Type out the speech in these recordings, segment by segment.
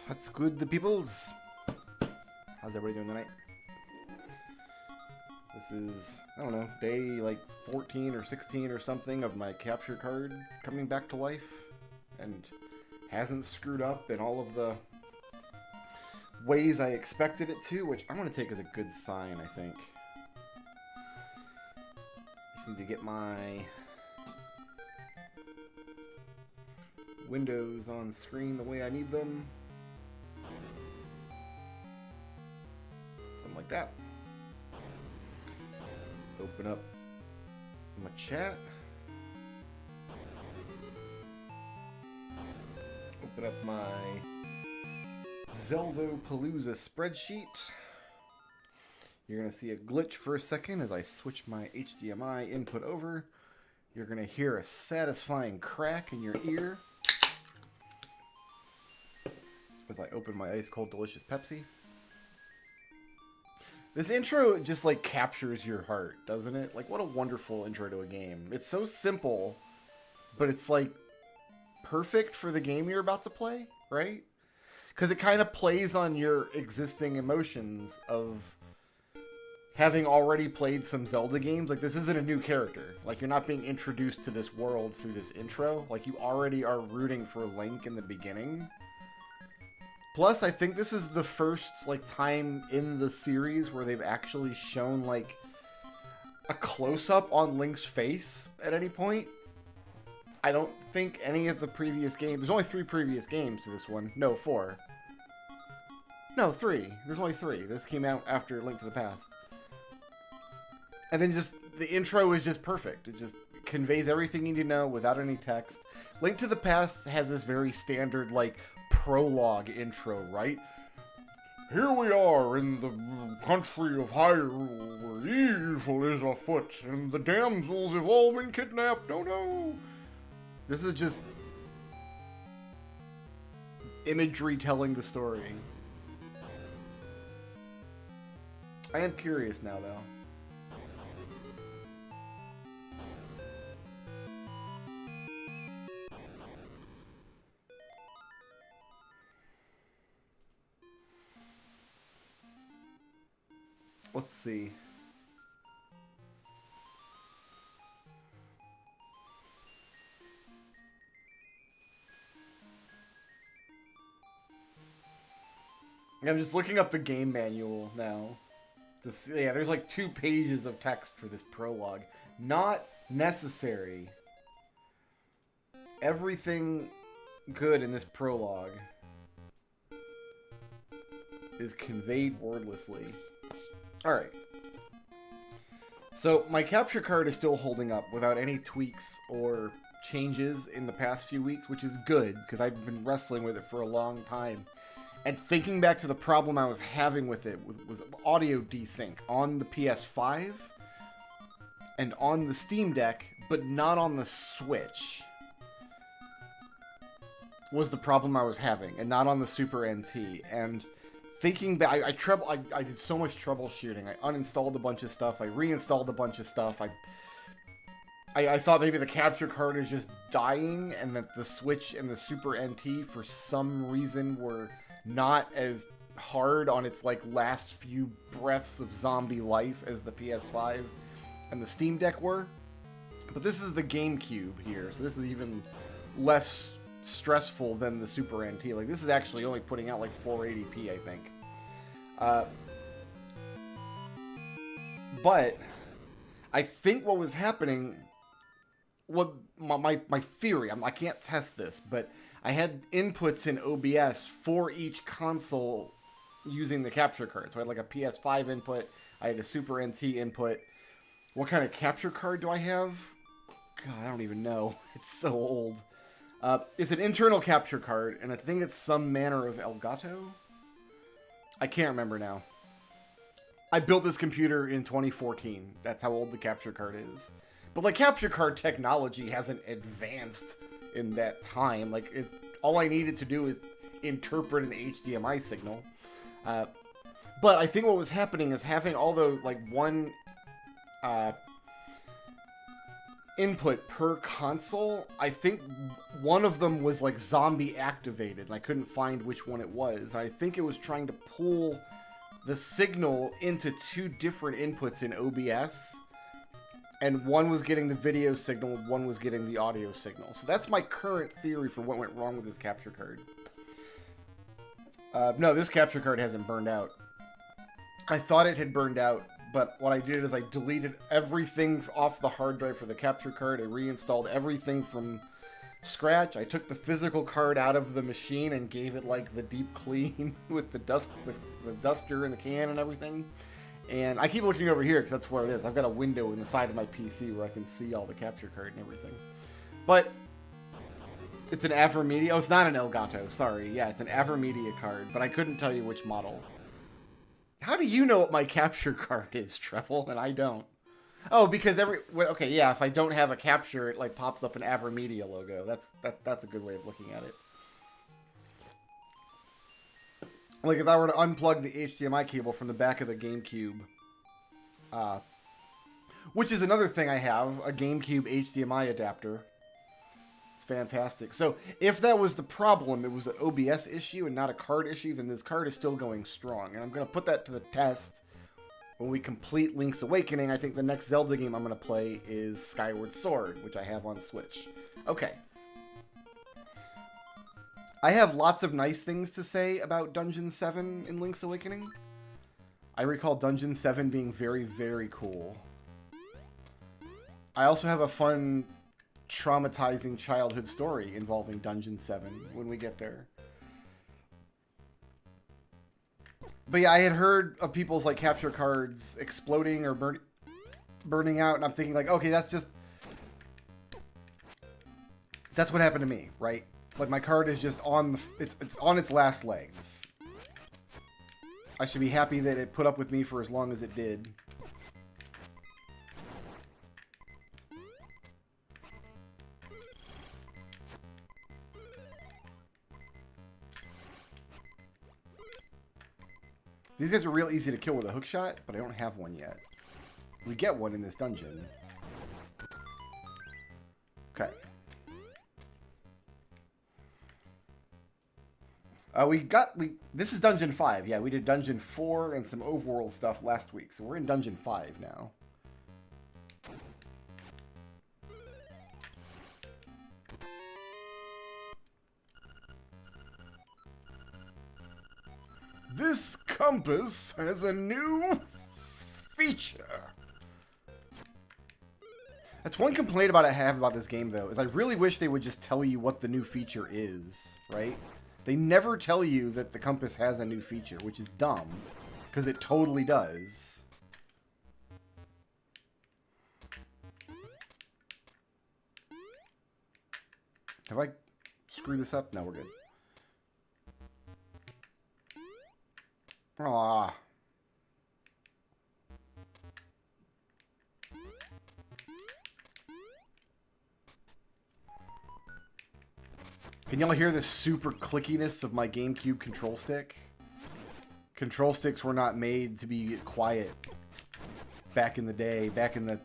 What's good, the peoples? How's everybody doing tonight? This is, I don't know, day like 14 or 16 or something of my capture card coming back to life and hasn't screwed up in all of the ways I expected it to, which I'm going to take as a good sign, I think. Just need to get my windows on screen the way I need them. Something like that. Open up my chat. Open up my ZELDOPALOOZA spreadsheet. You're going to see a glitch for a second as I switch my HDMI input over. You're going to hear a satisfying crack in your ear as I open my ice cold delicious Pepsi. This intro just like captures your heart, doesn't it? Like, what a wonderful intro to a game. It's so simple, but it's like perfect for the game you're about to play, right? Because it kind of plays on your existing emotions of having already played some Zelda games. Like, this isn't a new character. Like, you're not being introduced to this world through this intro. Like, you already are rooting for Link in the beginning. Plus, I think this is the first, like, time in the series where they've actually shown, like, a close-up on Link's face at any point. I don't think any of the previous games... There's only 3 previous games to this one. No, 4. No, 3. There's only 3. This came out after Link to the Past. And then just... The intro is just perfect. It just conveys everything you need to know without any text. Link to the Past has this very standard, like, prologue intro, right? Here we are in the country of Hyrule, where evil is afoot, and the damsels have all been kidnapped. Oh no! This is just imagery telling the story. I am curious now, though. Let's see. I'm just looking up the game manual now. Yeah, there's like 2 pages of text for this prologue. Not necessary. Everything good in this prologue is conveyed wordlessly. Alright. So, my capture card is still holding up without any tweaks or changes in the past few weeks, which is good, because I've been wrestling with it for a long time. And thinking back to the problem I was having with it was audio desync on the PS5 and on the Steam Deck, but not on the Switch. Was the problem I was having, and not on the Super NT. And thinking back, I did so much troubleshooting. I uninstalled a bunch of stuff. I reinstalled a bunch of stuff. I thought maybe the capture card is just dying, and that the Switch and the Super NT, for some reason, were not as hard on its, like, last few breaths of zombie life as the PS5 and the Steam Deck were. But this is the GameCube here, so this is even less stressful than the Super NT. Like, this is actually only putting out, like, 480p, I think. But I think what was happening... What my theory, I can't test this, but I had inputs in OBS for each console using the capture card. So I had like a PS5 input, I had a Super NT input. What kind of capture card do I have? God, I don't even know. It's so old. It's an internal capture card, and I think it's some manner of Elgato. I can't remember now. I built this computer in 2014. That's how old the capture card is. But, like, capture card technology hasn't advanced in that time. Like, all I needed to do is interpret an HDMI signal. But I think what was happening is having all the, like, one input per console. I think one of them was, like, zombie activated, and I couldn't find which one it was. I think it was trying to pull the signal into 2 different inputs in OBS. And one was getting the video signal, one was getting the audio signal. So that's my current theory for what went wrong with this capture card. No, this capture card hasn't burned out. I thought it had burned out, but what I did is I deleted everything off the hard drive for the capture card. I reinstalled everything from scratch. I took the physical card out of the machine and gave it like the deep clean with the duster and the can and everything. And I keep looking over here because that's where it is. I've got a window in the side of my PC where I can see all the capture card and everything. But it's an AverMedia. Oh, it's not an Elgato. Sorry. Yeah, it's an AverMedia card, but I couldn't tell you which model. How do you know what my capture card is, Treble, and I don't? Oh, because okay, yeah, if I don't have a capture, it like pops up an AverMedia logo. That's a good way of looking at it. Like, if I were to unplug the HDMI cable from the back of the GameCube, which is another thing I have, a GameCube HDMI adapter. It's fantastic. So, if that was the problem, it was an OBS issue and not a card issue, then this card is still going strong. And I'm going to put that to the test when we complete Link's Awakening. I think the next Zelda game I'm going to play is Skyward Sword, which I have on Switch. Okay. I have lots of nice things to say about Dungeon 7 in Link's Awakening. I recall Dungeon 7 being very, very cool. I also have a fun, traumatizing childhood story involving Dungeon 7 when we get there. But yeah, I had heard of people's like capture cards exploding or burning out, and I'm thinking like, okay, that's what happened to me, right? Like my card is just on the it's on its last legs. I should be happy that it put up with me for as long as it did. These guys are real easy to kill with a hook shot, but I don't have one yet. We get one in this dungeon. Okay. This is Dungeon 5. Yeah, we did Dungeon 4 and some overworld stuff last week, so we're in Dungeon 5 now. This compass has a new feature. That's one complaint I have about this game, though, is I really wish they would just tell you what the new feature is, right? They never tell you that the compass has a new feature, which is dumb, because it totally does. Have I screwed this up? No, we're good. Aww. Can y'all hear the super clickiness of my GameCube control stick? Control sticks were not made to be quiet back in the day, back in the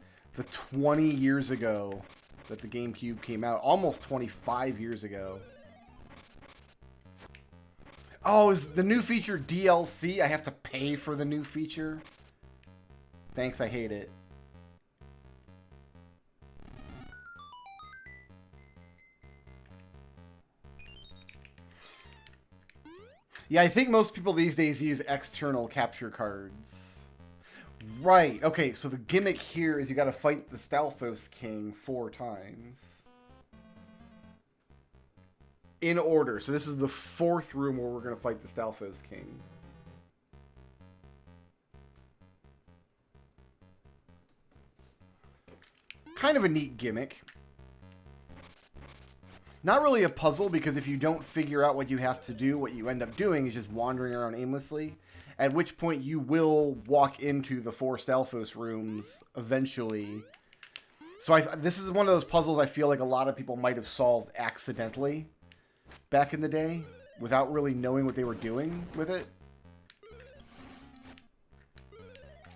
20 years ago that the GameCube came out. Almost 25 years ago. Oh, is the new feature DLC? I have to pay for the new feature? Thanks, I hate it. Yeah, I think most people these days use external capture cards. Right, okay, so the gimmick here is you gotta fight the Stalfos King 4 times. In order. So this is the 4th room where we're going to fight the Stalfos King. Kind of a neat gimmick. Not really a puzzle, because if you don't figure out what you have to do, what you end up doing is just wandering around aimlessly. At which point you will walk into the 4 Stalfos rooms eventually. So this is one of those puzzles I feel like a lot of people might have solved accidentally back in the day, without really knowing what they were doing with it.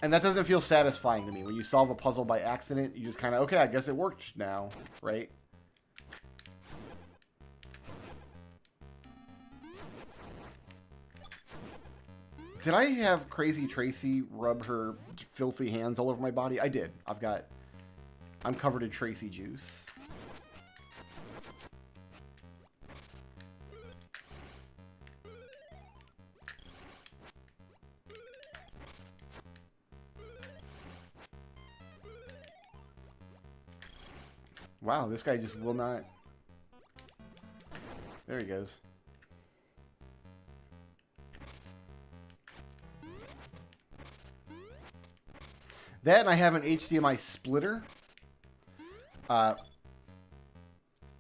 And that doesn't feel satisfying to me. When you solve a puzzle by accident, you just kind of, okay, I guess it worked now, right? Did I have Crazy Tracy rub her filthy hands all over my body? I did. I'm covered in Tracy juice. Wow, this guy just will not... There he goes. That, and I have an HDMI splitter.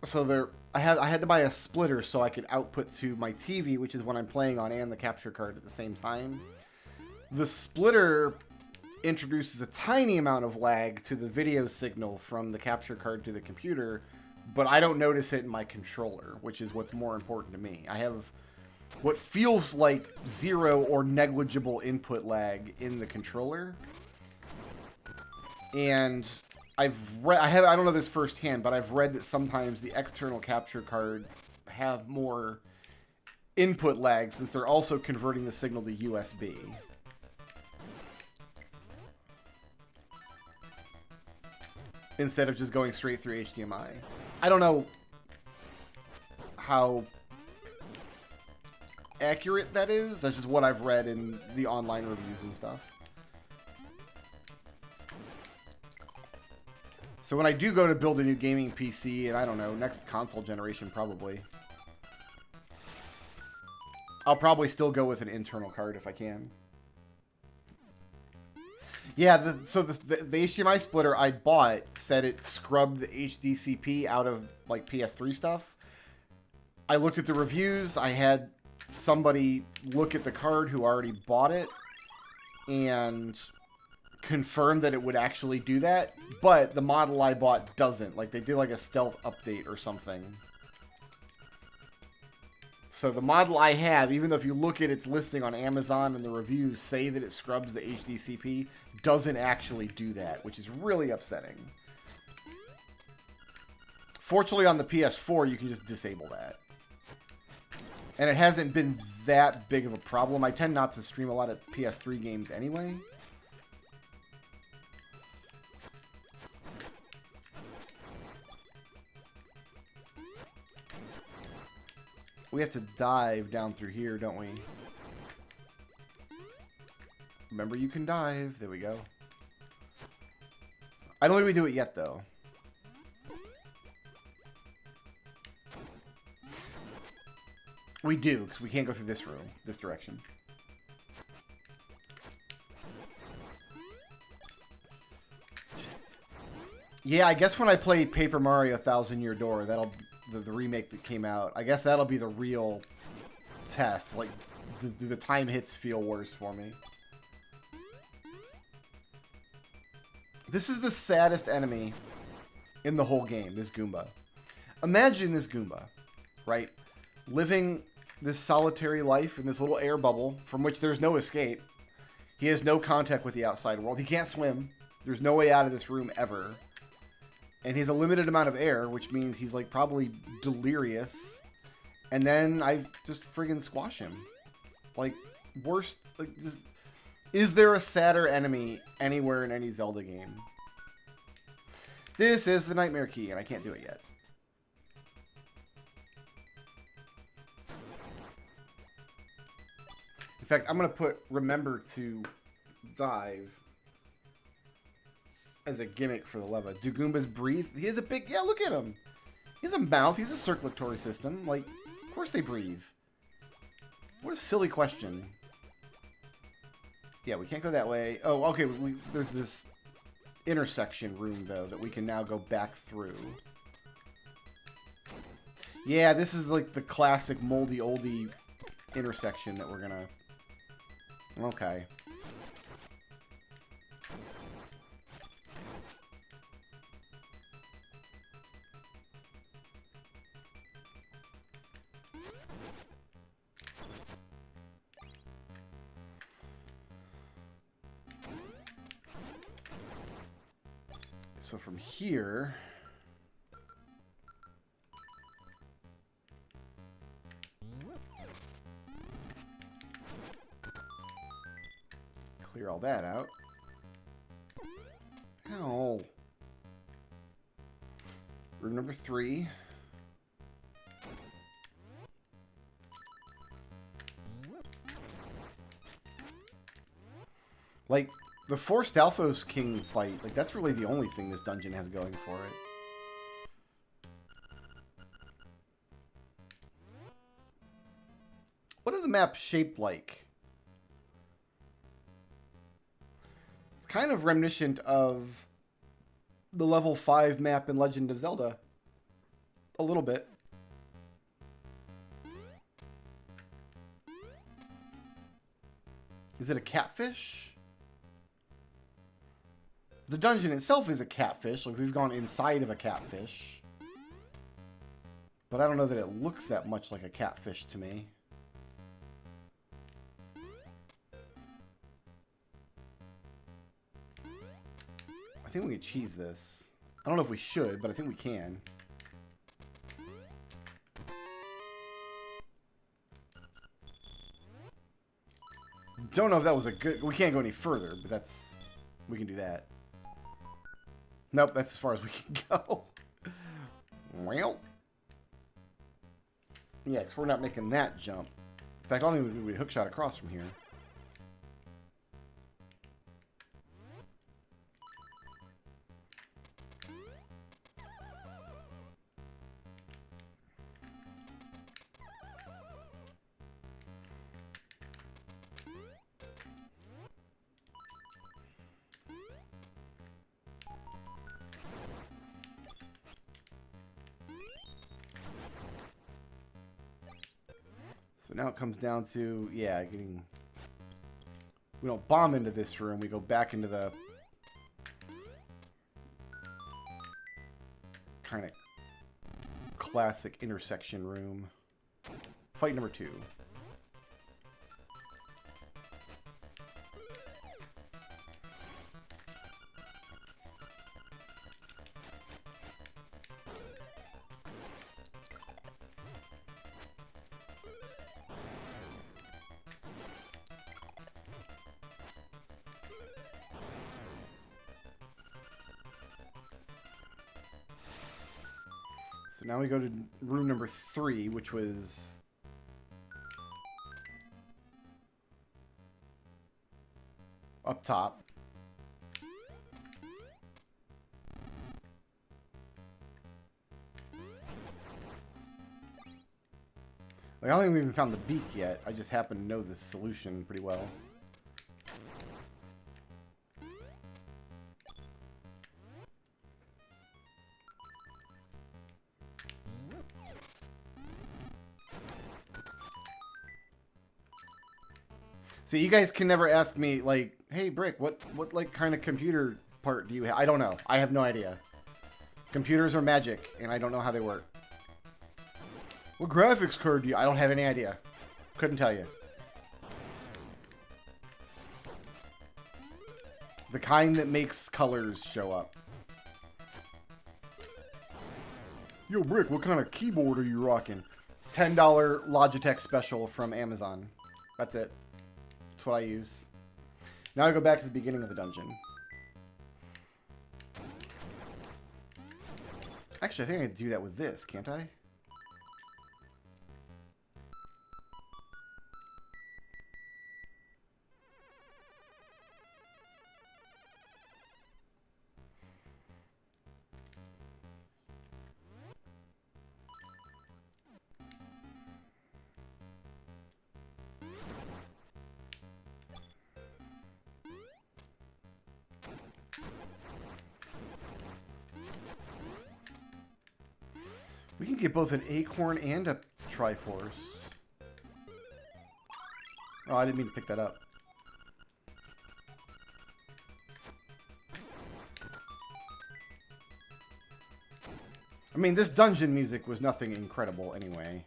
So I had to buy a splitter so I could output to my TV, which is what I'm playing on, and the capture card at the same time. The splitter introduces a tiny amount of lag to the video signal from the capture card to the computer, but I don't notice it in my controller, which is what's more important to me. I have what feels like 0 or negligible input lag in the controller. And I don't know this firsthand, but I've read that sometimes the external capture cards have more input lag since they're also converting the signal to USB. Instead of just going straight through HDMI. I don't know how accurate that is. That's just what I've read in the online reviews and stuff. So when I do go to build a new gaming PC, and I don't know, next console generation probably, I'll probably still go with an internal card if I can. Yeah, so the HDMI splitter I bought said it scrubbed the HDCP out of like PS3 stuff. I looked at the reviews. I had somebody look at the card who already bought it and confirm that it would actually do that. But the model I bought doesn't. Like, they did like a stealth update or something. So the model I have, even though if you look at its listing on Amazon and the reviews say that it scrubs the HDCP, doesn't actually do that, which is really upsetting. Fortunately, on the PS4, you can just disable that. And it hasn't been that big of a problem. I tend not to stream a lot of PS3 games anyway. We have to dive down through here, don't we? Remember, you can dive. There we go. I don't think we do it yet, though. We do, because we can't go through this room, this direction. Yeah, I guess when I play Paper Mario Thousand Year Door, that'll... The remake that came out, I guess that'll be the real test. Like, do the time hits feel worse for me? This is the saddest enemy in the whole game, this Goomba. Imagine this Goomba, right? Living this solitary life in this little air bubble from which there's no escape. He has no contact with the outside world. He can't swim. There's no way out of this room ever. And he has a limited amount of air, which means he's, like, probably delirious. And then I just friggin' squash him. Like, worst... Like, this, is there a sadder enemy anywhere in any Zelda game? This is the Nightmare Key, and I can't do it yet. In fact, I'm going to put Remember to Dive as a gimmick for the leva. Do Goombas breathe? He has a big... Yeah, look at him. He has a mouth. He's a circulatory system. Like, of course they breathe. What a silly question. Yeah, we can't go that way. Oh, okay. There's this intersection room, though, that we can now go back through. Yeah, this is like the classic moldy oldie intersection that we're gonna... Okay. So from here... Clear all that out. Ow. Room number 3. Like, the Forced Alphos King fight, like, that's really the only thing this dungeon has going for it. What are the maps shaped like? It's kind of reminiscent of the level 5 map in Legend of Zelda. A little bit. Is it a catfish? The dungeon itself is a catfish. Like, we've gone inside of a catfish. But I don't know that it looks that much like a catfish to me. I think we can cheese this. I don't know if we should, but I think we can. Don't know if that was a good... We can't go any further, but that's... We can do that. Nope, that's as far as we can go. Well. Yeah, because we're not making that jump. In fact, I don't even think we hookshot across from here. So now it comes down to, yeah, getting... We don't bomb into this room, we go back into the... kind of classic intersection room. Fight number 2. So now we go to room number 3, which was... up top. Like, I don't think we even found the beak yet. I just happen to know the solution pretty well. So you guys can never ask me, like, hey, Brick, what like, kind of computer part do you have? I don't know. I have no idea. Computers are magic, and I don't know how they work. What graphics card do you... I don't have any idea. Couldn't tell you. The kind that makes colors show up. Yo, Brick, what kind of keyboard are you rocking? $10 Logitech special from Amazon. That's it. That's what I use. Now I go back to the beginning of the dungeon. Actually, I think I can do that with this, can't I? We can get both an acorn and a Triforce. Oh, I didn't mean to pick that up. I mean, this dungeon music was nothing incredible anyway.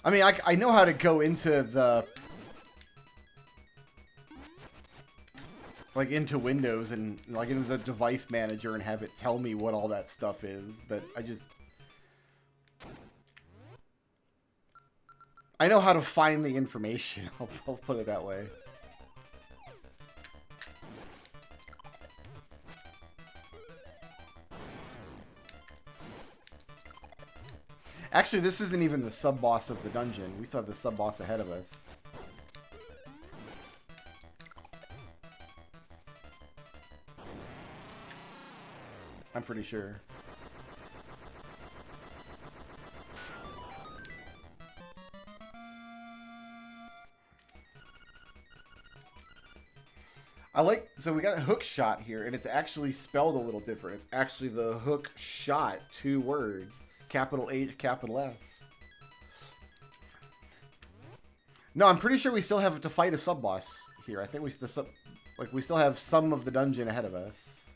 I mean, I know how to go into the... like, into Windows and, like, into the device manager and have it tell me what all that stuff is, but I just... I know how to find the information. I'll put it that way. Actually, this isn't even the sub-boss of the dungeon. We still have the sub-boss ahead of us. I'm pretty sure. I like, so we got a hook shot here, and it's actually spelled a little different. It's actually the hook shot, 2 words. Capital H, capital S. No, I'm pretty sure we still have to fight a sub-boss here. I think we still have some of the dungeon ahead of us.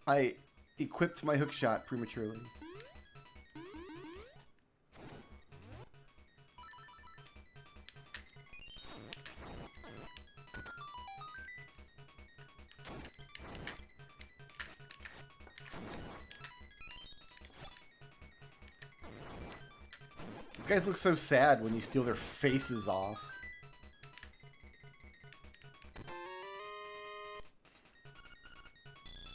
I equipped my hook shot prematurely. These guys look so sad when you steal their faces off.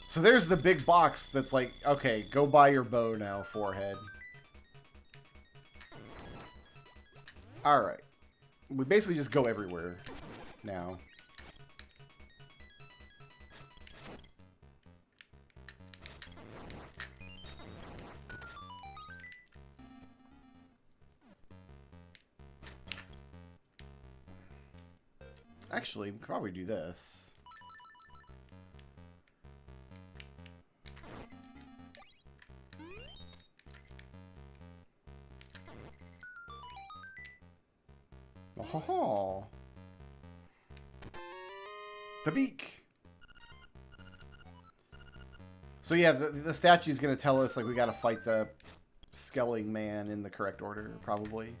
So there's the big box that's like, okay, go buy your bow now, forehead. Alright. We basically just go everywhere now. Actually, we could probably do this. Oh, the beak. So yeah, the statue is going to tell us like we got to fight the Skelling Man in the correct order, probably.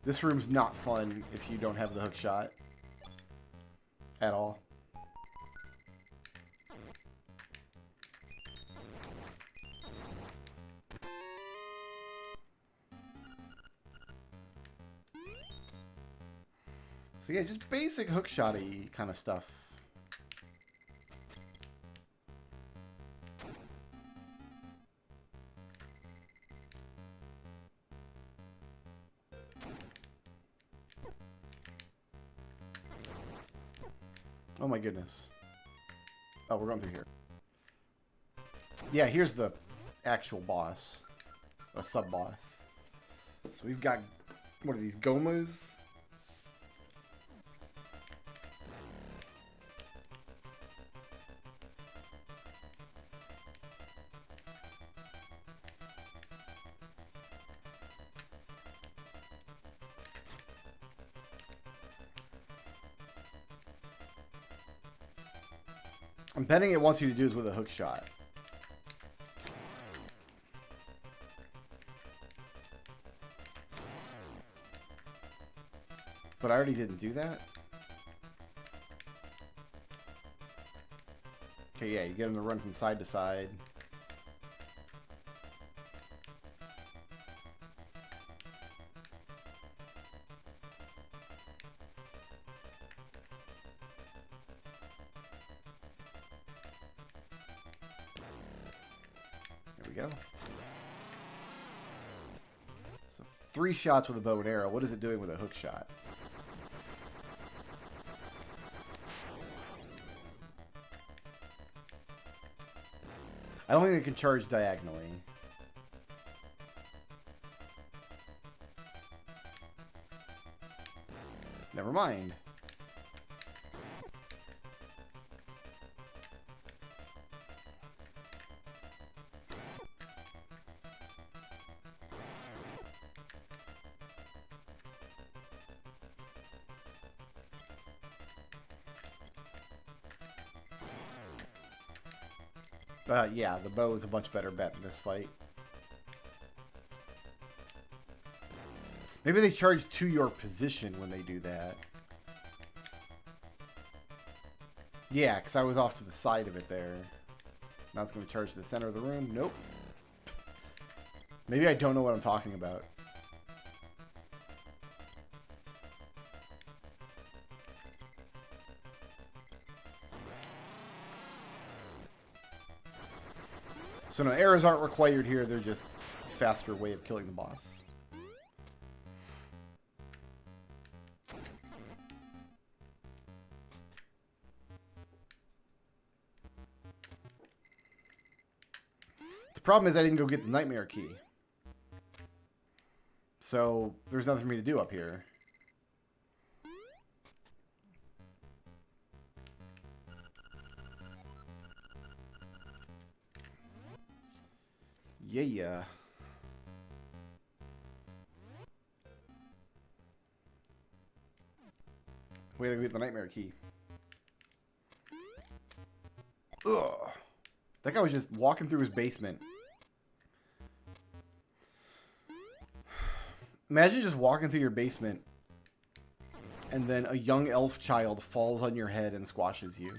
This room's not fun if you don't have the hook shot at all. So yeah, just basic hookshotty kind of stuff. Oh my goodness. Oh, we're going through here. Yeah, here's the actual boss. A sub-boss. So we've got, what are these, Gomas? I'm betting it wants you to do this with a hook shot. But I already didn't do that. Okay, yeah, you get him to run from side to side. There we go. So 3 shots with a bow and arrow. What is it doing with a hook shot? I don't think it can charge diagonally. Never mind. Yeah, the bow is a much better bet in this fight. Maybe they charge to your position when they do that. Yeah, because I was off to the side of it there. Now it's going to charge to the center of the room. Nope. Maybe I don't know what I'm talking about. So no, arrows aren't required here. They're just a faster way of killing the boss. The problem is I didn't go get the nightmare key. So there's nothing for me to do up here. Yeah. We gotta get the nightmare key. Ugh. That guy was just walking through his basement. Imagine just walking through your basement and then a young elf child falls on your head and squashes you.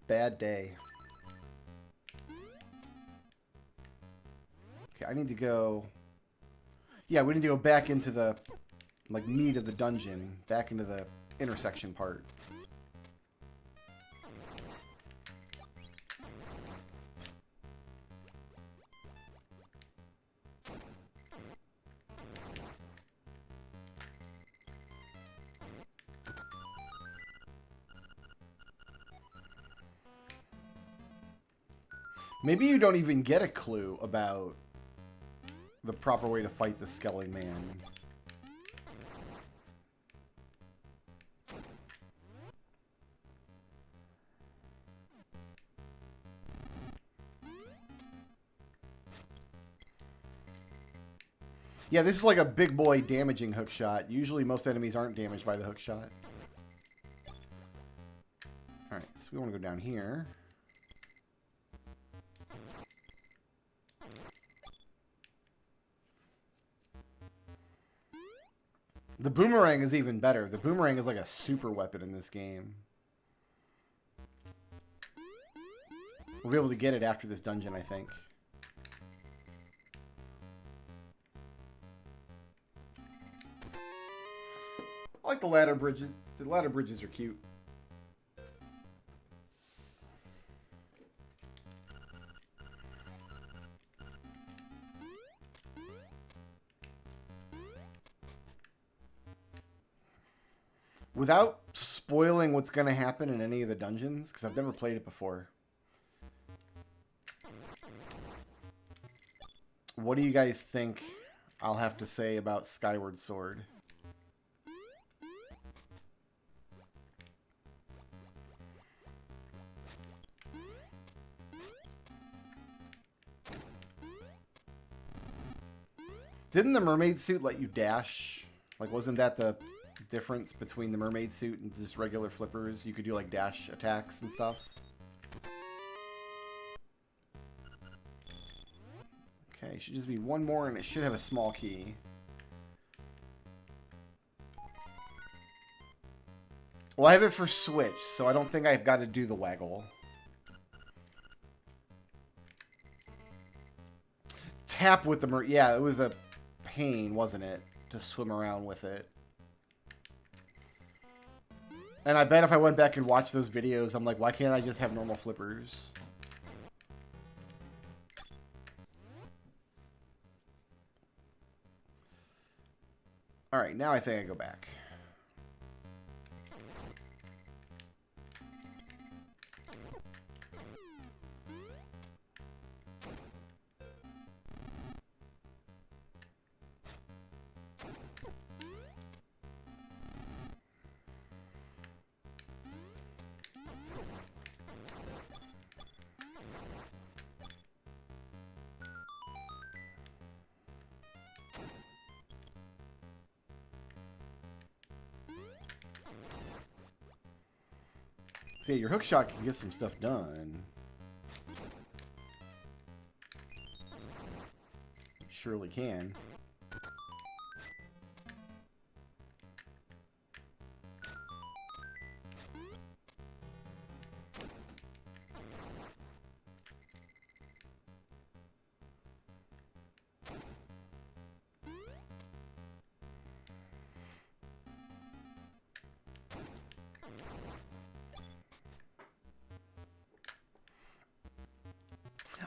Bad day. Okay, I need to go... Yeah, we need to go back into the, like, meat of the dungeon. Back into the intersection part. Maybe you don't even get a clue about the proper way to fight the Skelly Man. Yeah, this is like a big boy damaging hook shot. Usually most enemies aren't damaged by the hook shot. Alright, so we want to go down here. The boomerang is even better. The boomerang is like a super weapon in this game. We'll be able to get it after this dungeon, I think. I like the ladder bridges. The ladder bridges are cute. Without spoiling what's going to happen in any of the dungeons, because I've never played it before. What do you guys think I'll have to say about Skyward Sword? Didn't the mermaid suit let you dash? Like, wasn't that the difference between the mermaid suit and just regular flippers? You could do, like, dash attacks and stuff. Okay, should just be one more, and it should have a small key. Well, I have it for Switch, so I don't think I've got to do the waggle. Tap with the yeah, it was a pain, wasn't it, to swim around with it. And I bet if I went back and watched those videos, I'm like, why can't I just have normal flippers? Alright, now I think I go back. See, your hookshot can get some stuff done. It surely can.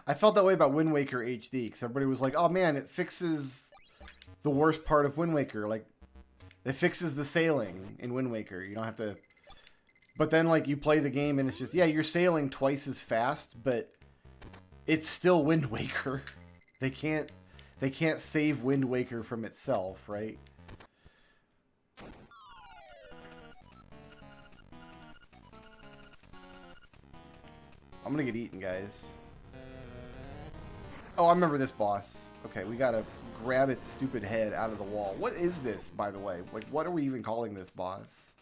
I felt that way about Wind Waker HD, because everybody was like, oh man, it fixes the worst part of Wind Waker. Like, it fixes the sailing in Wind Waker. You don't have to... But then, like, you play the game and it's just, yeah, you're sailing twice as fast, but it's still Wind Waker. They can't save Wind Waker from itself, right? I'm gonna get eaten, guys. Oh, I remember this boss. Okay, we gotta grab its stupid head out of the wall. What is this, by the way? Like, what are we even calling this boss?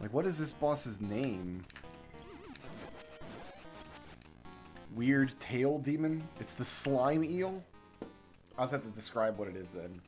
Like, what is this boss's name? Weird tail demon? It's the slime eel? I'll have to describe what it is then.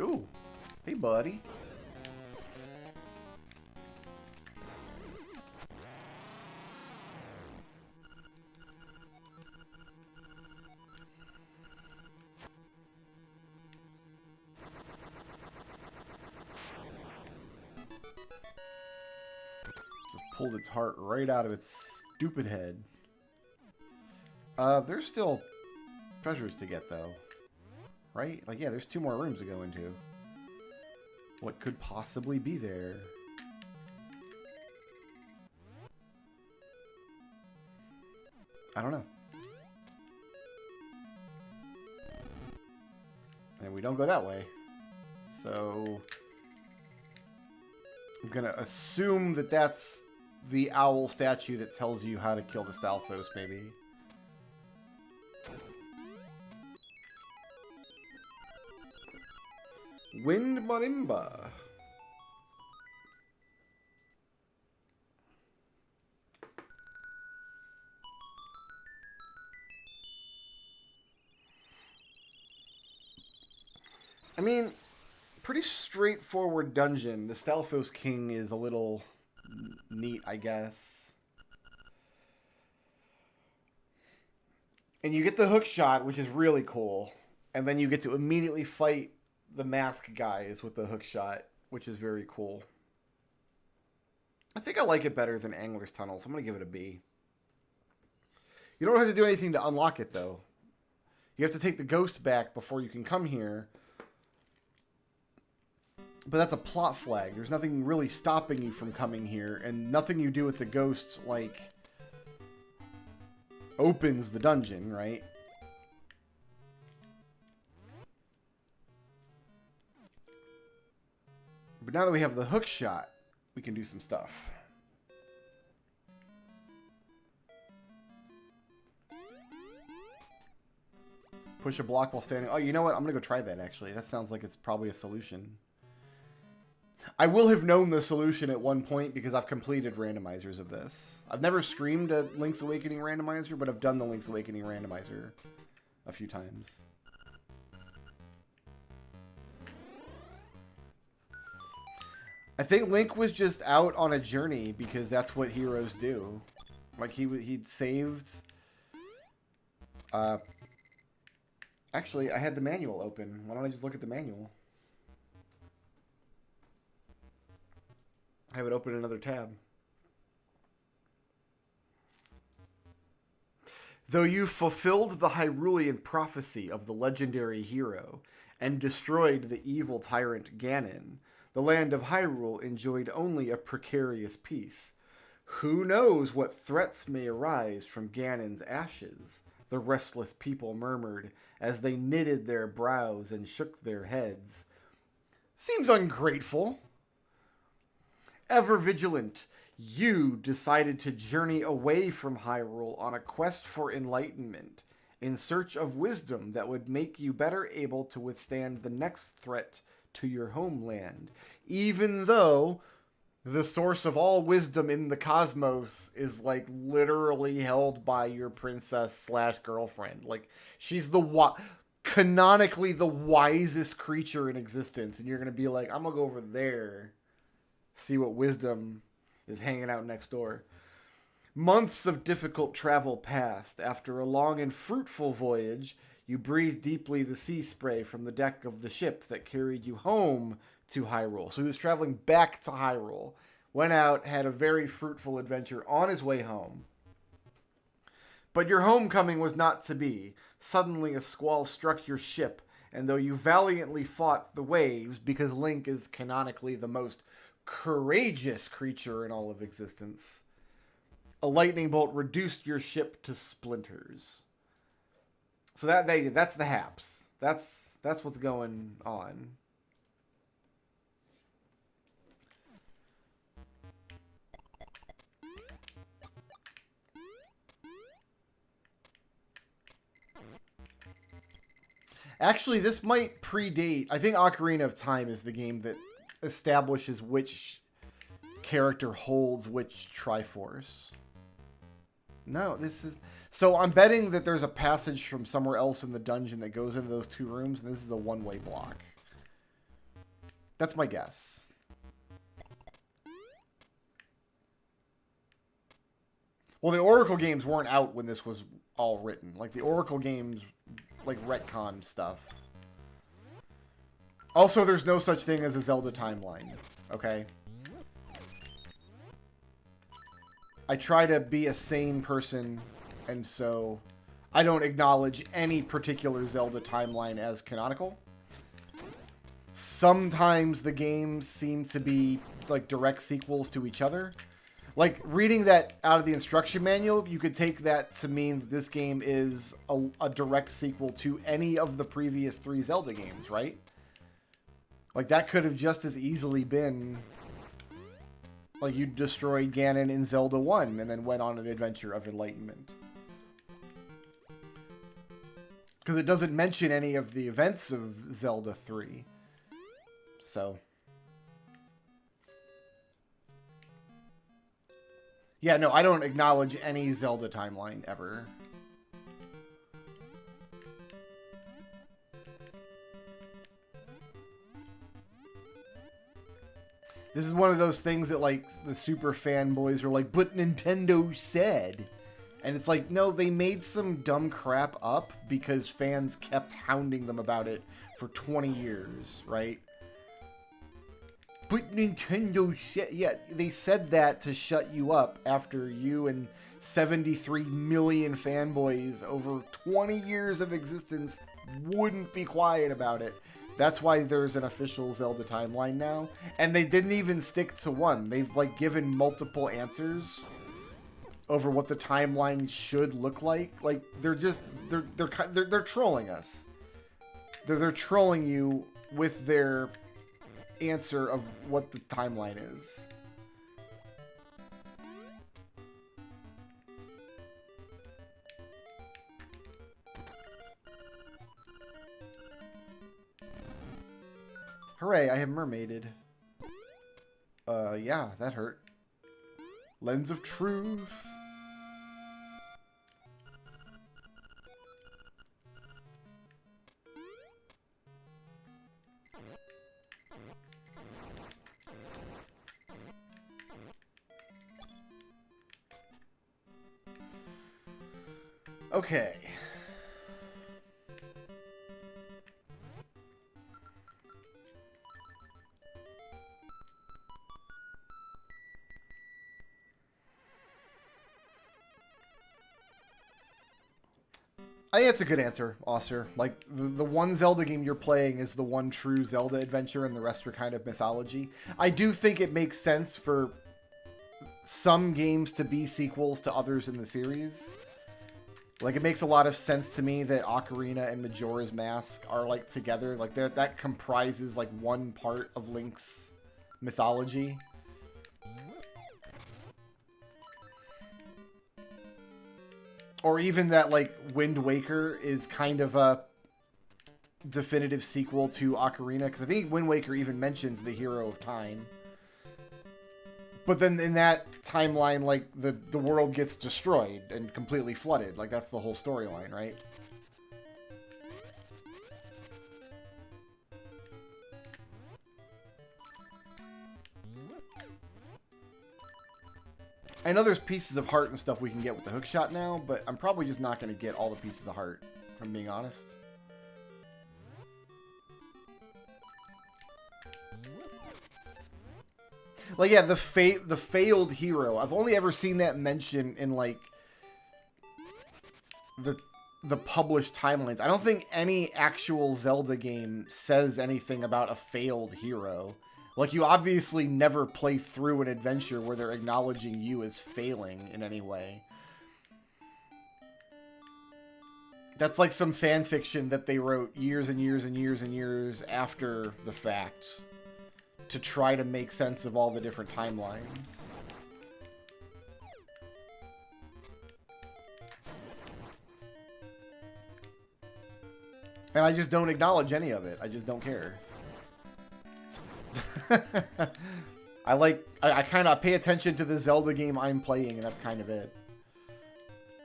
Ooh, hey buddy. Just pulled its heart right out of its stupid head. There's still treasures to get though. Right? Like, yeah, there's 2 more rooms to go into. What could possibly be there? I don't know. And we don't go that way. So I'm going to assume that that's the owl statue that tells you how to kill the Stalfos, maybe. Wind Marimba. I mean, pretty straightforward dungeon. The Stalfos King is a little neat, I guess. And you get the hook shot, which is really cool. And then you get to immediately fight the mask guys with the hook shot, which is very cool. I think I like it better than Angler's Tunnel, so I'm going to give it a B. You don't have to do anything to unlock it, though. You have to take the ghost back before you can come here. But that's a plot flag. There's nothing really stopping you from coming here, and nothing you do with the ghosts, like, opens the dungeon, right? But now that we have the hook shot, we can do some stuff. Push a block while standing. Oh, you know what? I'm going to go try that, actually. That sounds like it's probably a solution. I will have known the solution at one point because I've completed randomizers of this. I've never streamed a Link's Awakening randomizer, but I've done the Link's Awakening randomizer a few times. I think Link was just out on a journey because that's what heroes do. Like, he'd saved... Actually, I had the manual open. Why don't I just look at the manual? I have it open in another tab. Though you fulfilled the Hyrulean prophecy of the legendary hero and destroyed the evil tyrant Ganon, the land of Hyrule enjoyed only a precarious peace. Who knows what threats may arise from Ganon's ashes? The restless people murmured as they knitted their brows and shook their heads. Seems ungrateful. Ever vigilant, you decided to journey away from Hyrule on a quest for enlightenment, in search of wisdom that would make you better able to withstand the next threat to your homeland, even though the source of all wisdom in the cosmos is, like, literally held by your princess / girlfriend. Like, she's canonically the wisest creature in existence, and you're gonna be like, I'm gonna go over there, see what wisdom is hanging out next door. Months of difficult travel passed. After a long and fruitful voyage, you breathed deeply the sea spray from the deck of the ship that carried you home to Hyrule. So he was traveling back to Hyrule, went out, had a very fruitful adventure on his way home. But your homecoming was not to be. Suddenly a squall struck your ship, and though you valiantly fought the waves, because Link is canonically the most courageous creature in all of existence, a lightning bolt reduced your ship to splinters. So that's the haps. That's what's going on. Actually, this might predate. I think Ocarina of Time is the game that establishes which character holds which Triforce. No, this is... So I'm betting that there's a passage from somewhere else in the dungeon that goes into those two rooms, and this is a one-way block. That's my guess. Well, the Oracle games weren't out when this was all written. Like, the Oracle games, like, retcon stuff. Also, there's no such thing as a Zelda timeline, okay? I try to be a sane person, and so I don't acknowledge any particular Zelda timeline as canonical. Sometimes the games seem to be, like, direct sequels to each other. Like, reading that out of the instruction manual, you could take that to mean that this game is a direct sequel to any of the previous 3 Zelda games, right? Like, that could have just as easily been... Like, you destroyed Ganon in Zelda 1 and then went on an adventure of enlightenment. Because it doesn't mention any of the events of Zelda 3. So... Yeah, no, I don't acknowledge any Zelda timeline ever. This is one of those things that, like, the super fanboys are like, but Nintendo said. And it's like, no, they made some dumb crap up because fans kept hounding them about it for 20 years, right? But Nintendo said... Yeah, they said that to shut you up after you and 73 million fanboys over 20 years of existence wouldn't be quiet about it. That's why there's an official Zelda timeline now. And they didn't even stick to one. They've, like, given multiple answers over what the timeline should look like. Like, they're just... They're trolling us. They're trolling you with their answer of what the timeline is. Hooray, I have mermaided. Yeah, that hurt. Lens of Truth. Okay. I think it's a good answer, Osser. Like, the one Zelda game you're playing is the one true Zelda adventure, and the rest are kind of mythology. I do think it makes sense for some games to be sequels to others in the series. Like, it makes a lot of sense to me that Ocarina and Majora's Mask are, like, together. Like, that comprises, like, one part of Link's mythology. Or even that, like, Wind Waker is kind of a definitive sequel to Ocarina. Because I think Wind Waker even mentions the Hero of Time. But then in that timeline, like, the world gets destroyed and completely flooded. Like, that's the whole storyline, right? I know there's pieces of heart and stuff we can get with the hookshot now, but I'm probably just not going to get all the pieces of heart, if I'm being honest. Like, yeah, the failed hero. I've only ever seen that mention in, like, the published timelines. I don't think any actual Zelda game says anything about a failed hero. Like, you obviously never play through an adventure where they're acknowledging you as failing in any way. That's like some fan fiction that they wrote years and years and years and years after the fact to try to make sense of all the different timelines. And I just don't acknowledge any of it. I just don't care. I kind of pay attention to the Zelda game I'm playing, and that's kind of it.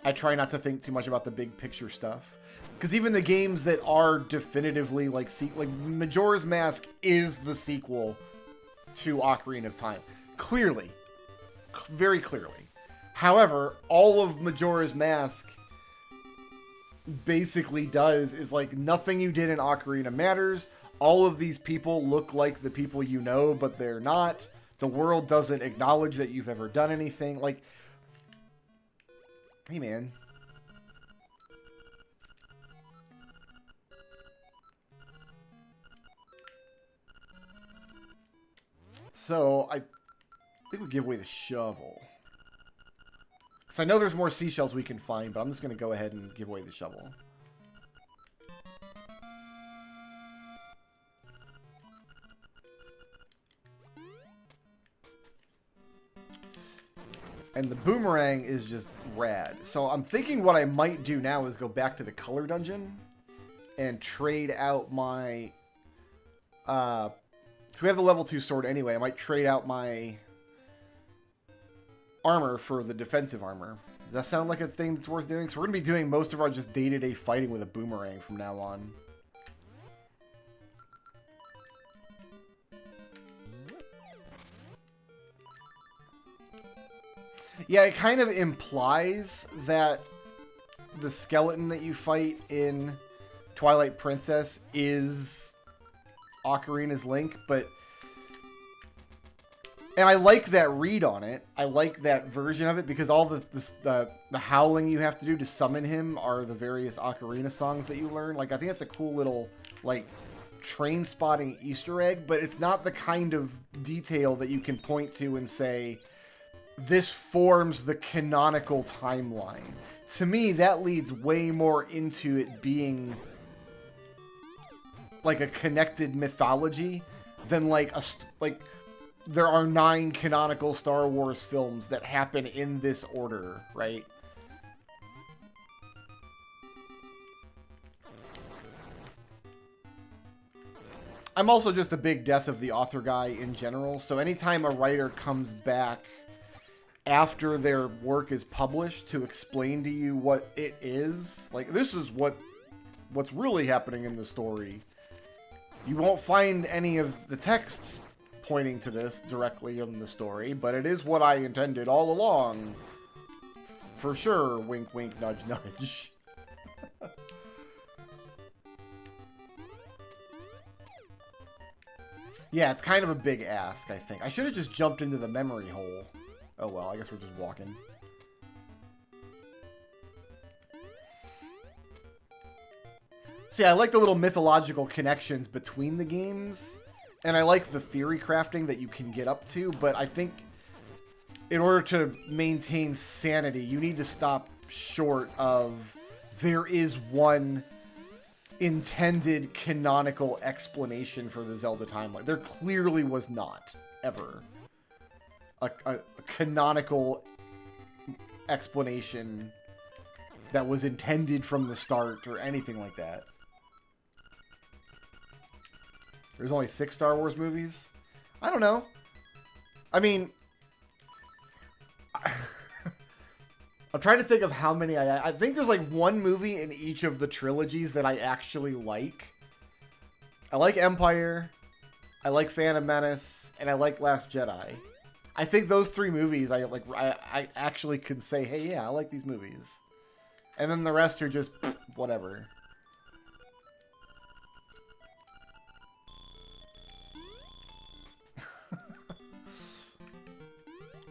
I try not to think too much about the big picture stuff. Because even the games that are definitively like Majora's Mask is the sequel to Ocarina of Time. Clearly. Very clearly. However, all of Majora's Mask basically does is like nothing you did in Ocarina matters. All of these people look like the people you know, but they're not. The world doesn't acknowledge that you've ever done anything. Like, hey man. So, I think we'll give away the shovel. Because I know there's more seashells we can find, but I'm just going to go ahead and give away the shovel. And the boomerang is just rad. So I'm thinking what I might do now is go back to the color dungeon and trade out my... So we have the level 2 sword anyway. I might trade out my armor for the defensive armor. Does that sound like a thing that's worth doing? So we're going to be doing most of our just day-to-day fighting with a boomerang from now on. Yeah, it kind of implies that the skeleton that you fight in Twilight Princess is Ocarina's Link, but... And I like that read on it. I like that version of it because all the howling you have to do to summon him are the various Ocarina songs that you learn. Like, I think that's a cool little, like, train spotting Easter egg, but it's not the kind of detail that you can point to and say, this forms the canonical timeline. To me, that leads way more into it being like a connected mythology than like there are 9 canonical Star Wars films that happen in this order, right? I'm also just a big death of the author guy in general, so anytime a writer comes back after their work is published to explain to you what it is, like, this is what's really happening in the story, you won't find any of the text pointing to this directly in the story, but it is what I intended all along. For sure, wink, wink, nudge, nudge. Yeah, it's kind of a big ask, I think. I should have just jumped into the memory hole. Oh well, I guess we're just walking. See, I like the little mythological connections between the games, and I like the theory crafting that you can get up to, but I think in order to maintain sanity, you need to stop short of there is one intended canonical explanation for the Zelda timeline. There clearly was not, ever, a canonical explanation that was intended from the start or anything like that. There's only 6 Star Wars movies? I don't know. I mean, I'm trying to think of how many I think there's like 1 movie in each of the trilogies that I actually like. I like Empire, I like Phantom Menace, and I like Last Jedi. I think those 3 movies I actually could say, hey, yeah, I like these movies. And then the rest are just whatever.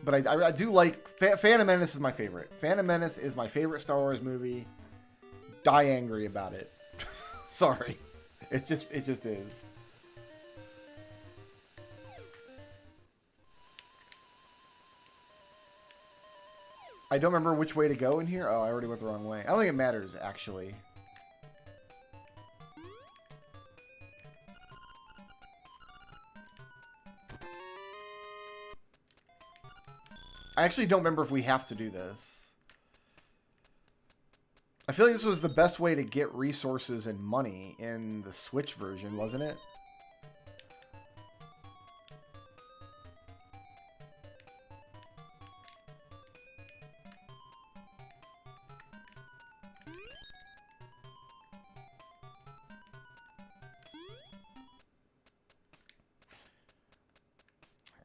But I do like... Phantom Menace is my favorite. Phantom Menace is my favorite Star Wars movie. die angry about it. Sorry. It just is. I don't remember which way to go in here. Oh, I already went the wrong way. I don't think it matters, actually. I actually don't remember if we have to do this. I feel like this was the best way to get resources and money in the Switch version, wasn't it?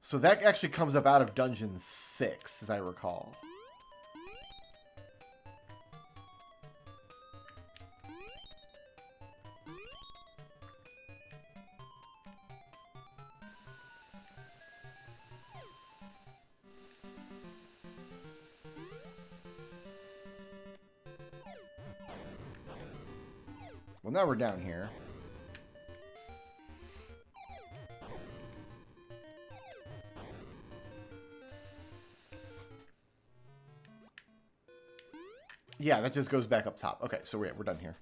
So that actually comes up out of Dungeon 6, as I recall. Well, now we're down here. Yeah, that just goes back up top. Okay, so we're done here.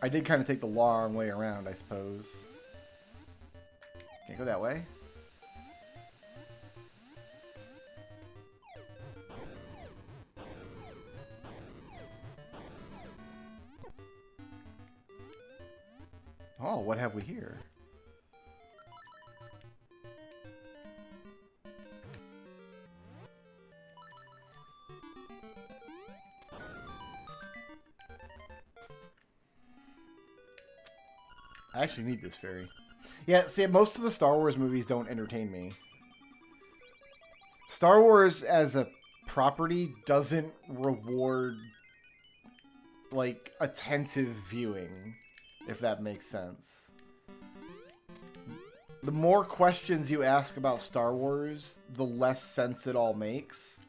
I did kind of take the long way around, I suppose. Can't go that way. Oh, what have we here? I actually need this fairy. Yeah, see, most of the Star Wars movies don't entertain me. Star Wars as a property doesn't reward, like, attentive viewing, if that makes sense. The more questions you ask about Star Wars, the less sense it all makes.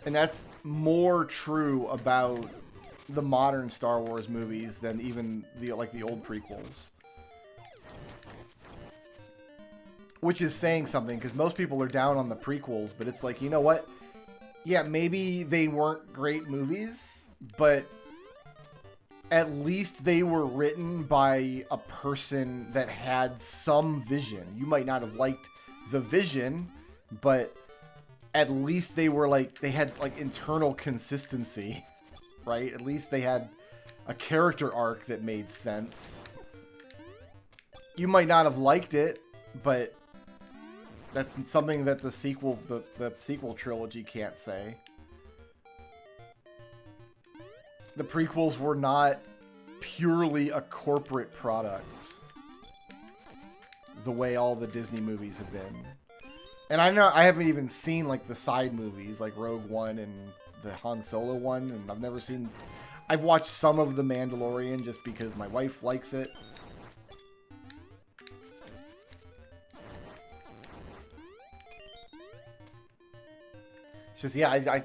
And that's more true about the modern Star Wars movies than even the old prequels. Which is saying something, because most people are down on the prequels, but it's like, you know what? Yeah, maybe they weren't great movies, but at least they were written by a person that had some vision. You might not have liked the vision, but at least they were they had internal consistency, right? At least they had a character arc that made sense. You might not have liked it, but that's something that the sequel trilogy can't say. The prequels were not purely a corporate product the way all the Disney movies have been. And I know I haven't even seen the side movies like Rogue One and the Han Solo one, and I've never seen. I've watched some of The Mandalorian just because my wife likes it. It's just, yeah, I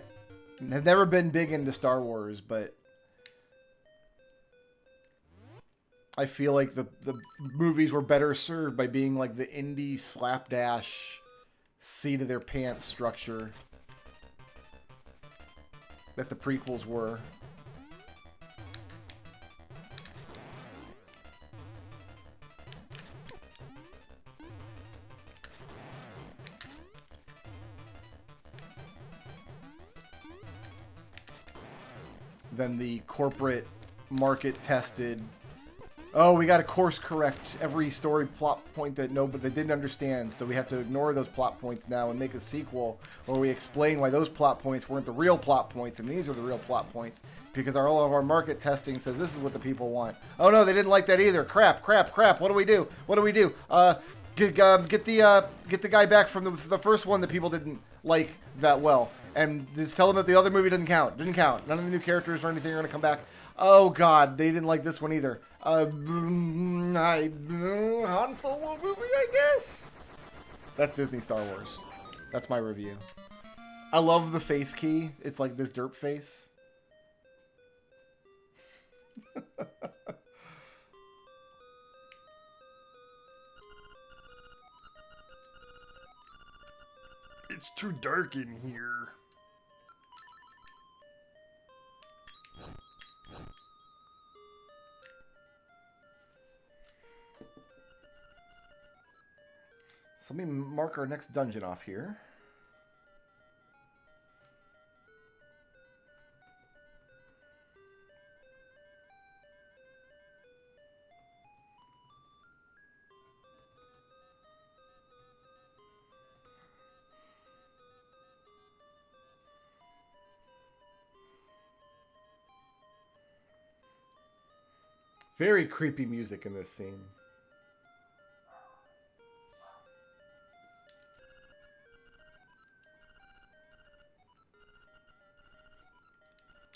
have never been big into Star Wars, but I feel like the movies were better served by being the indie slapdash seat of their pants structure that the prequels were. Then the corporate market tested, oh, we got to course correct every story plot point that they didn't understand, so we have to ignore those plot points now and make a sequel where we explain why those plot points weren't the real plot points and these are the real plot points because all of our market testing says this is what the people want. Oh no, they didn't like that either. Crap. What do we do? Get the guy back from the first one that people didn't like that well, and just tell them that the other movie didn't count. None of the new characters or anything are going to come back. Oh god, they didn't like this one either. Han Solo movie, I guess? That's Disney Star Wars. That's my review. I love the face key. It's like this derp face. It's too dark in here. So let me mark our next dungeon off here. Very creepy music in this scene.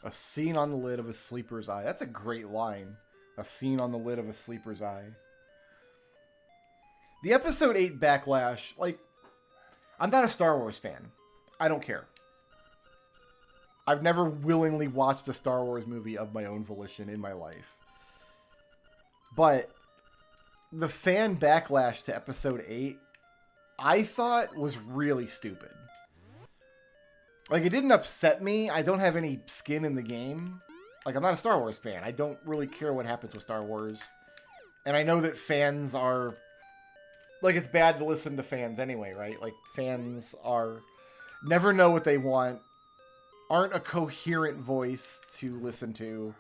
A scene on the lid of a sleeper's eye. That's a great line. A scene on the lid of a sleeper's eye. The episode 8 backlash, like, I'm not a Star Wars fan. I don't care. I've never willingly watched a Star Wars movie of my own volition in my life. But the fan backlash to episode 8, I thought was really stupid. Like, it didn't upset me. I don't have any skin in the game. Like, I'm not a Star Wars fan. I don't really care what happens with Star Wars. And I know that fans are... Like, it's bad to listen to fans anyway, right? Like, fans are... Never know what they want. Aren't a coherent voice to listen to.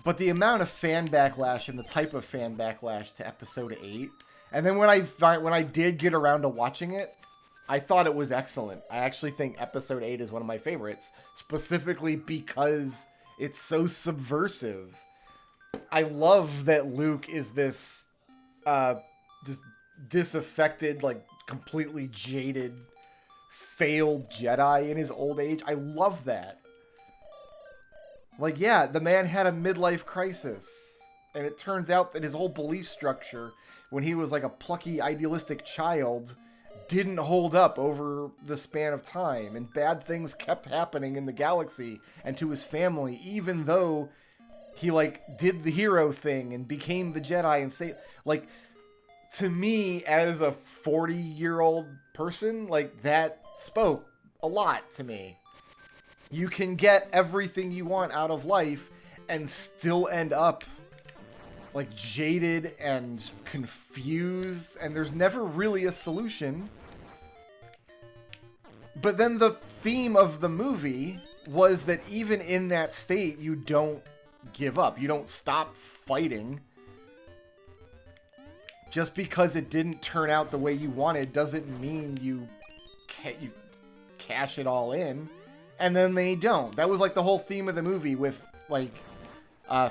But the amount of fan backlash and the type of fan backlash to episode 8... And then when I did get around to watching it, I thought it was excellent. I actually think episode 8 is one of my favorites, specifically because it's so subversive. I love that Luke is this disaffected, like completely jaded, failed Jedi in his old age. I love that. Like, yeah, the man had a midlife crisis. And it turns out that his whole belief structure, when he was like a plucky, idealistic child, didn't hold up over the span of time. And bad things kept happening in the galaxy and to his family, even though he, like, did the hero thing and became the Jedi and say, like, to me, as a 40-year-old person, like, that spoke a lot to me. You can get everything you want out of life and still end up like jaded and confused, and there's never really a solution. But then the theme of the movie was that even in that state, you don't give up. You don't stop fighting. Just because it didn't turn out the way you wanted doesn't mean you cash it all in. And then they don't. That was like the whole theme of the movie with like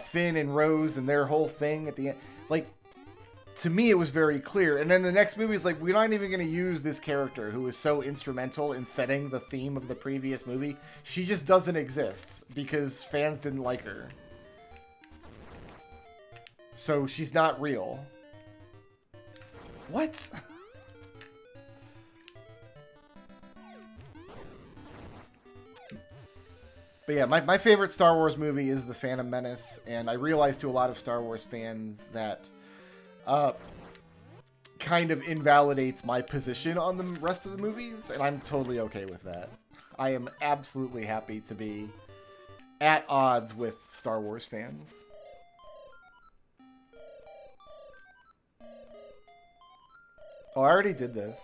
Finn and Rose and their whole thing at the end. Like, to me, it was very clear. And then the next movie is like, we're not even going to use this character who was so instrumental in setting the theme of the previous movie. She just doesn't exist because fans didn't like her. So she's not real. What? But yeah, my favorite Star Wars movie is The Phantom Menace, and I realize to a lot of Star Wars fans that kind of invalidates my position on the rest of the movies, and I'm totally okay with that. I am absolutely happy to be at odds with Star Wars fans. Oh, I already did this.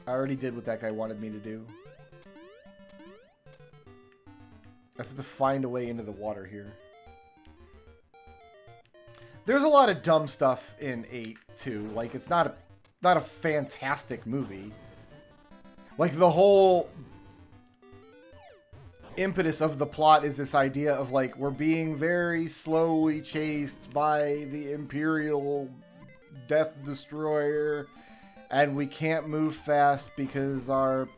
I already did what that guy wanted me to do. I have to find a way into the water here. There's a lot of dumb stuff in 8 too. Like, it's not a fantastic movie. Like, the whole impetus of the plot is this idea of like, we're being very slowly chased by the Imperial Death Destroyer. and we can't move fast because our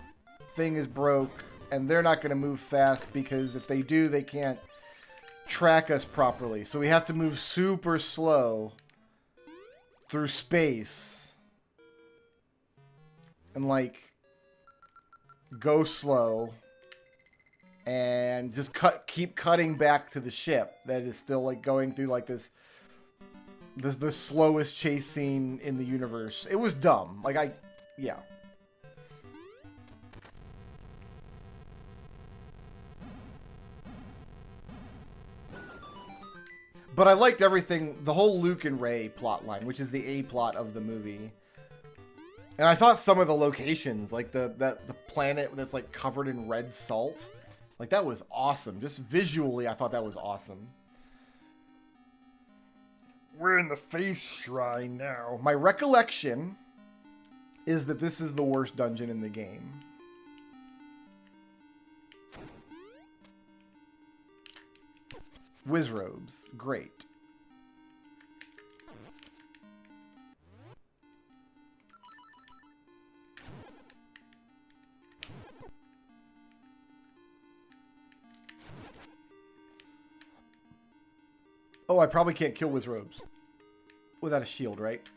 thing is broke, and they're not going to move fast because if they do, they can't track us properly. So we have to move super slow through space and like go slow and just keep cutting back to the ship that is still like going through like this the slowest chase scene in the universe. It was dumb. Like yeah. But I liked everything, the whole Luke and Rey plotline, which is the A plot of the movie. And I thought some of the locations, like the planet that's like covered in red salt, like that was awesome. Just visually, I thought that was awesome. We're in the face shrine now. My recollection is that this is the worst dungeon in the game. Wizrobes, great. Oh, I probably can't kill Wizrobes without a shield, right?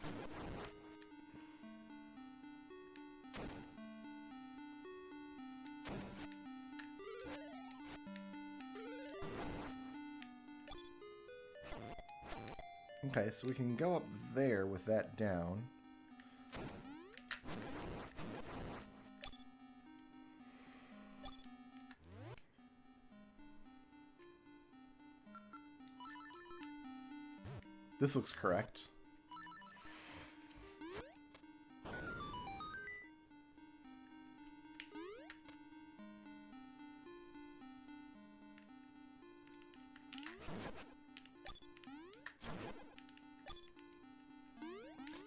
Okay, so we can go up there with that down. This looks correct.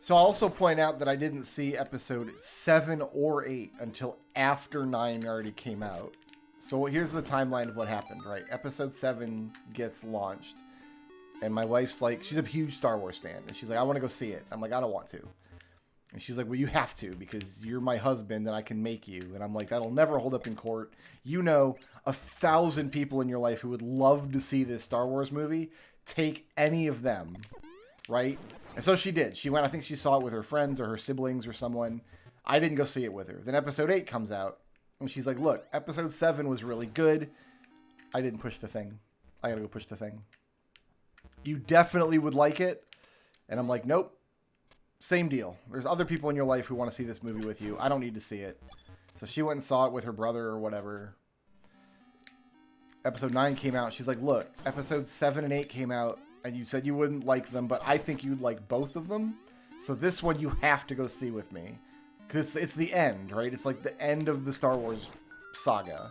So I'll also point out that I didn't see episode 7 or 8 until after 9 already came out. So here's the timeline of what happened, right? Episode 7 gets launched. And my wife's like, she's a huge Star Wars fan. And she's like, I want to go see it. I'm like, I don't want to. And she's like, well, you have to because you're my husband and I can make you. And I'm like, that'll never hold up in court. You know, 1,000 people in your life who would love to see this Star Wars movie. Take any of them, right? And so she did. She went, I think she saw it with her friends or her siblings or someone. I didn't go see it with her. Then episode 8 comes out. And she's like, look, episode 7 was really good. I didn't push the thing. I gotta go push the thing. You definitely would like it. And I'm like, nope. Same deal. There's other people in your life who want to see this movie with you. I don't need to see it. So she went and saw it with her brother or whatever. Episode 9 came out. She's like, look, episode 7 and 8 came out. And you said you wouldn't like them, but I think you'd like both of them. So this one you have to go see with me. Because it's the end, right? It's like the end of the Star Wars saga.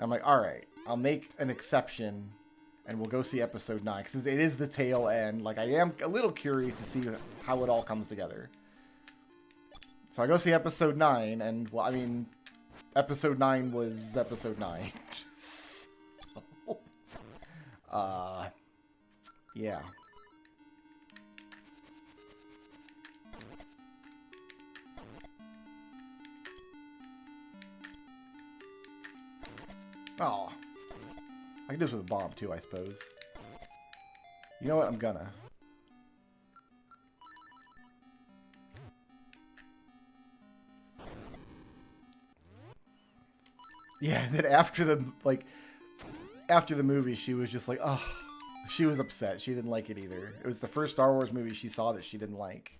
I'm like, all right, I'll make an exception. And we'll go see episode 9. Because it is the tail end. Like, I am a little curious to see how it all comes together. So I go see episode 9. And, well, I mean, episode 9 was episode 9. So, yeah. Oh. I can do this with a bomb too, I suppose. You know what? I'm gonna. Yeah, and then after the movie, she was just like, oh. She was upset. She didn't like it either. It was the first Star Wars movie she saw that she didn't like.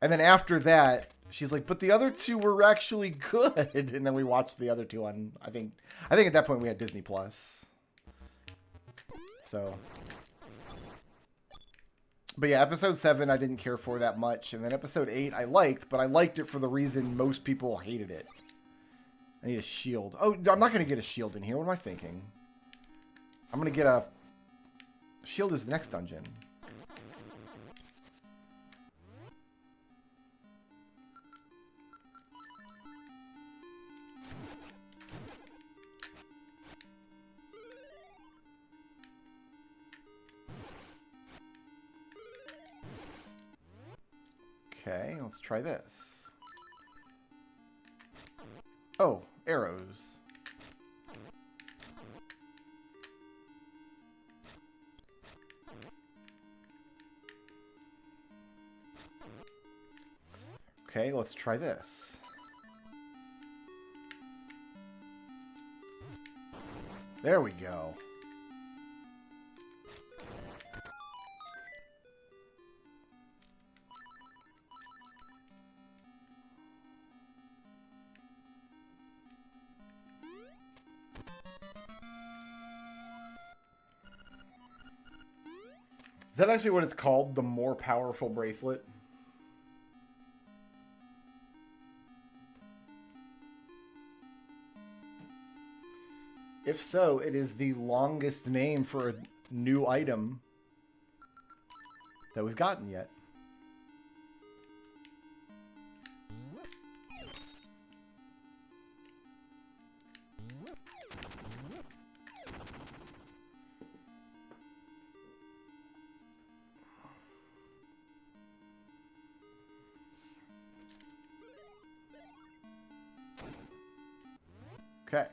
And then after that, she's like, but the other two were actually good. And then we watched the other two on, I think at that point we had Disney Plus. So. But yeah, episode 7 I didn't care for that much. And then episode 8 I liked, but I liked it for the reason most people hated it. I need a shield. Oh, I'm not going to get a shield in here. What am I thinking? I'm going to get a... Shield is the next dungeon. Okay, let's try this. Oh, arrows. Okay, let's try this. There we go. Is that actually what it's called? The more powerful bracelet? If so, it is the longest name for a new item that we've gotten yet. Okay.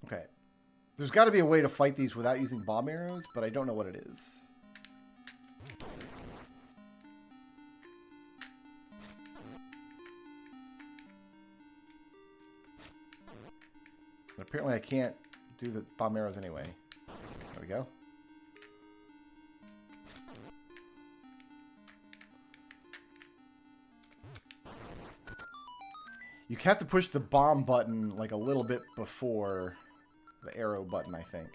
Okay. There's got to be a way to fight these without using bomb arrows, but I don't know what it is. But apparently I can't do the bomb arrows anyway. There we go. You have to push the bomb button like a little bit before the arrow button, I think.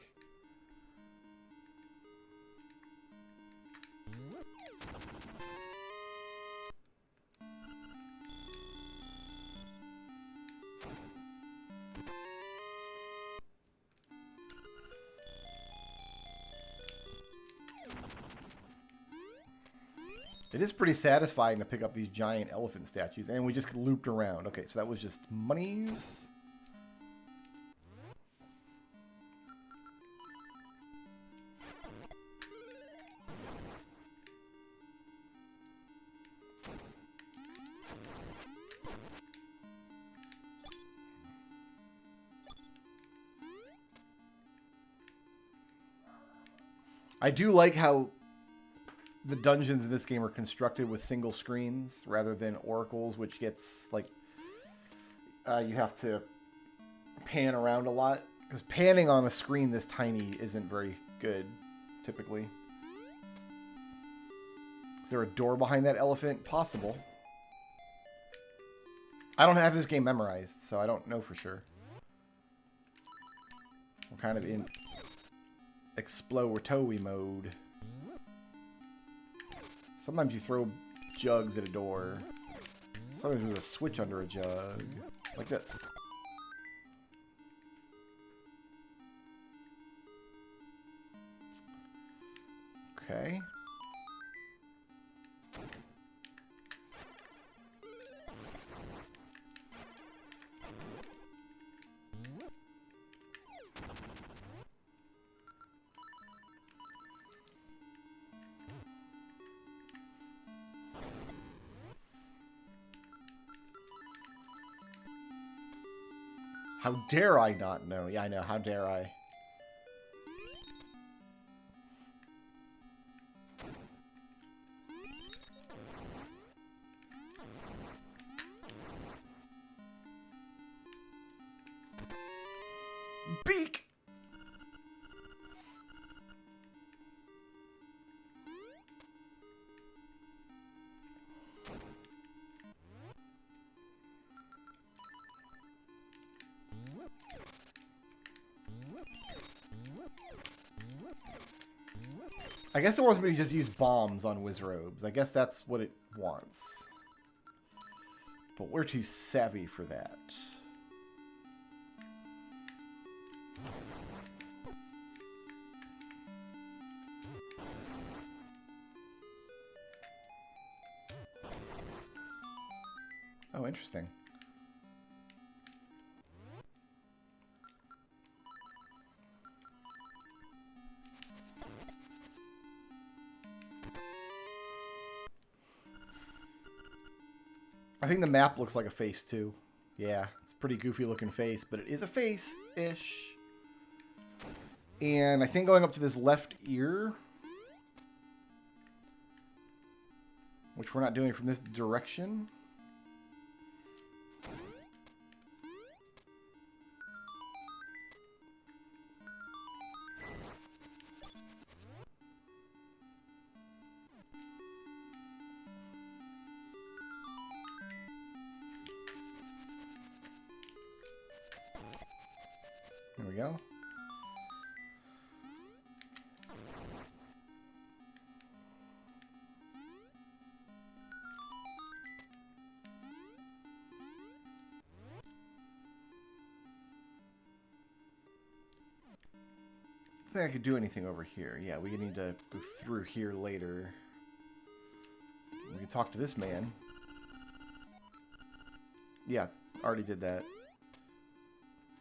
It is pretty satisfying to pick up these giant elephant statues, and we just looped around. Okay, so that was just monies. I do like how the dungeons in this game are constructed with single screens rather than oracles, which gets like you have to pan around a lot, because panning on a screen this tiny isn't very good typically. Is there a door behind that elephant? Possible. I don't have this game memorized, so I don't know for sure. We're kind of in exploratory mode. Sometimes you throw jugs at a door. Sometimes there's a switch under a jug. Like this. Okay. How dare I not know? Yeah, I know. How dare I? Beak! I guess it wants me to just use bombs on Wizrobes. I guess that's what it wants. But we're too savvy for that. Oh, interesting. think the map looks like a face too. Yeah, it's a pretty goofy looking face, but it is a face-ish. And I think going up to this left ear, which we're not doing from this direction. There we go. I think I could do anything over here. Yeah, we need to go through here later. We can talk to this man. Yeah, already did that.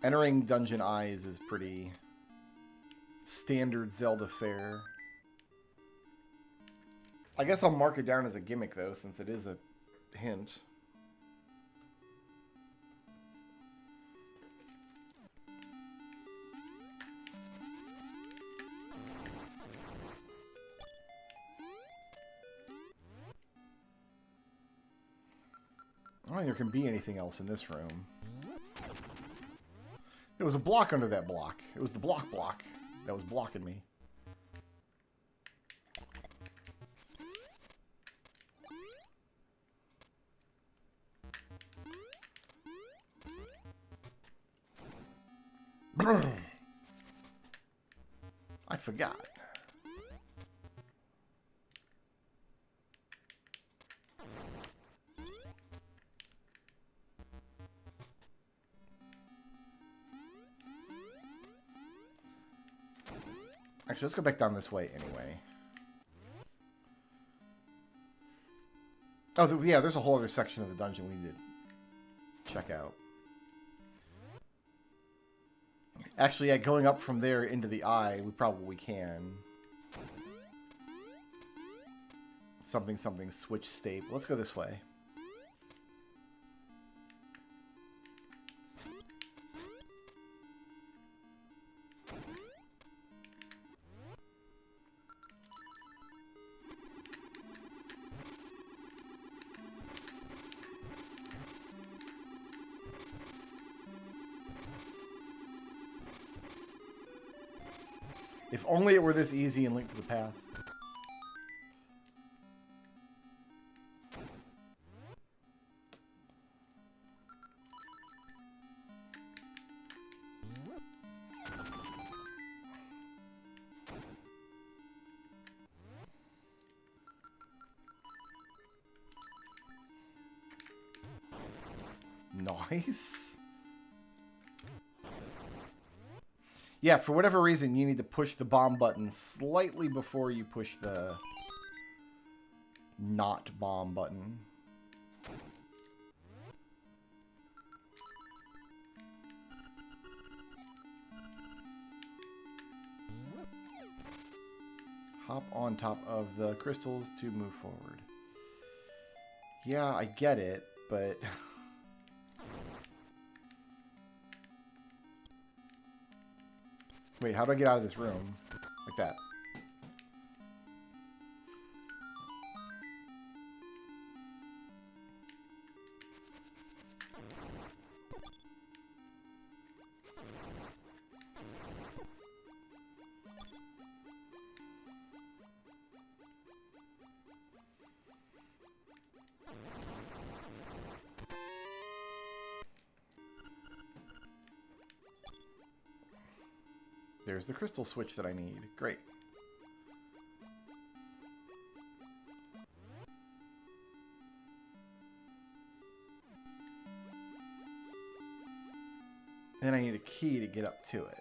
Entering dungeon eyes is pretty standard Zelda fare. I guess I'll mark it down as a gimmick, though, since it is a hint. I don't think there can be anything else in this room. There was a block under that block. It was the block that was blocking me. I forgot. Actually, let's go back down this way anyway. Oh, yeah, there's a whole other section of the dungeon we need to check out. Actually, yeah, going up from there into the eye, we probably can. Something, switch state. Let's go this way. If only it were this easy in Link to the Past. Nice. Yeah, for whatever reason, you need to push the bomb button slightly before you push the not bomb button. Hop on top of the crystals to move forward. Yeah, I get it, but... Wait, how do I get out of this room? Like that. There's the crystal switch that I need. Great. Then I need a key to get up to it.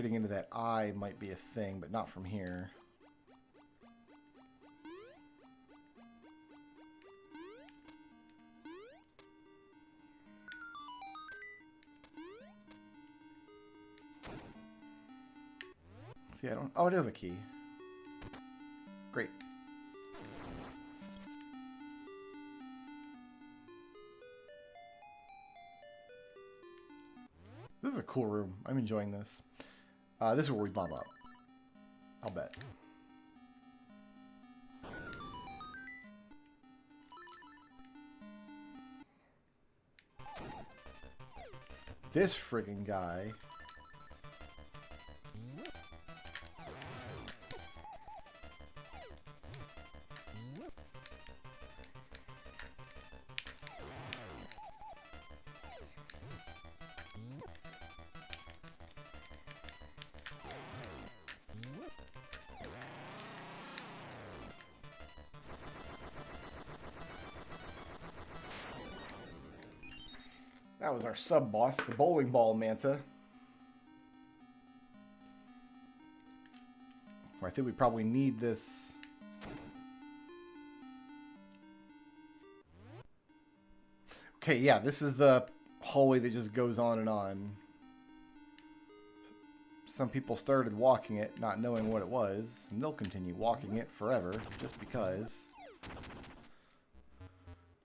Getting into that eye might be a thing, but not from here. See, I don't... Oh, I do have a key. Great. This is a cool room. I'm enjoying this. This is where we bomb up. I'll bet. This friggin' guy. That was our sub-boss, the bowling ball manta. I think we probably need this. Okay, yeah, this is the hallway that just goes on and on. Some people started walking it, not knowing what it was, and they'll continue walking it forever, just because.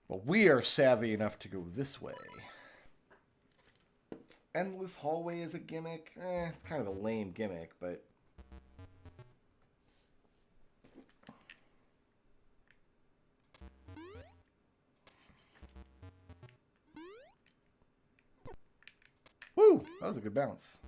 But we are savvy enough to go this way. Endless hallway is a gimmick. It's kind of a lame gimmick, but... Woo! That was a good bounce.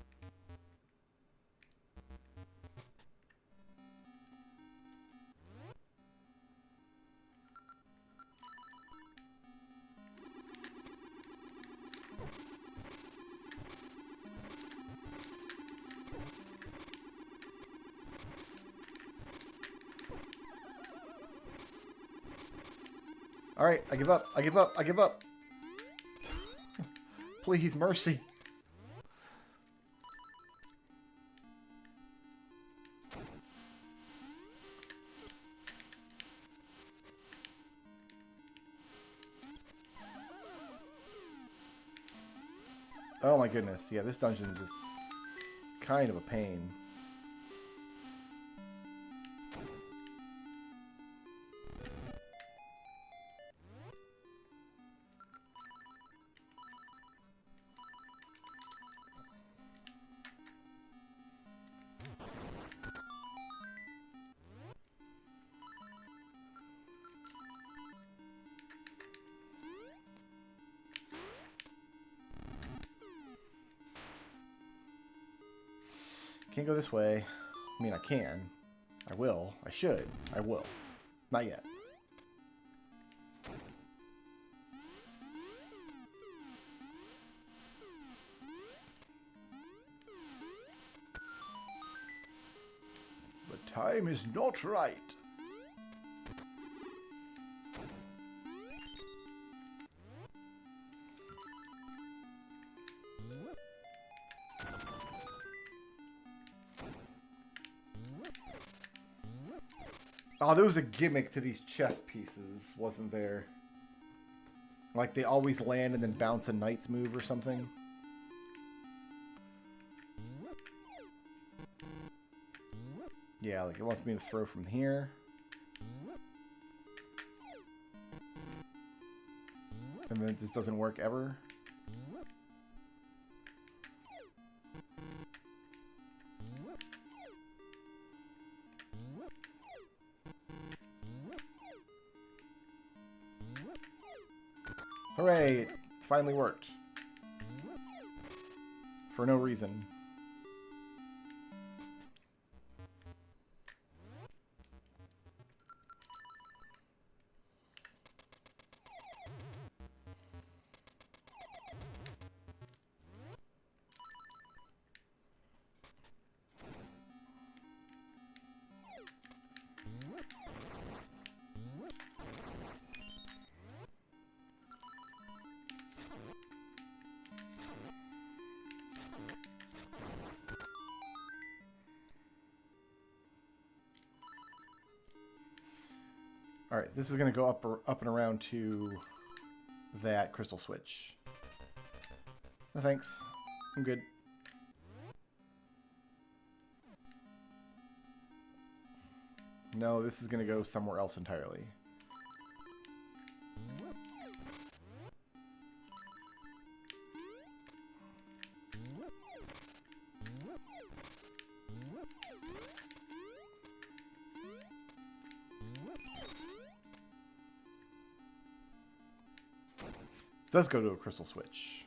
Alright, I give up. I give up. I give up. Please, mercy. Oh my goodness. Yeah, this dungeon is just kind of a pain. Can't go this way. I mean, I can. I will. I should. I will. Not yet. The time is not right. Oh, there was a gimmick to these chess pieces, wasn't there? Like they always land and then bounce a knight's move or something. Yeah, like it wants me to throw from here. And then it just doesn't work ever. Hooray! It finally worked. For no reason. All right, this is going to go up and around to that crystal switch. No, thanks. I'm good. No, this is going to go somewhere else entirely. This does go to a crystal switch.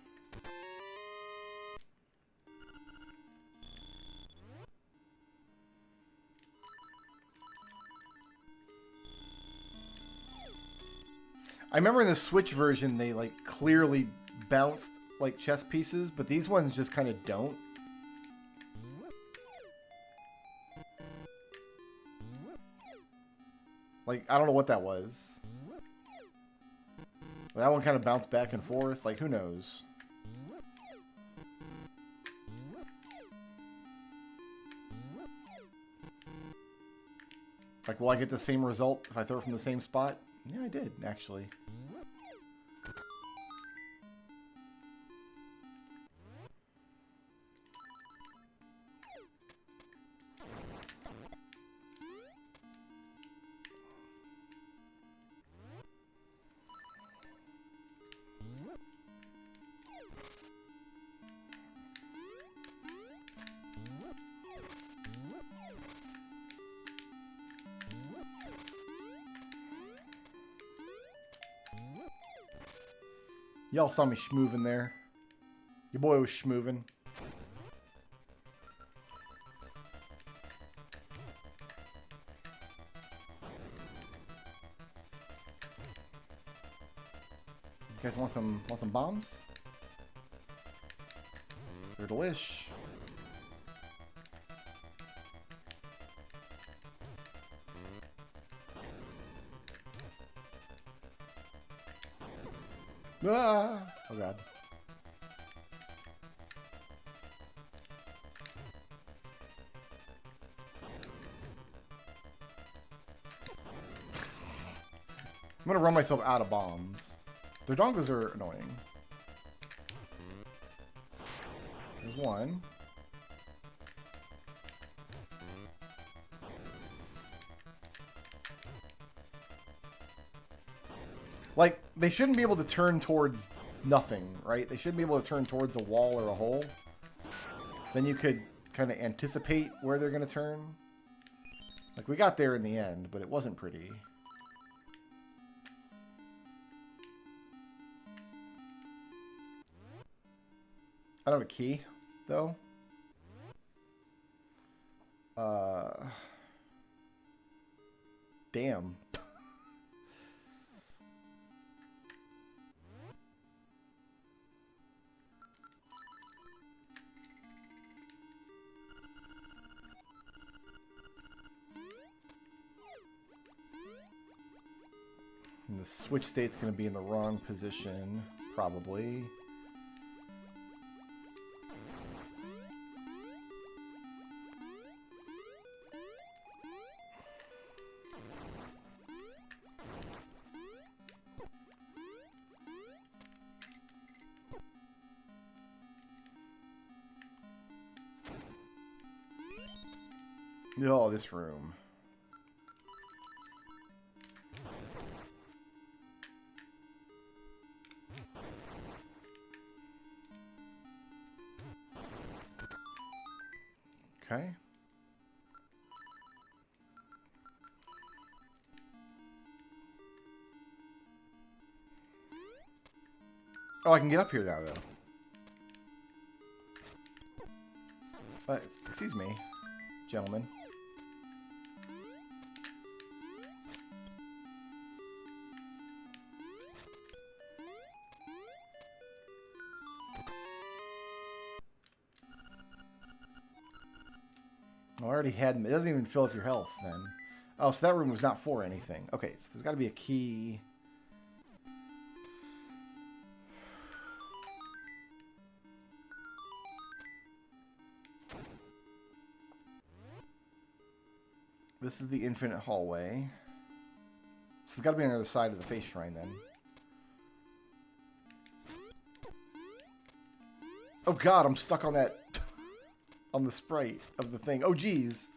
I remember in the Switch version, they like clearly bounced like chess pieces, but these ones just kind of don't. Like, I don't know what that was. That one kind of bounced back and forth. Like, who knows? Like, will I get the same result if I throw it from the same spot? Yeah, I did, actually. Y'all saw me schmoovin' there. Your boy was schmoovin'. You guys want some bombs? They're delish. Ah! Oh god. I'm gonna run myself out of bombs. Their dongos are annoying. There's one. Like, they shouldn't be able to turn towards nothing, right? They shouldn't be able to turn towards a wall or a hole. Then you could kind of anticipate where they're going to turn. Like, we got there in the end, but it wasn't pretty. I don't have a key, though. Damn. And the switch state's going to be in the wrong position, probably. Oh, this room. Okay. Oh, I can get up here now, though. Excuse me, gentlemen. I already had... It doesn't even fill up your health, then. Oh, so that room was not for anything. Okay, so there's got to be a key. This is the infinite hallway. So it's got to be on the other side of the face shrine then. Oh god, I'm stuck on that... on the sprite of the thing. Oh geez.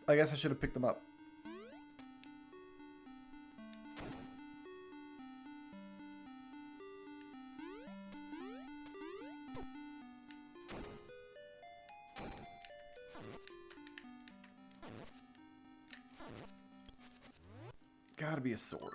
I guess I should have picked them up. Gotta be a sword.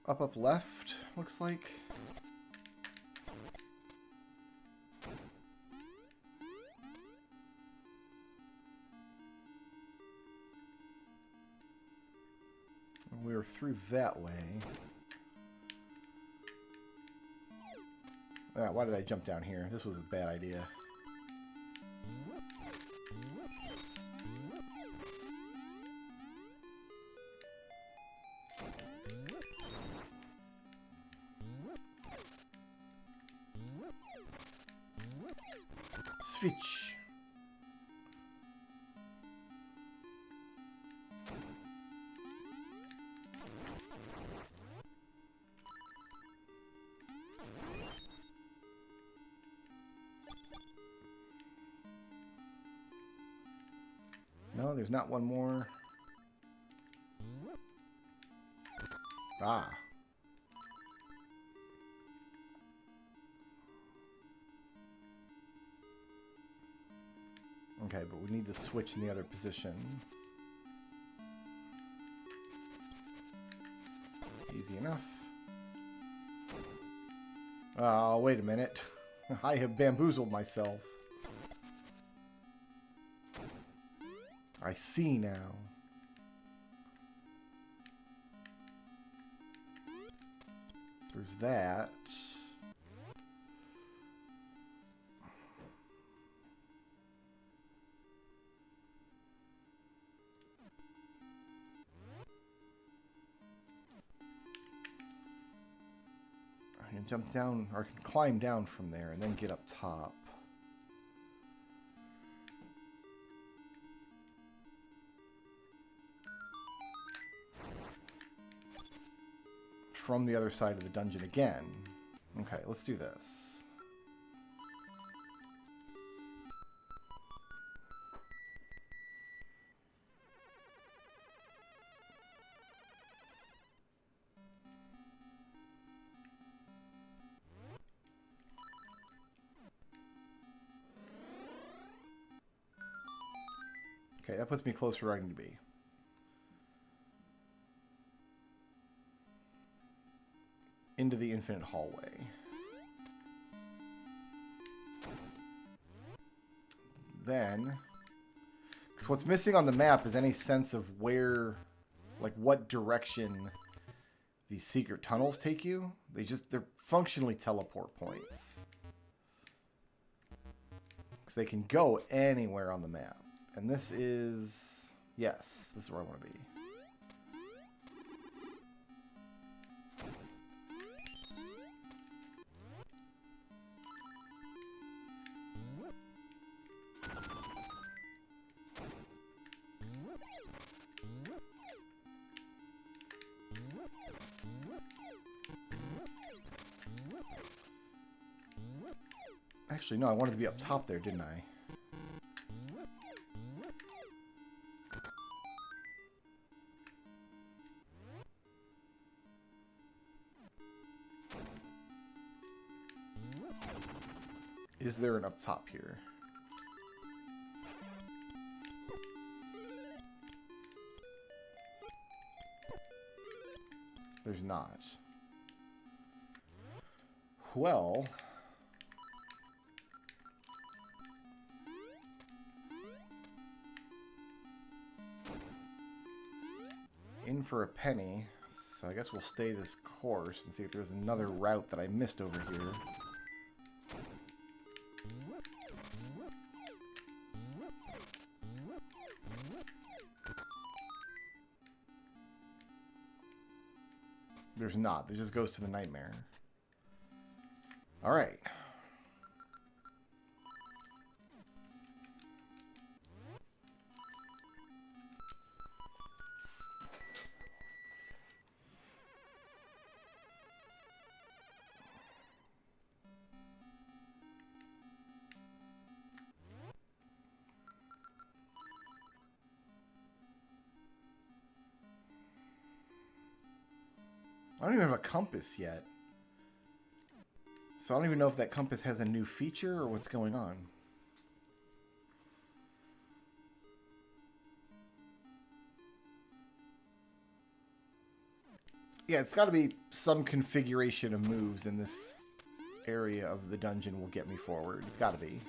Up left, looks like. We were through that way. Ah, why did I jump down here? This was a bad idea. Switch. No, there's not one more. Ah. Okay, but we need the switch in the other position. Easy enough. Oh, wait a minute. I have bamboozled myself. I see now. There's that. I can jump down, or I can climb down from there and then get up top. From the other side of the dungeon again. Okay, let's do this. Okay, that puts me closer where I need to be. Into the infinite hallway. Then, because what's missing on the map is any sense of where, like what direction these secret tunnels take you. They're functionally teleport points. Because they can go anywhere on the map. And this is, yes, this is where I want to be. Actually, no, I wanted to be up top there, didn't I? Is there an up top here? There's not. Well... in for a penny, so I guess we'll stay this course and see if there's another route that I missed over here. There's not. It just goes to the nightmare. Alright. I don't even have a compass yet. So I don't even know if that compass has a new feature or what's going on. Yeah, it's got to be some configuration of moves in this area of the dungeon will get me forward. It's got to be.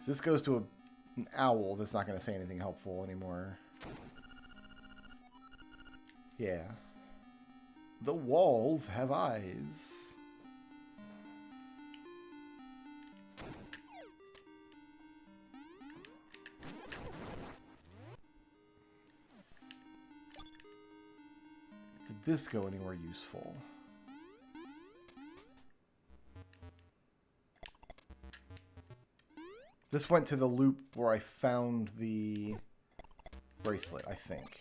So this goes to an owl that's not going to say anything helpful anymore. Yeah. The walls have eyes. Did this go anywhere useful? This went to the loop where I found the bracelet, I think.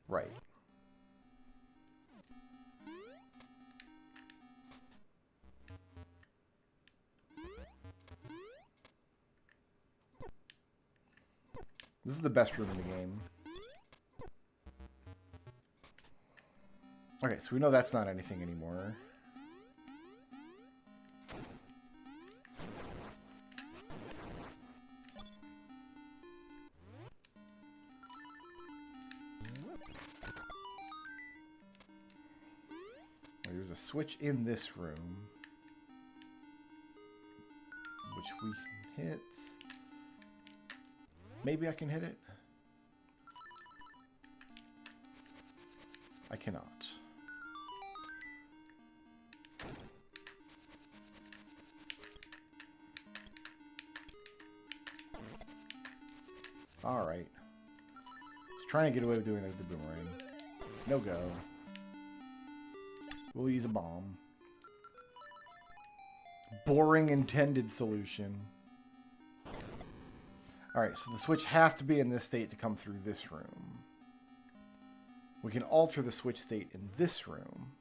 Right. This is the best room in the game. Okay, so we know that's not anything anymore. There's a switch in this room, which we can hit. Maybe I can hit it. I cannot. Alright. Just trying to get away with doing the boomerang. No go. We'll use a bomb. Boring intended solution. Alright, so the switch has to be in this state to come through this room. We can alter the switch state in this room.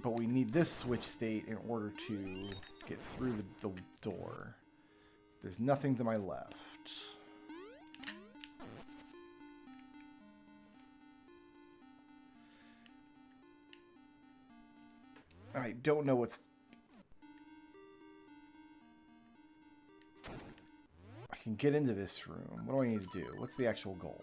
But we need this switch state in order to get through the door. There's nothing to my left. I don't know what's... I can get into this room. What do I need to do? What's the actual goal?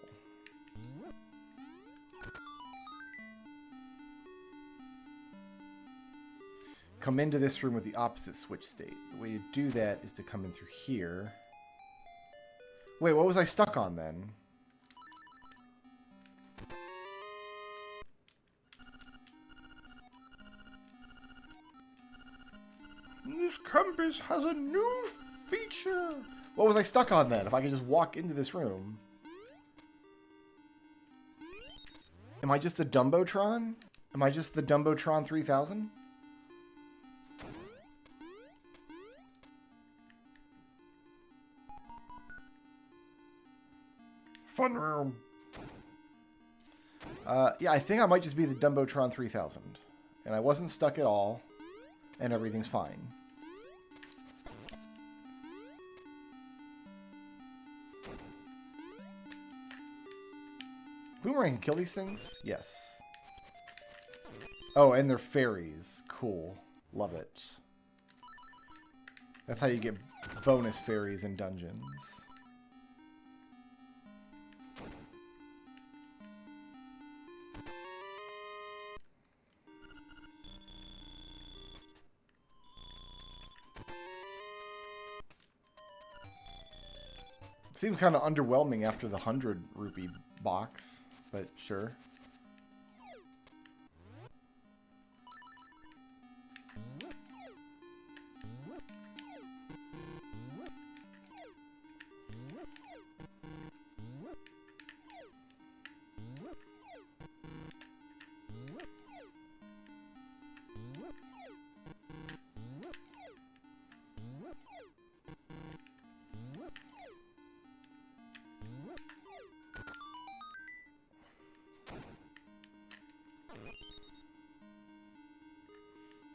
Come into this room with the opposite switch state. The way to do that is to come in through here. Wait, what was I stuck on then? This compass has a new feature. What was I stuck on then? If I could just walk into this room. Am I just a Dumbotron? Am I just the Dumbotron 3000? Fun room. Yeah, I think I might just be the Dumbotron 3000. And I wasn't stuck at all. And everything's fine. Boomerang can kill these things? Yes. Oh, and they're fairies. Cool. Love it. That's how you get bonus fairies in dungeons. Seems kind of underwhelming after the 100 rupee box, but sure.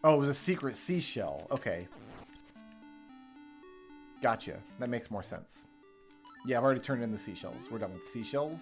Oh, it was a secret seashell. Okay. Gotcha. That makes more sense. Yeah, I've already turned in the seashells. We're done with seashells.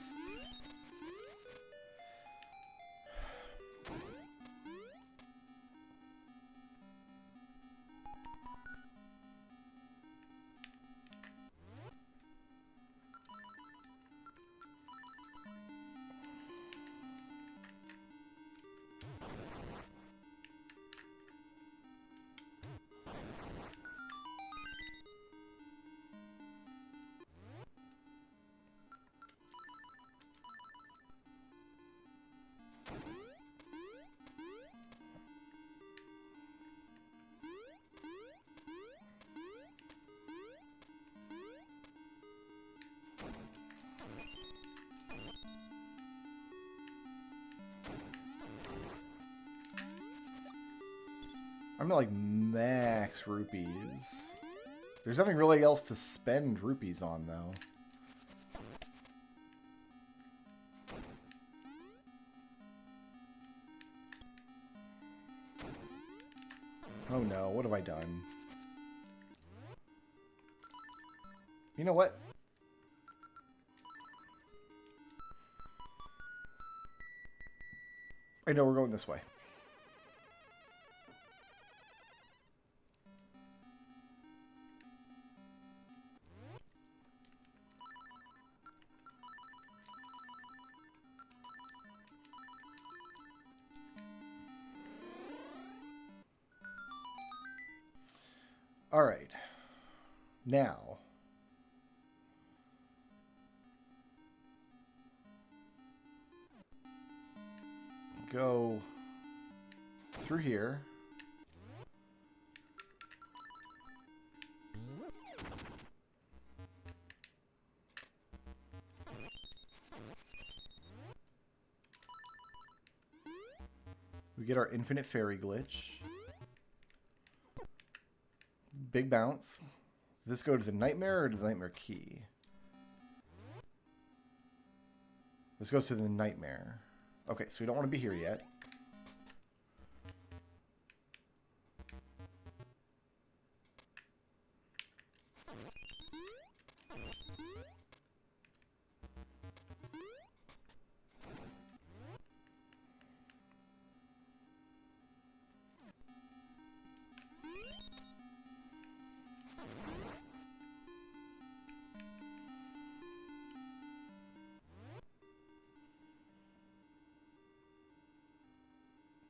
I'm at like max rupees. There's nothing really else to spend rupees on though. Oh no, what have I done? You know what? I know we're going this way. All right. Now, go through here. We get our infinite fairy glitch. Big bounce. Does this go to the nightmare or to the nightmare key? This goes to the nightmare. Okay, so we don't want to be here yet.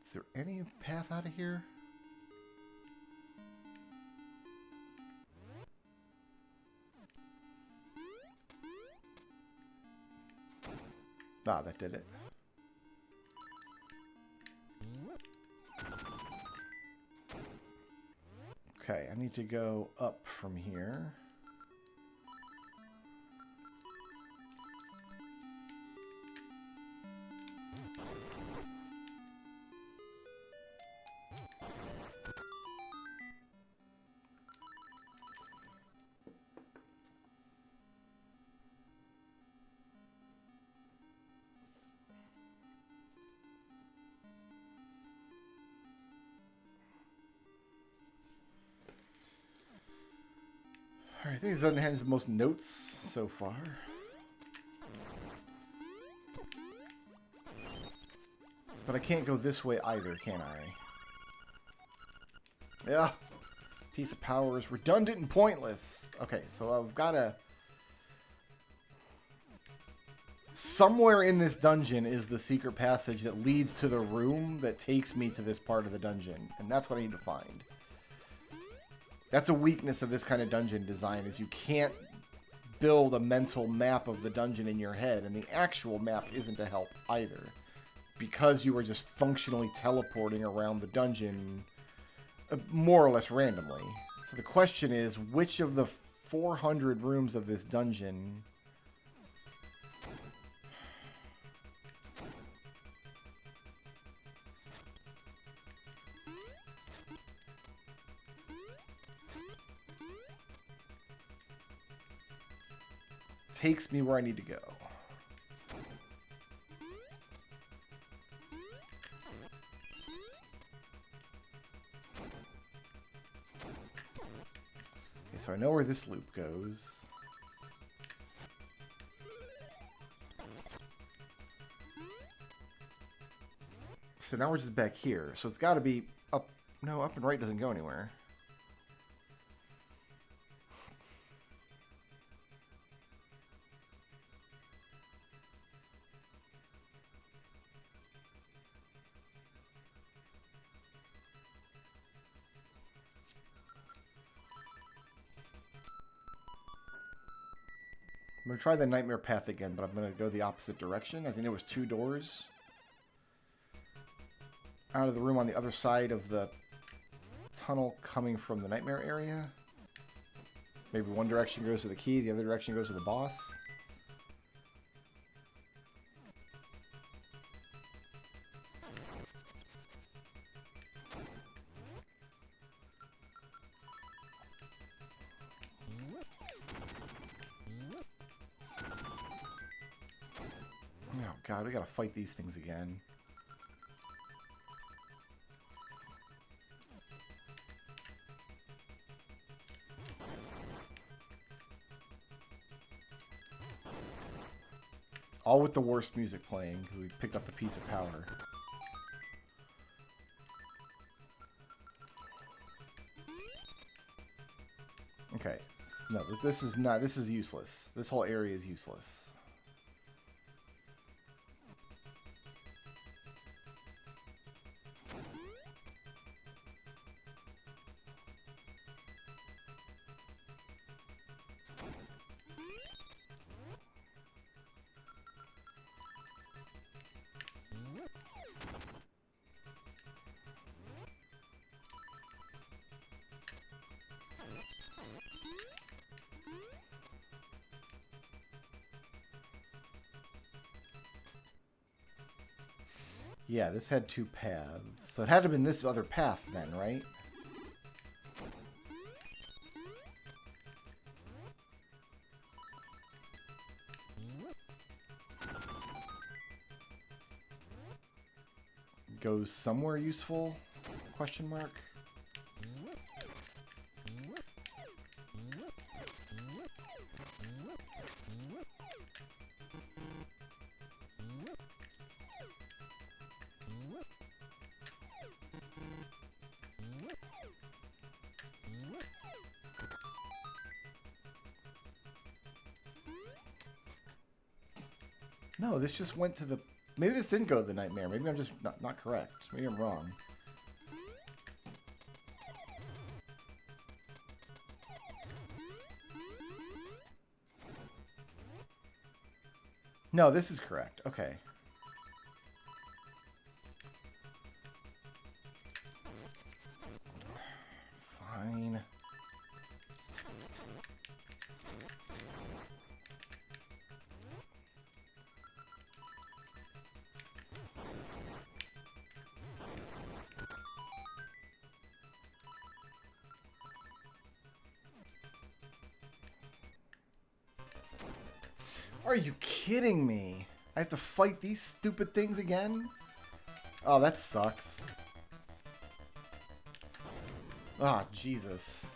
Is there any path out of here? Ah, that did it. Okay, I need to go up from here. Alright, I think this doesn't have the most notes so far. But I can't go this way either, can I? Yeah. Piece of power is redundant and pointless. Okay, so I've got to... Somewhere in this dungeon is the secret passage that leads to the room that takes me to this part of the dungeon. And that's what I need to find. That's a weakness of this kind of dungeon design, is you can't build a mental map of the dungeon in your head, and the actual map isn't a help either. Because you were just functionally teleporting around the dungeon more or less randomly. So the question is, which of the 400 rooms of this dungeon takes me where I need to go? Okay, so I know where this loop goes. So now we're just back here. So it's got to be up. No, up and right doesn't go anywhere. I'm going to try the nightmare path again, but I'm going to go the opposite direction. I think there was 2 doors out of the room on the other side of the tunnel coming from the nightmare area. Maybe one direction goes to the key, the other direction goes to the boss. Oh god, we gotta fight these things again. All with the worst music playing, because we picked up the piece of power. Okay, no, this is not, this is useless. This whole area is useless. Yeah, this had 2 paths. So it had to have been this other path then, right? Goes somewhere useful? Question mark. No, this just went to the... Maybe this didn't go to the nightmare. Maybe I'm just not correct. Maybe I'm wrong. No, this is correct. Okay. Fine. Are you kidding me? I have to fight these stupid things again? Oh, that sucks. Ah, Jesus.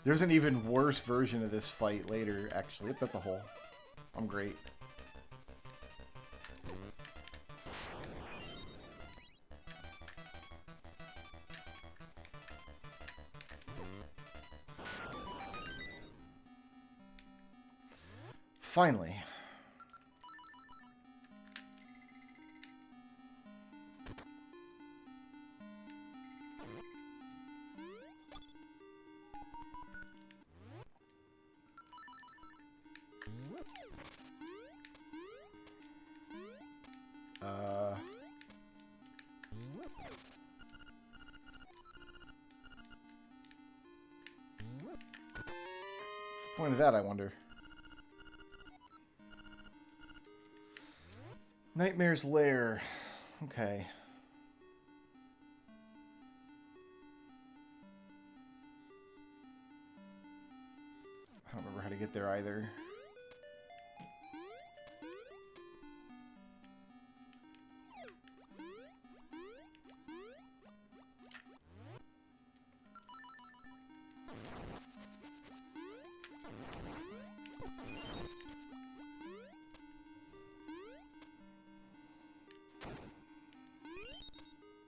There's an even worse version of this fight later, actually. Yep, that's a hole. I'm great. finally. What's the point of that, I wonder? Nightmare's Lair. Okay. I don't remember how to get there either.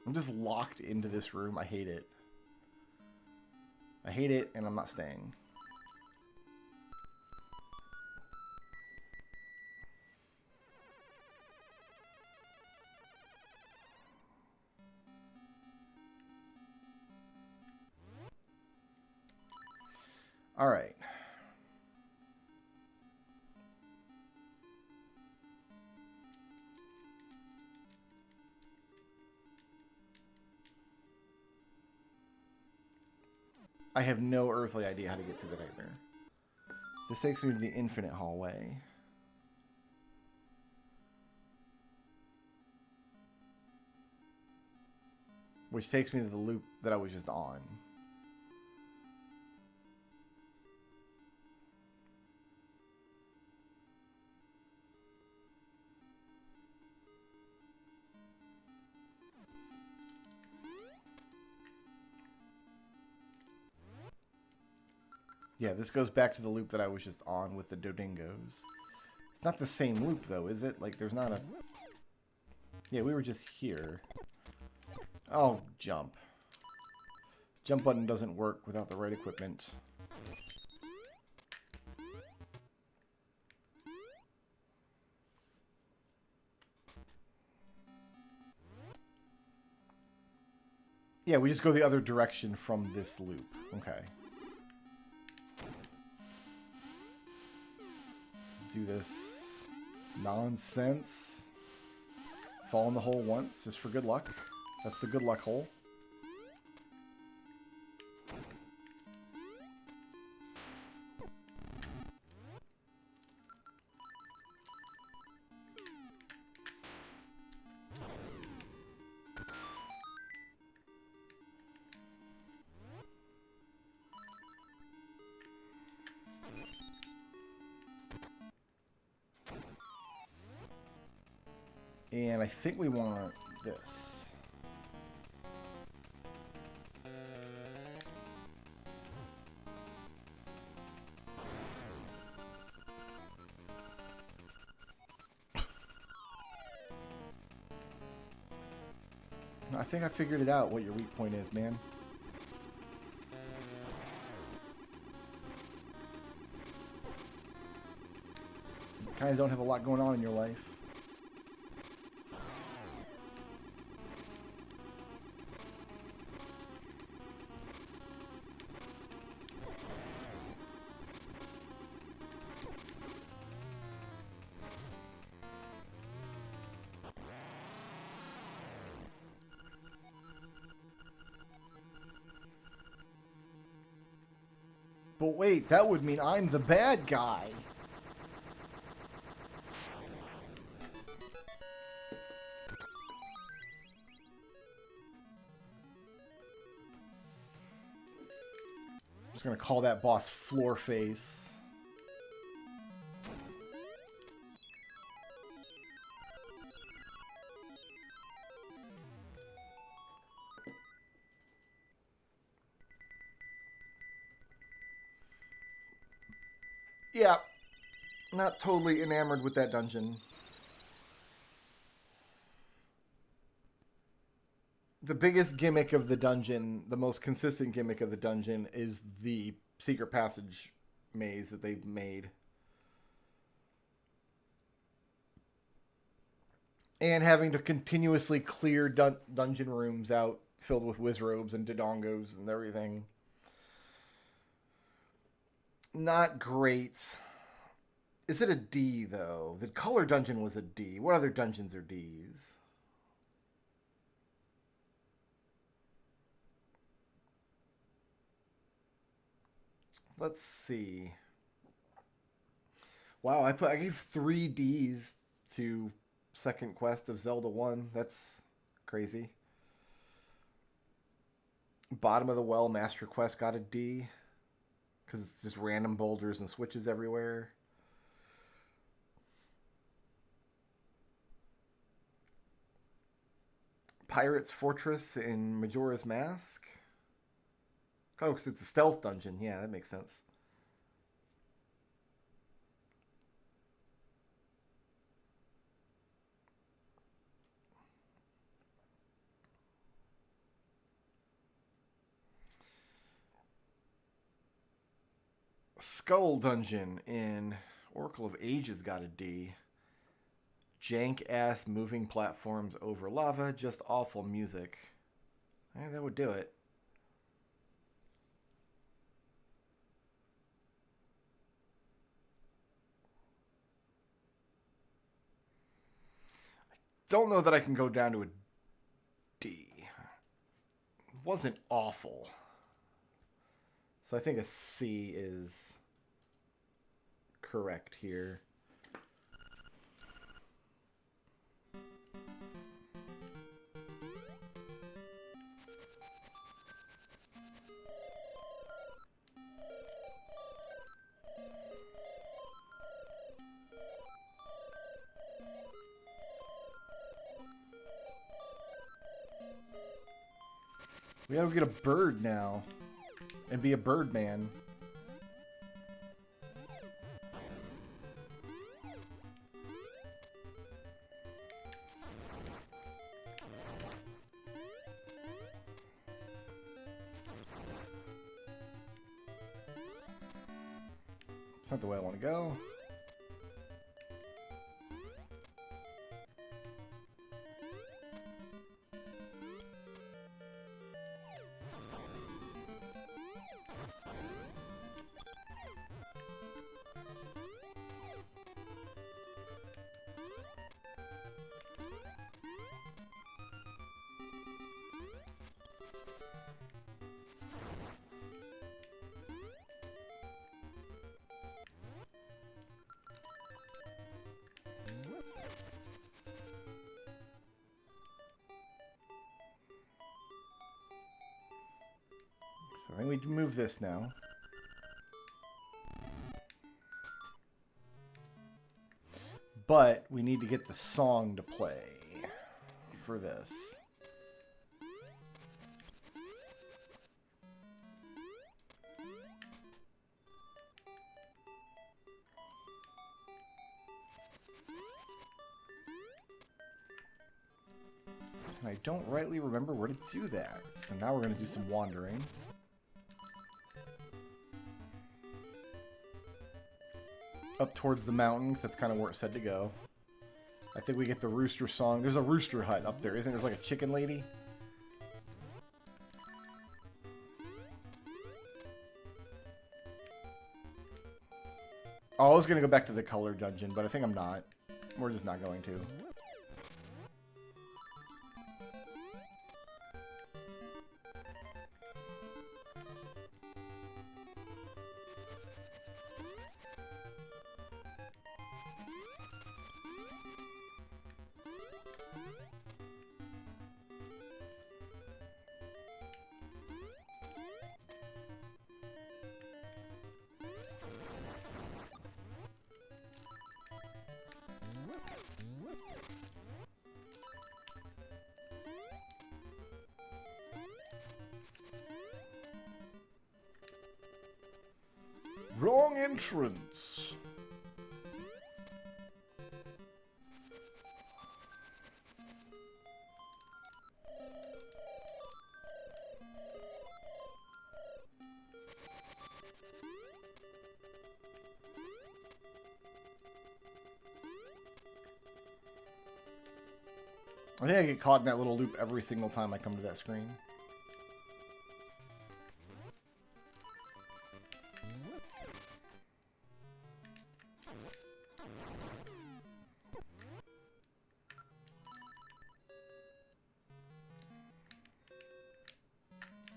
I'm just locked into this room. I hate it. I hate it, and I'm not staying. All right. I have no earthly idea how to get to the nightmare. This takes me to the infinite hallway. Which takes me to the loop that I was just on. Yeah, this goes back to the loop that I was just on with the Dodingos. It's not the same loop, though, is it? Like, there's not a... Yeah, we were just here. Oh, jump. Jump button doesn't work without the right equipment. Yeah, we just go the other direction from this loop. Okay. Do this nonsense. Fall in the hole once, just for good luck. That's the good luck hole. And I think we want this. I think I figured it out what your weak point is, man. You kind of don't have a lot going on in your life. But wait, that would mean I'm the bad guy. I'm just gonna call that boss Floor Face. Yeah, not totally enamored with that dungeon. The biggest gimmick of the dungeon, the most consistent gimmick of the dungeon, is the secret passage maze that they've made. And having to continuously clear dungeon rooms out filled with wizrobes and dodongos and everything. Not great. Is it a D, though? The color dungeon was a D. What other dungeons are Ds? Let's see. Wow, I gave 3 Ds to second quest of Zelda 1. That's crazy. Bottom of the Well Master Quest got a D. Because it's just random boulders and switches everywhere. Pirate's Fortress in Majora's Mask. Oh, because it's a stealth dungeon. Yeah, that makes sense. Skull Dungeon in Oracle of Ages got a D. Jank-ass moving platforms over lava, just awful music. That would do it. Don't know that I can go down to a D. It wasn't awful. So I think a C is correct here. We gotta get a bird now. And be a bird man. It's not the way I want to go. So I think we can move this now. But we need to get the song to play for this. And I don't rightly remember where to do that. So now we're going to do some wandering. Up towards the mountains. That's kind of where it said to go. I think we get the rooster song. There's a rooster hut up there, isn't there? There's like a chicken lady. Oh, I was going to go back to the color dungeon, but I think I'm not. We're just not going to. Wrong entrance. I think I get caught in that little loop every single time I come to that screen.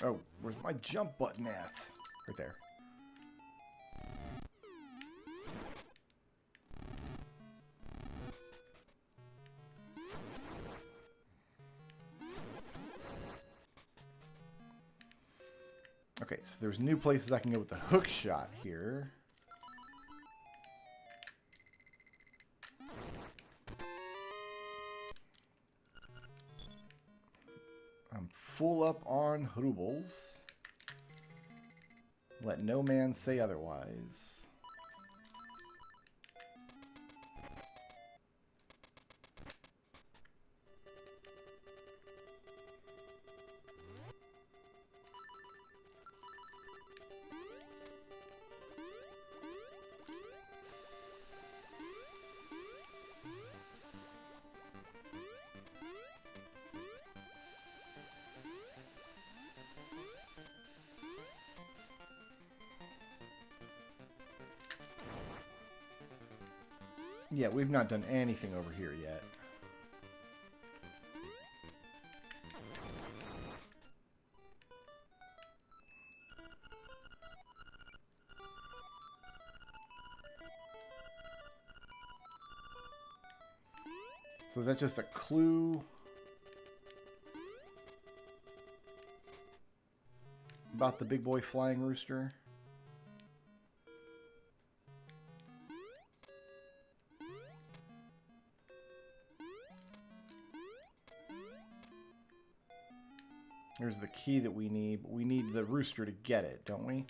Oh, where's my jump button at? Right there. Okay, so there's new places I can go with the hook shot here. I'm full up on rubles. Let no man say otherwise. Yeah, we've not done anything over here yet. So is that just a clue about the big boy flying rooster? Here's the key that we need, but we need the rooster to get it, don't we?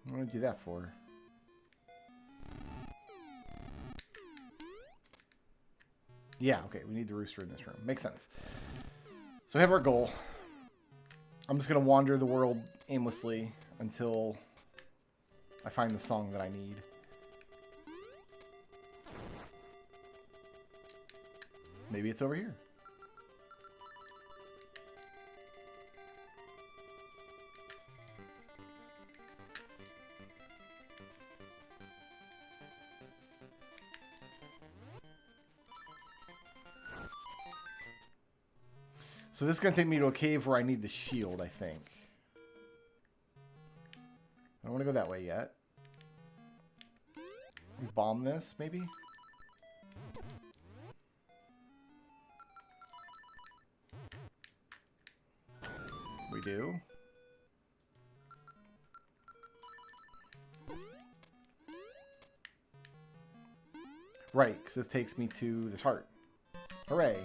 What do I do that for? Yeah, okay, we need the rooster in this room. Makes sense. So we have our goal. I'm just going to wander the world aimlessly until I find the song that I need. Maybe it's over here. So this is going to take me to a cave where I need the shield, I think. I don't want to go that way yet. We bomb this, maybe? We do. Right, because this takes me to this heart. Hooray.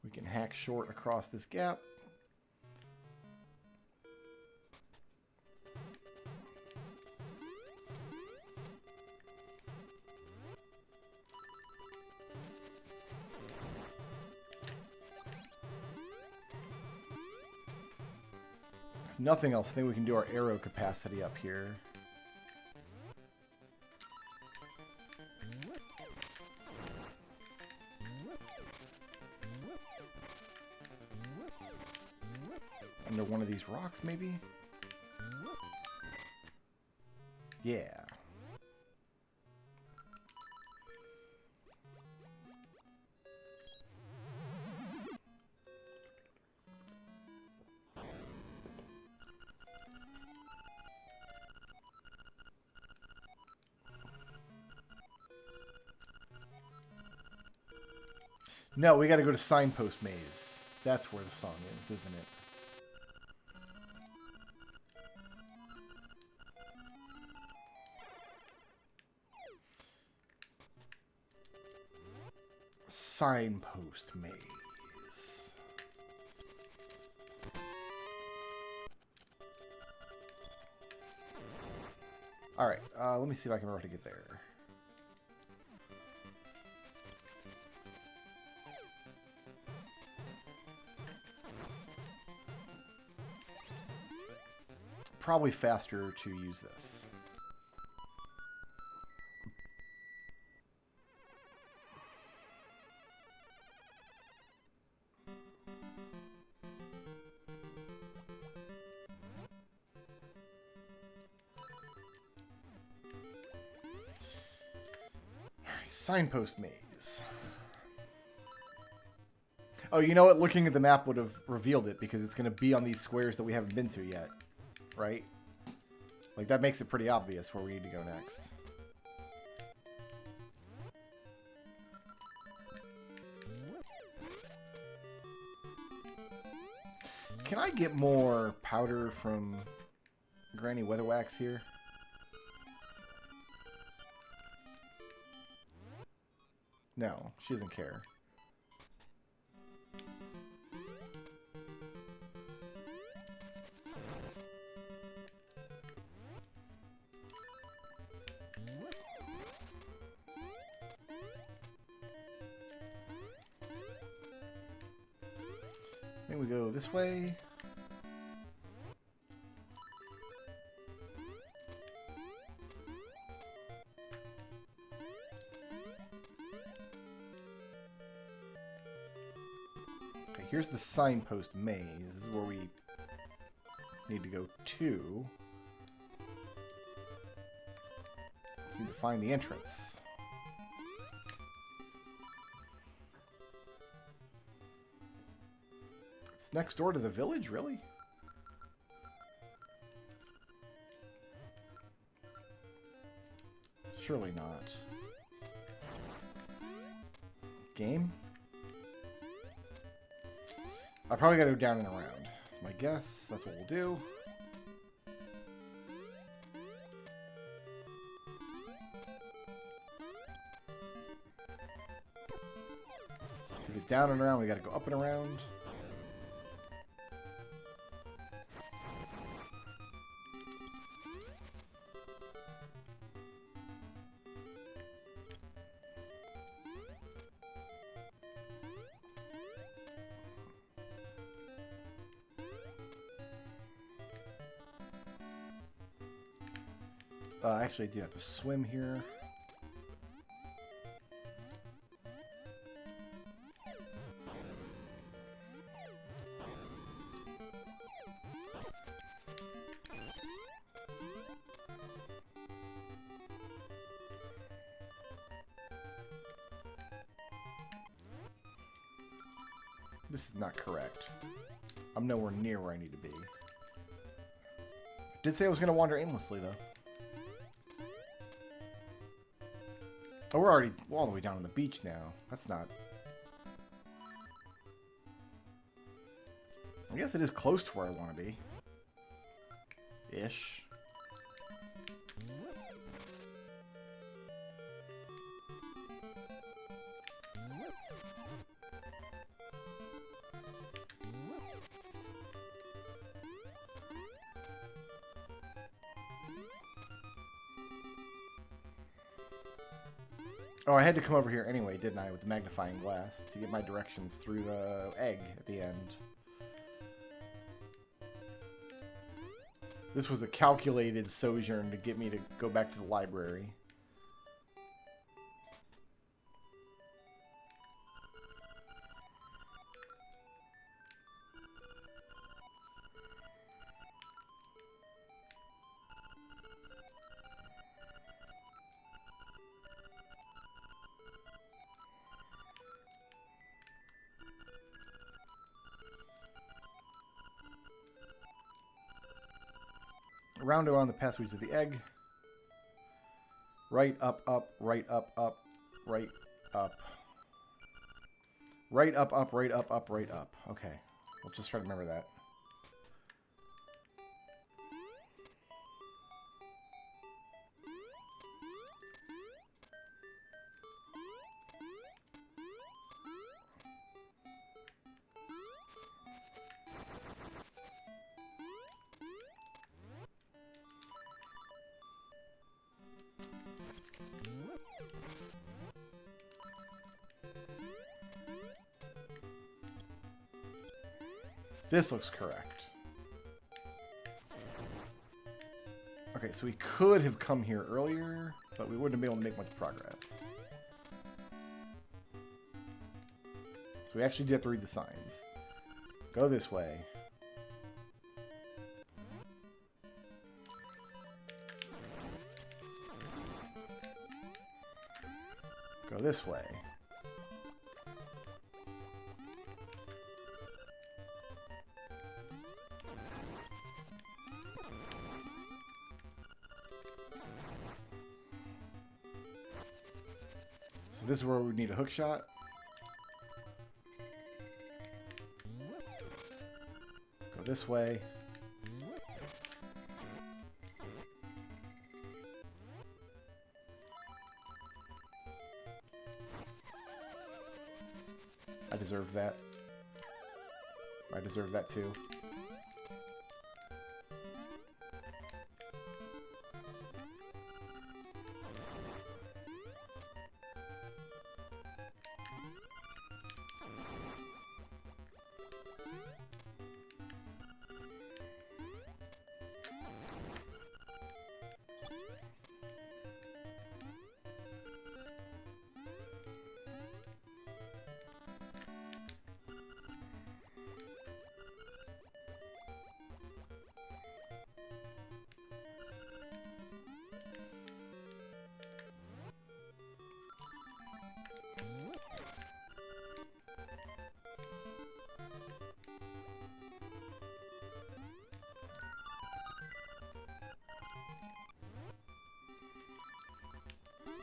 We can hack short across this gap. If nothing else, I think we can do our arrow capacity up here. Under one of these rocks, maybe? Yeah. No, we got to go to Signpost Maze. That's where the song is, isn't it? Signpost Maze. Alright, let me see if I can remember how to get there. Probably faster to use this. Signpost maze. Oh, you know what? Looking at the map would have revealed it because it's going to be on these squares that we haven't been to yet. Right? Like, that makes it pretty obvious where we need to go next. Can I get more powder from Granny Weatherwax here? No, she doesn't care. Then we go this way. Here's the signpost maze. This is where we need to go to. Just need to find the entrance. It's next door to the village, really? Surely not. Game? I probably gotta go down and around. That's my guess. That's what we'll do. To get down and around, we gotta go up and around. Actually, I do have to swim here. This is not correct. I'm nowhere near where I need to be. I did say I was going to wander aimlessly, though. Oh, we're already all the way down on the beach now. That's not... I guess it is close to where I want to be. Ish. Oh, I had to come over here anyway, didn't I, with the magnifying glass to get my directions through the egg at the end. This was a calculated sojourn to get me to go back to the library. Round around the passage to the egg. Right, up, up, right, up, up, right, up. Right, up, up, right, up, up, right, up. Okay. We'll just try to remember that. This looks correct. Okay, so we could have come here earlier, but we wouldn't have been able to make much progress. So we actually do have to read the signs. Go this way. Go this way. So this is where we need a hook shot. Go this way. I deserve that. I deserve that too.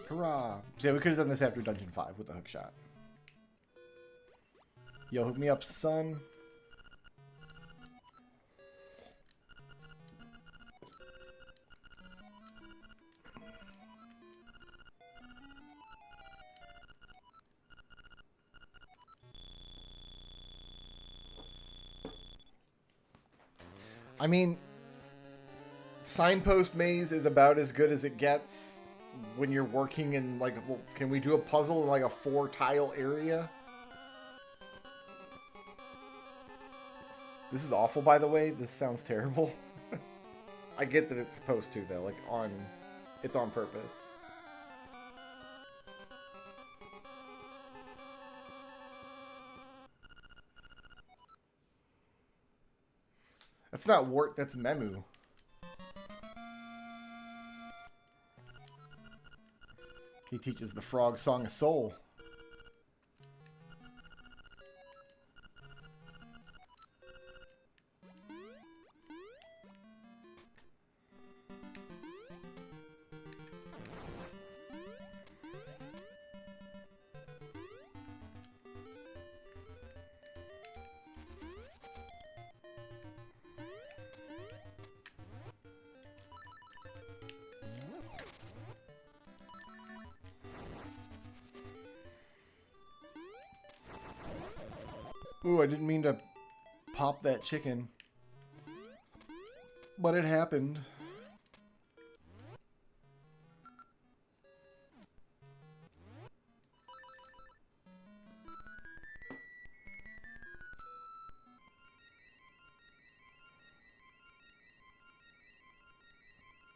Hurrah! So yeah, we could have done this after Dungeon 5 with the hook shot. Yo, hook me up, son. I mean, Signpost Maze is about as good as it gets when you're working in, like, well, can we do a puzzle in, like, a 4-tile area? This is awful, by the way. This sounds terrible. I get that it's supposed to, though. Like, it's on purpose. That's not Wart, that's Memu. He teaches the frog Song of Soul. Ooh, I didn't mean to pop that chicken. But it happened.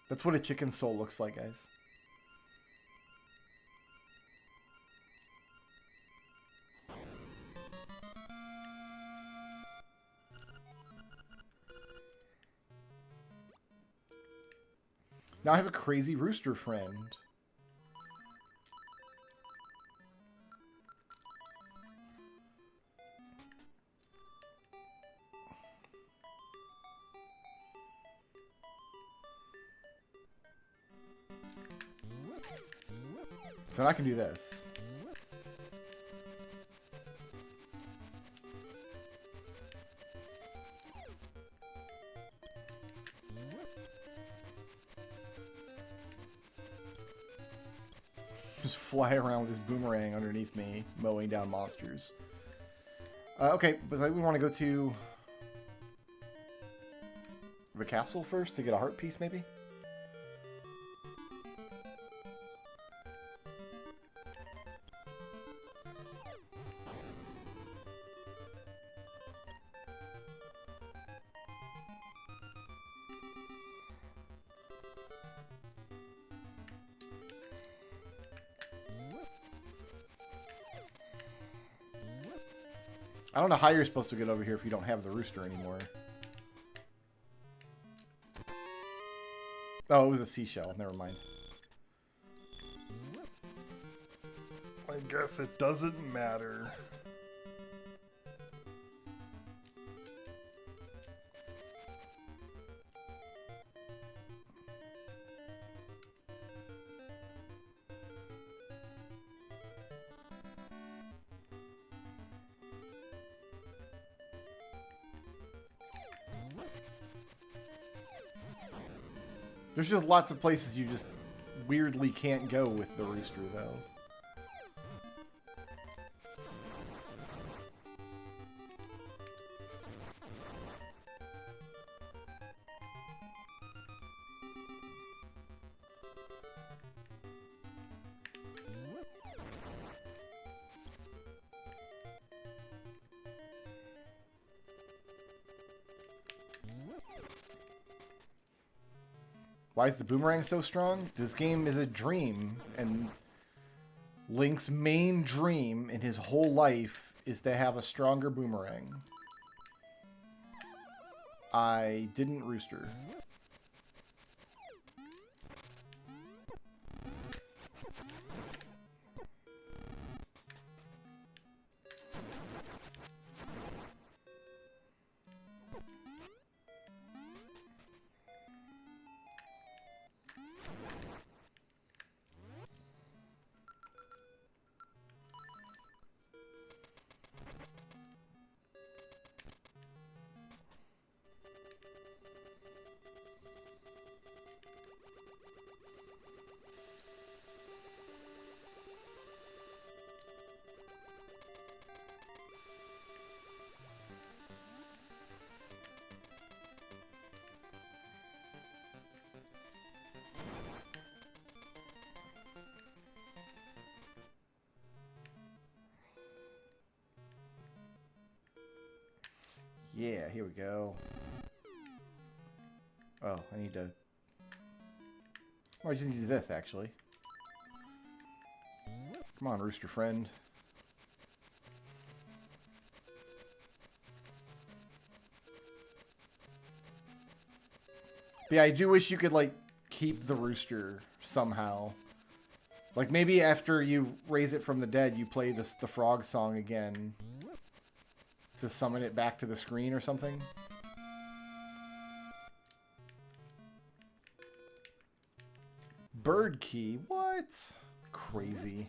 That's what a chicken soul looks like, guys. Now I have a crazy rooster friend. So I can do this. Just fly around with his boomerang underneath me, mowing down monsters. Okay, but we want to go to the castle first to get a heart piece, maybe? I don't know how you're supposed to get over here if you don't have the rooster anymore. Oh, it was a seashell. Never mind. I guess it doesn't matter. There's just lots of places you just weirdly can't go with the rooster, though. Why is the boomerang so strong? This game is a dream, and Link's main dream in his whole life is to have a stronger boomerang. I didn't rooster. Yeah, here we go. Oh, I need to... Oh, I just need to do this, actually. Come on, rooster friend. But yeah, I do wish you could, like, keep the rooster somehow. Like, maybe after you raise it from the dead, you play the frog song again to summon it back to the screen or something. Bird key? What? Crazy.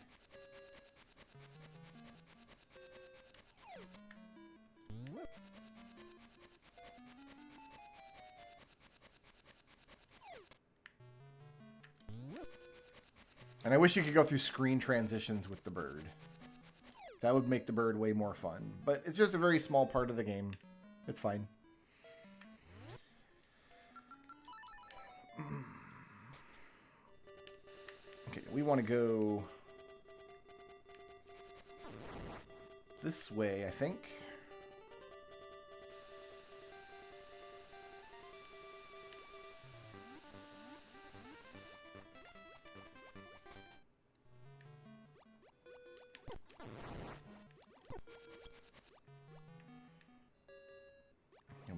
And I wish you could go through screen transitions with the bird. That would make the bird way more fun. But it's just a very small part of the game. It's fine. Okay, we want to go this way, I think.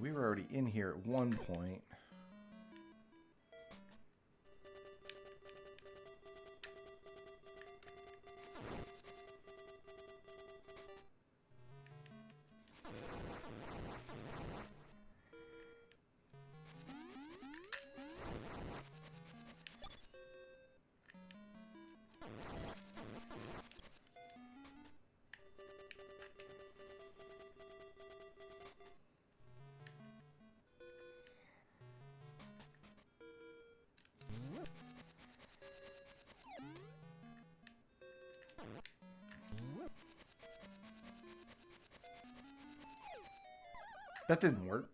We were already in here at one point. That didn't work.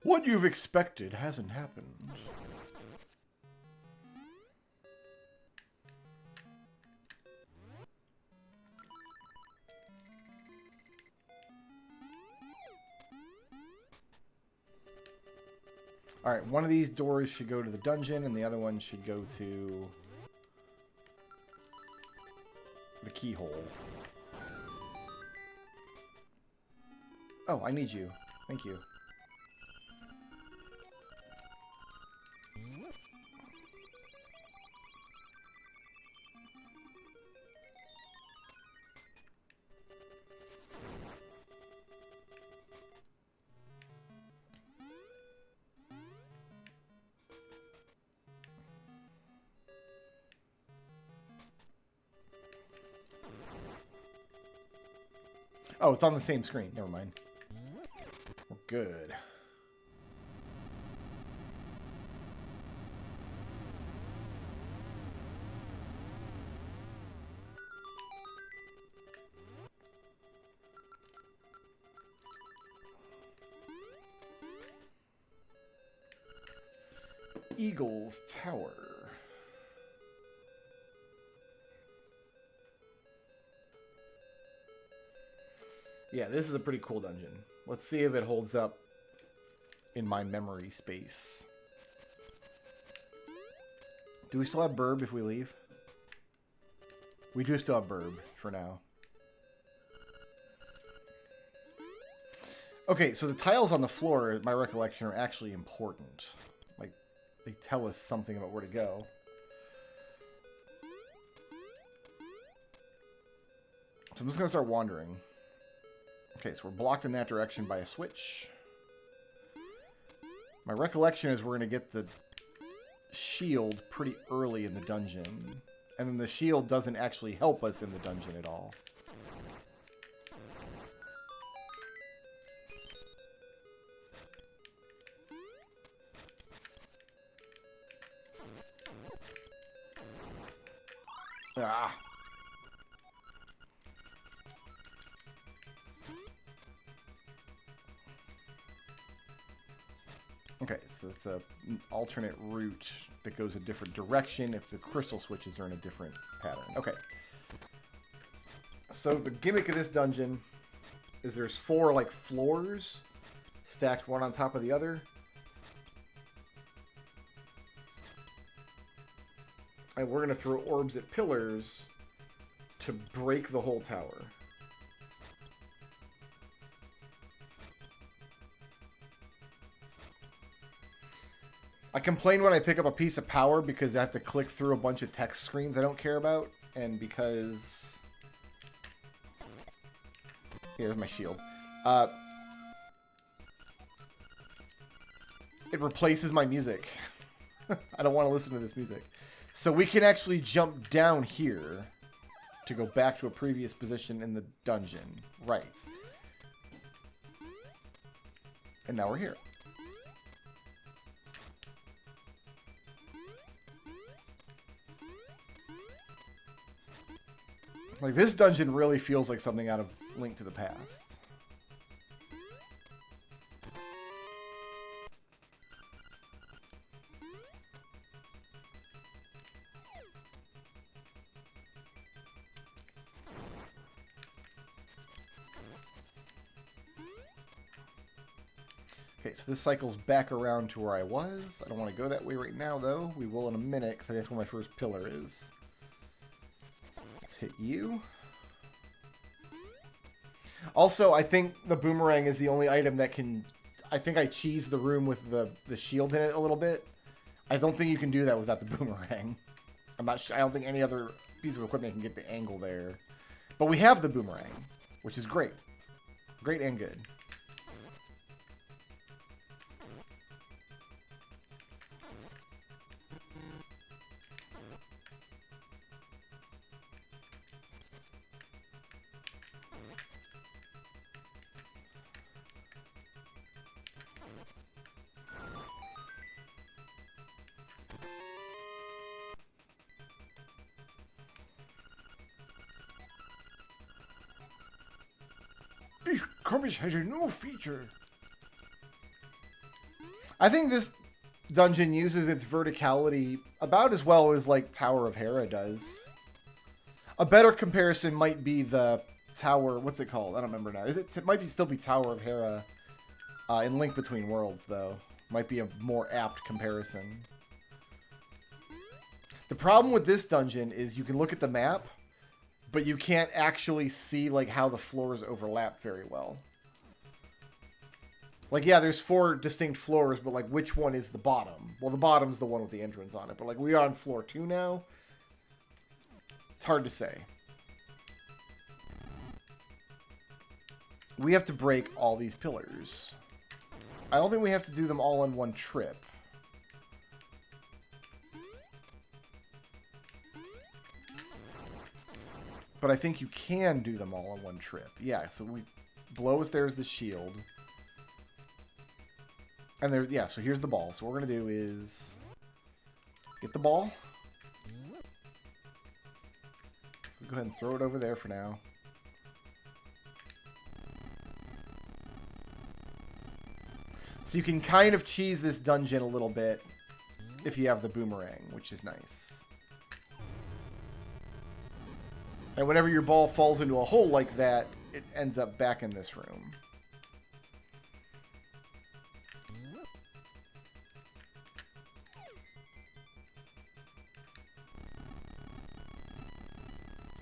What you've expected hasn't happened. Alright, one of these doors should go to the dungeon, and the other one should go to the keyhole. Oh, I need you. Thank you. Oh, it's on the same screen. Never mind. We're good. Eagle's Tower. Yeah, this is a pretty cool dungeon. Let's see if it holds up in my memory space. Do we still have Burb if we leave? We do still have Burb for now. Okay, so the tiles on the floor, my recollection, are actually important. Like, they tell us something about where to go. So I'm just going to start wandering. Okay, so we're blocked in that direction by a switch. My recollection is we're going to get the shield pretty early in the dungeon. And then the shield doesn't actually help us in the dungeon at all. Ah. Okay, so it's an alternate route that goes a different direction if the crystal switches are in a different pattern. Okay. So the gimmick of this dungeon is there's 4 like floors stacked one on top of the other. And we're going to throw orbs at pillars to break the whole tower. I complain when I pick up a piece of power because I have to click through a bunch of text screens I don't care about. And because... Yeah, there's my shield. It replaces my music. I don't want to listen to this music. So we can actually jump down here to go back to a previous position in the dungeon. Right. And now we're here. Like, this dungeon really feels like something out of Link to the Past. Okay, so this cycles back around to where I was. I don't want to go that way right now, though. We will in a minute, because that's where my first pillar is. Let's hit you. Also, I think the boomerang is the only item that can... I think I cheesed the room with the shield in it a little bit. I don't think you can do that without the boomerang. I'm not sure. I don't think any other piece of equipment can get the angle there. But we have the boomerang, which is great. Great and good. This compass has a new feature. I think this dungeon uses its verticality about as well as, like, Tower of Hera does. A better comparison might be the Tower... What's it called? I don't remember now. It might still be Tower of Hera in Link Between Worlds, though. Might be a more apt comparison. The problem with this dungeon is you can look at the map, but you can't actually see, like, how the floors overlap very well. Like, yeah, there's 4 distinct floors, but, like, which one is the bottom? Well, the bottom's the one with the entrance on it, but, like, we are on floor 2 now. It's hard to say. We have to break all these pillars. I don't think we have to do them all in one trip. But I think you can do them all in one trip. Yeah, so we... Below us, there's the shield. And there... Yeah, so here's the ball. So what we're going to do is... Get the ball. Let's go ahead and throw it over there for now. So you can kind of cheese this dungeon a little bit if you have the boomerang, which is nice. And whenever your ball falls into a hole like that, it ends up back in this room.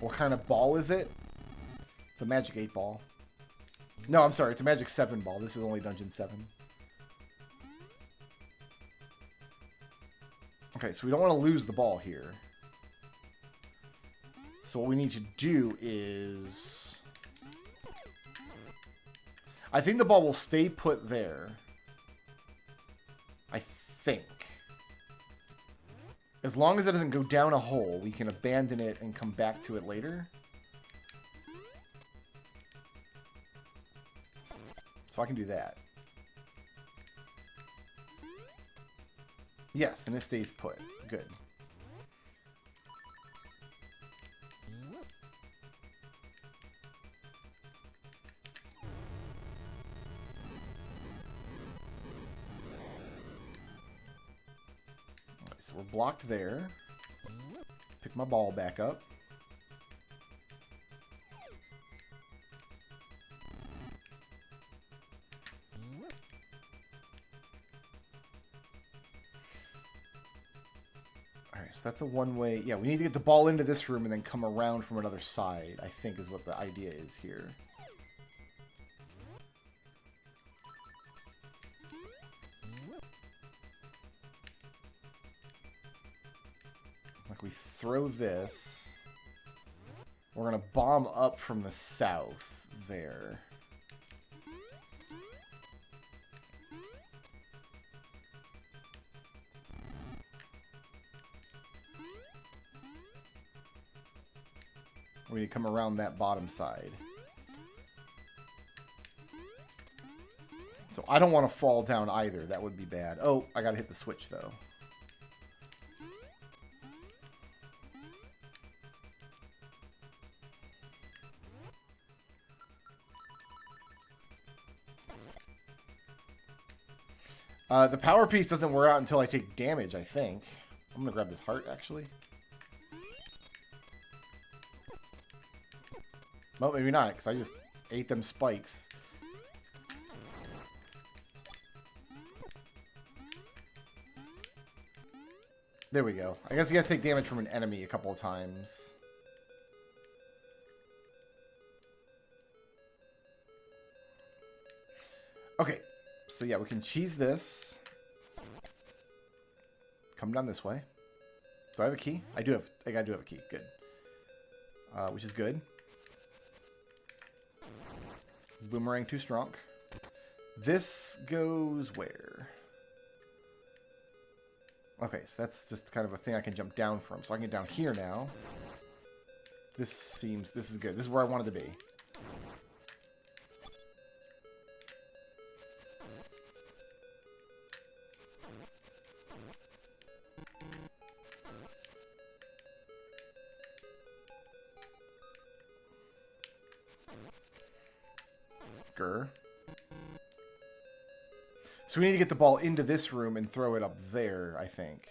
What kind of ball is it? It's a magic 8 ball. No, I'm sorry. It's a magic 7 ball. This is only dungeon 7. Okay, so we don't want to lose the ball here. So what we need to do is... I think the ball will stay put there. I think. As long as it doesn't go down a hole, we can abandon it and come back to it later. So I can do that. Yes, and it stays put. Good. Alright, so we're blocked there. Pick my ball back up. So that's a one-way... Yeah, we need to get the ball into this room and then come around from another side, I think is what the idea is here. Like, we throw this. We're going to bomb up from the south there. We need to come around that bottom side. So I don't want to fall down either. That would be bad. Oh, I gotta hit the switch though. The power piece doesn't wear out until I take damage, I think. I'm gonna grab this heart, actually. Well, maybe not, because I just ate them spikes. There we go. I guess you have to take damage from an enemy a couple of times. Okay. So yeah, we can cheese this. Come down this way. Do I have a key? I do have a key. Good. Which is good. Boomerang too strong. This goes where? Okay, so that's just kind of a thing I can jump down from. So I can get down here now. This is good. This is where I wanted to be. So we need to get the ball into this room and throw it up there, I think.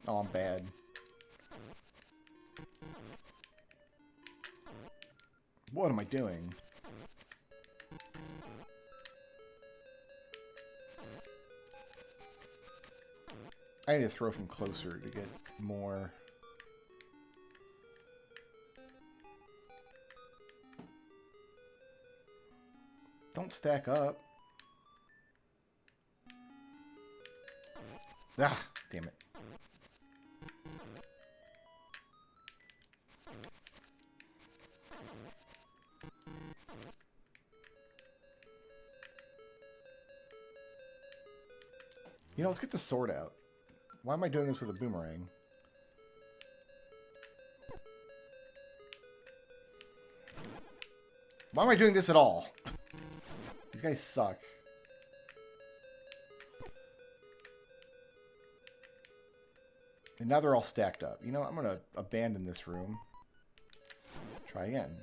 Oh, I'm bad. What am I doing? I need to throw from closer to get more. Don't stack up. Ah, damn it. You know, let's get the sword out. Why am I doing this with a boomerang? Why am I doing this at all? These guys suck. And now they're all stacked up. You know, I'm going to abandon this room. Try again.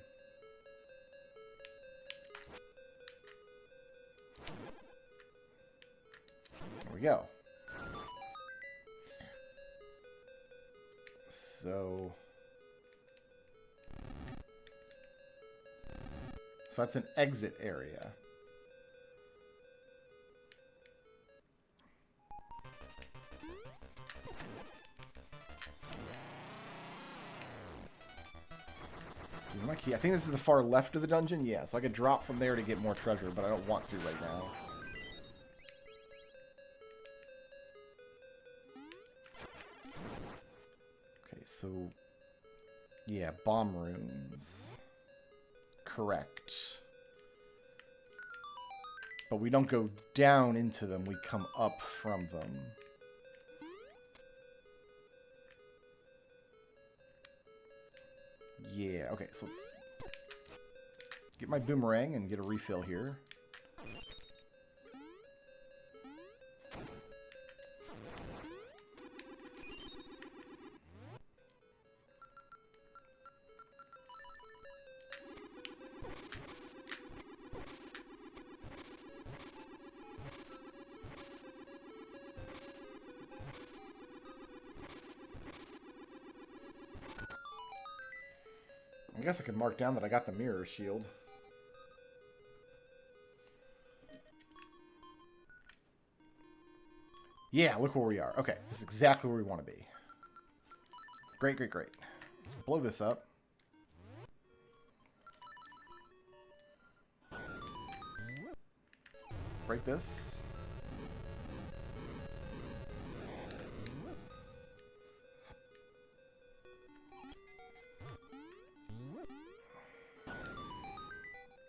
There we go. So that's an exit area. Dude, my key. I think this is the far left of the dungeon. Yeah, so I could drop from there to get more treasure, but I don't want to right now. Okay, so yeah, bomb rooms. Correct. But we don't go down into them, we come up from them. Yeah, okay, so let's get my boomerang and get a refill here. I guess I could mark down that I got the mirror shield. Yeah, look where we are. Okay, this is exactly where we want to be. Great, great, great. Let's blow this up. Break this.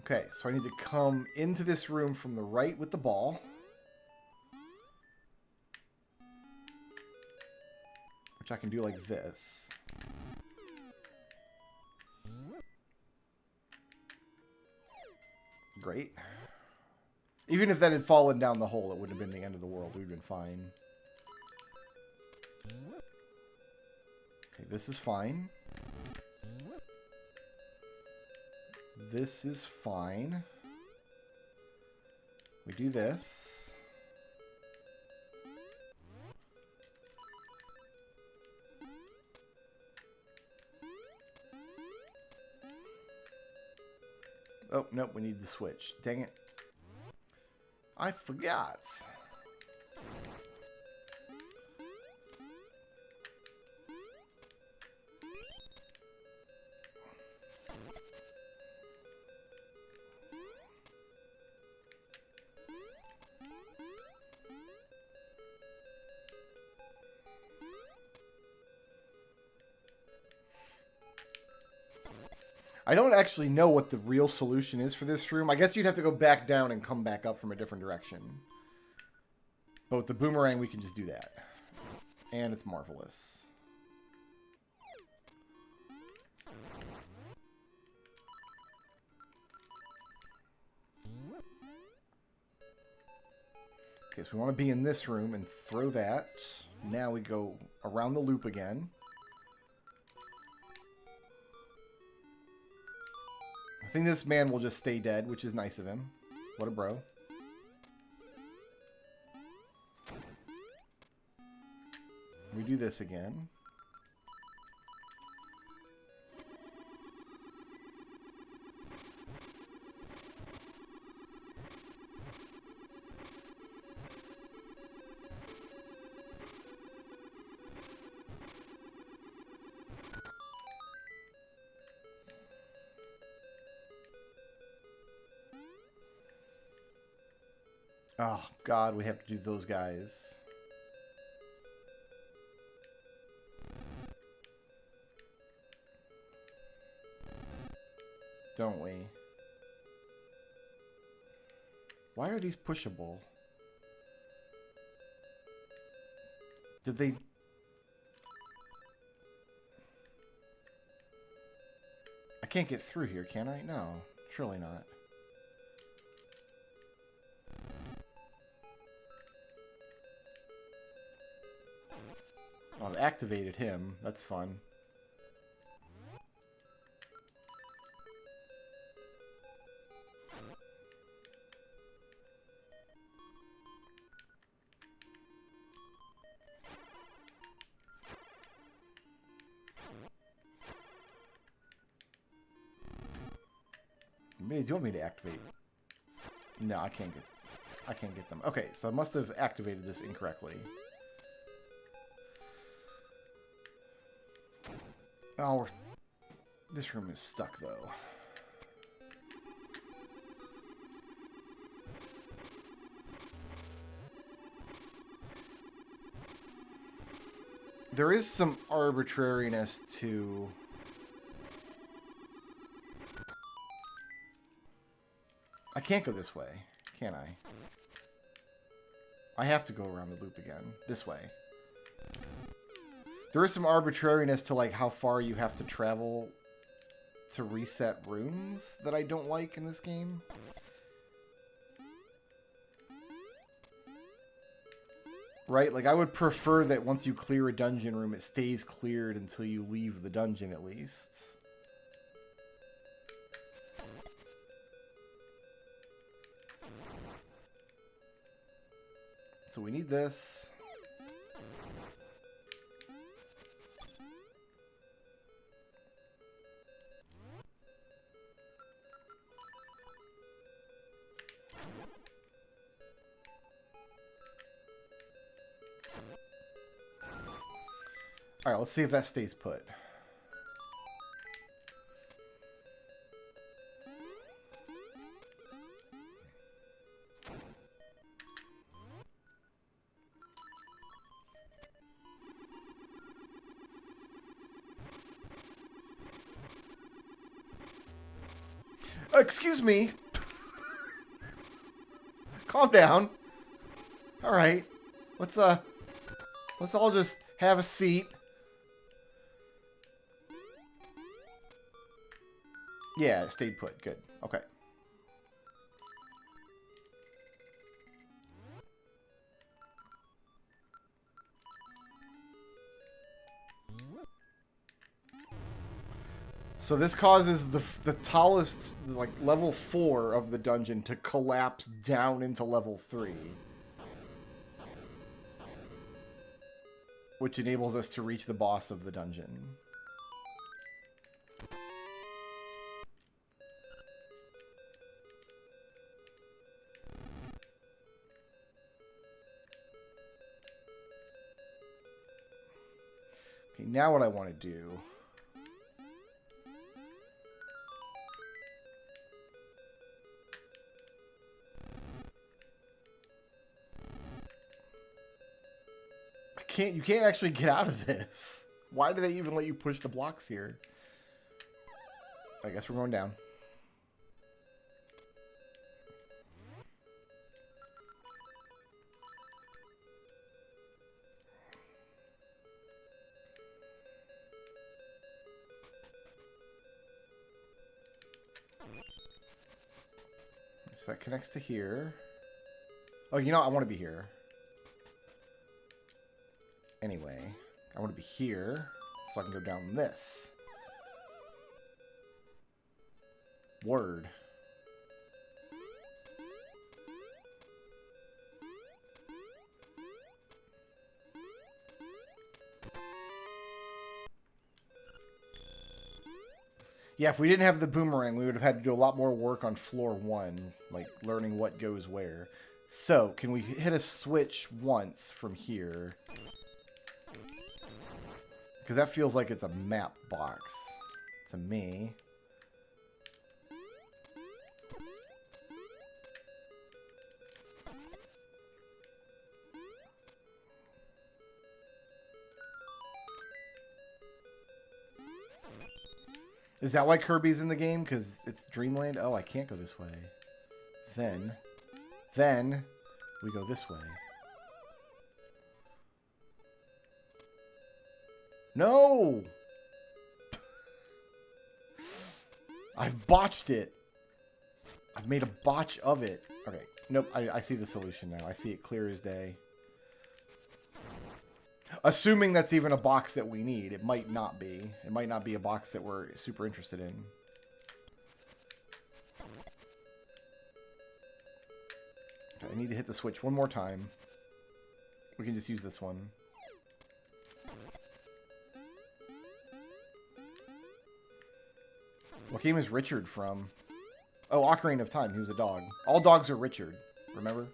Okay, so I need to come into this room from the right with the ball. Which I can do like this. Great. Even if that had fallen down the hole, it wouldn't have been the end of the world. We'd been fine. Okay, this is fine. This is fine. We do this. Oh, nope, we need the switch. Dang it. I forgot. I don't actually know what the real solution is for this room. I guess you'd have to go back down and come back up from a different direction. But with the boomerang, we can just do that. And it's marvelous. Okay, so we want to be in this room and throw that. Now we go around the loop again. I think this man will just stay dead, which is nice of him. What a bro. We do this again. Oh, God, we have to do those guys. Don't we? Why are these pushable? Did they... I can't get through here, can I? No, surely not. Oh, I've activated him. That's fun. Maybe do you want me to activate? No, I can't get them. Okay, so I must have activated this incorrectly. Oh, this room is stuck though. There is some arbitrariness to... I can't go this way, can I? I have to go around the loop again. This way. There is some arbitrariness to like how far you have to travel to reset rooms that I don't like in this game. Right? Like I would prefer that once you clear a dungeon room, it stays cleared until you leave the dungeon at least. So we need this. All right, let's see if that stays put. Excuse me. Calm down. All right. Let's all just have a seat. Yeah, it stayed put. Good. Okay. So this causes the tallest, like, level 4 of the dungeon to collapse down into level 3. Which enables us to reach the boss of the dungeon. Okay, now what I want to do... You can't actually get out of this. Why do they even let you push the blocks here? I guess we're going down. So that connects to here. Oh, you know, I want to be here. Anyway, I want to be here, so I can go down this. Word. Yeah, if we didn't have the boomerang, we would have had to do a lot more work on floor 1, like learning what goes where. So, can we hit a switch once from here? Because that feels like it's a map box to me. Is that why Kirby's in the game? Because it's Dreamland? Oh, I can't go this way. Then we go this way. No! I've botched it. I've made a botch of it. Okay. Nope. I see the solution now. I see it clear as day. Assuming that's even a box that we need. It might not be. It might not be a box that we're super interested in. Okay, I need to hit the switch one more time. We can just use this one. What game is Richard from? Oh, Ocarina of Time. He was a dog. All dogs are Richard. Remember?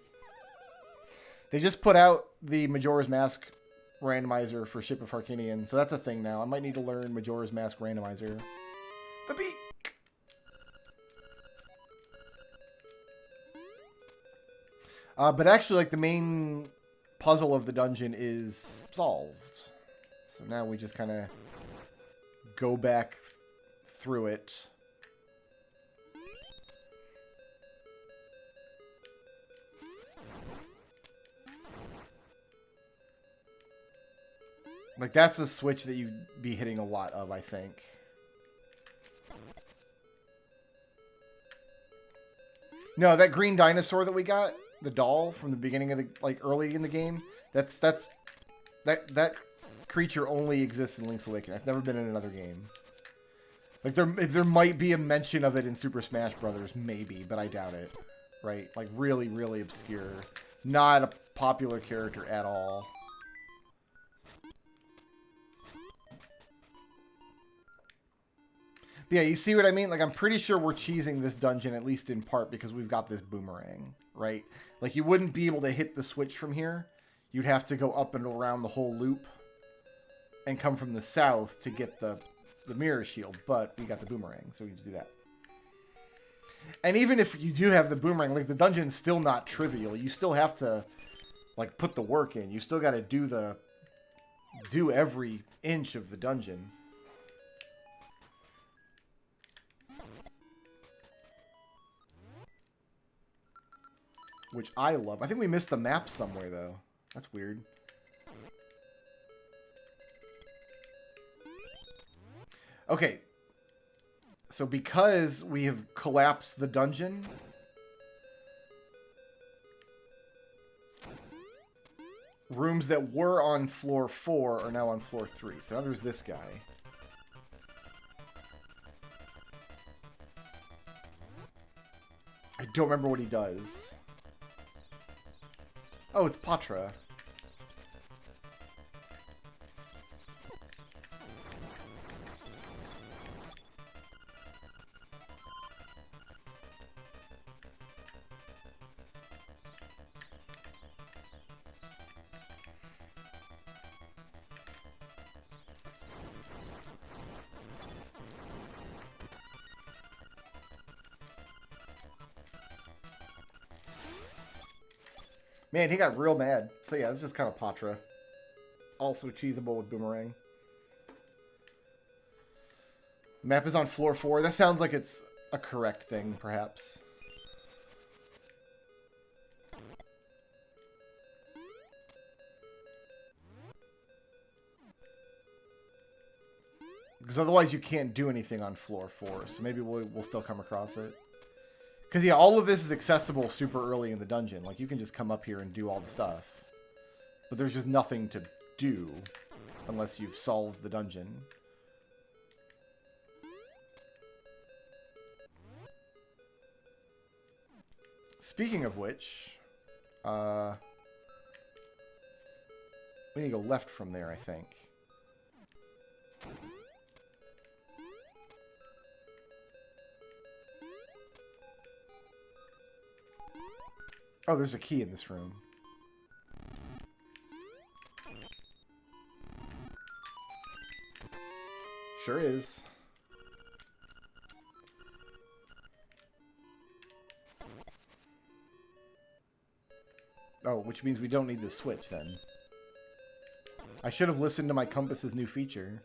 They just put out the Majora's Mask randomizer for Ship of Harkinian, so that's a thing now. I might need to learn Majora's Mask randomizer. The beak! But actually, like, the main puzzle of the dungeon is solved. So now we just kind of go back through it. Like, that's a switch that you'd be hitting a lot of, I think. No, that green dinosaur that we got, the doll from the beginning of the, like, early in the game, that creature only exists in Link's Awakening. It's never been in another game. Like, there might be a mention of it in Super Smash Brothers, maybe, but I doubt it. Right? Like, really, really obscure. Not a popular character at all. But yeah, you see what I mean? Like, I'm pretty sure we're cheesing this dungeon, at least in part, because we've got this boomerang, right? Like, you wouldn't be able to hit the switch from here. You'd have to go up and around the whole loop and come from the south to get the mirror shield, but we got the boomerang, so we can just do that. And even if you do have the boomerang, like, the dungeon's still not trivial. You still have to, like, put the work in. You still got to do every inch of the dungeon. Which I love. I think we missed the map somewhere, though. That's weird. Okay. So because we have collapsed the dungeon, rooms that were on floor 4 are now on floor 3. So now there's this guy. I don't remember what he does. Oh, it's Patra. Man, he got real mad. So yeah, it's just kind of Patra. Also cheesable with boomerang. Map is on floor 4. That sounds like it's a correct thing, perhaps. Because otherwise you can't do anything on floor 4. So maybe we'll still come across it. Because, yeah, all of this is accessible super early in the dungeon. Like, you can just come up here and do all the stuff. But there's just nothing to do unless you've solved the dungeon. Speaking of which, we need to go left from there, I think. Oh, there's a key in this room. Sure is. Oh, which means we don't need the switch then. I should have listened to my compass's new feature.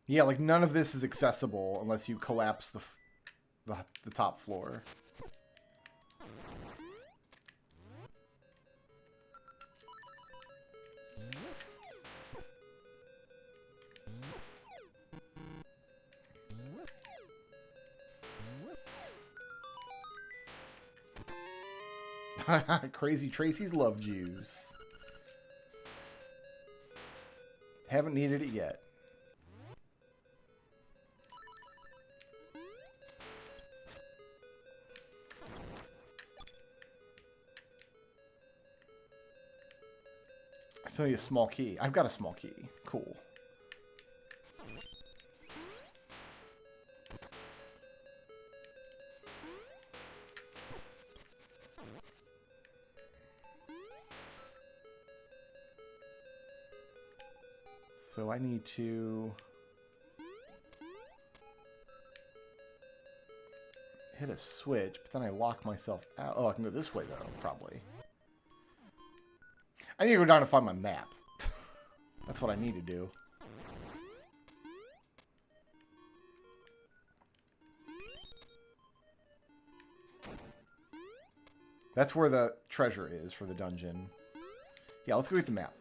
Yeah, like none of this is accessible unless you collapse the top floor. Crazy Tracy's love juice. Haven't needed it yet. I still need a small key. I've got a small key. Cool. So I need to hit a switch, but then I lock myself out. Oh, I can go this way, though, probably. I need to go down and find my map. That's what I need to do. That's where the treasure is for the dungeon. Yeah, let's go get the map.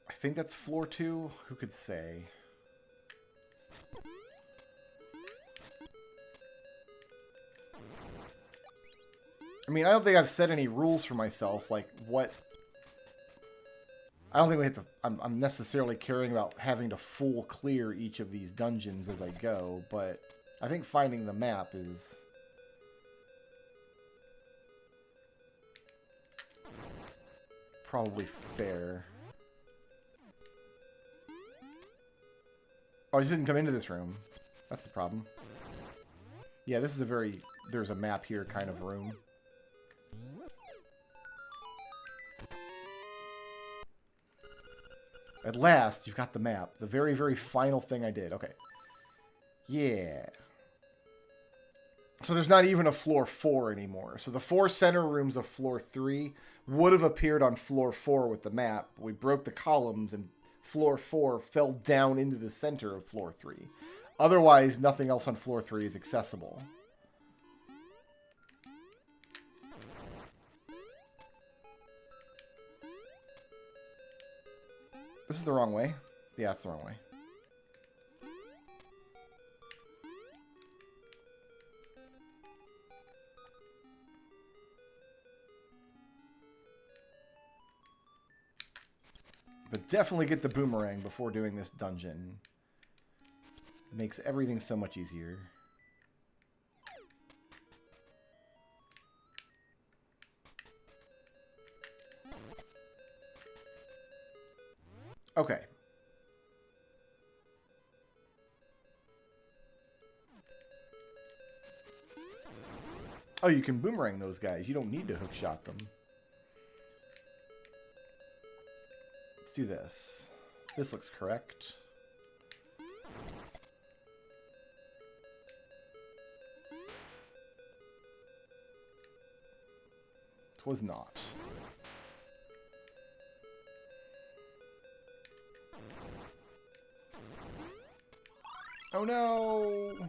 I think that's floor 2. Who could say? I mean, I don't think I've set any rules for myself, like what... I don't think we have to... I'm necessarily caring about having to full clear each of these dungeons as I go, but I think finding the map is... probably fair. Oh, I just didn't come into this room. That's the problem. Yeah, this is a very... there's a map here kind of room. At last, you've got the map. The very, very final thing I did. Okay. Yeah. So there's not even a floor 4 anymore. So the 4 center rooms of floor 3 would have appeared on floor 4 with the map. We broke the columns and floor 4 fell down into the center of floor 3. Otherwise, nothing else on floor 3 is accessible. This is the wrong way. Yeah, it's the wrong way. But definitely get the boomerang before doing this dungeon. It makes everything so much easier. Okay. Oh, you can boomerang those guys. You don't need to hookshot them. Let's do this. This looks correct. It was not. Oh no!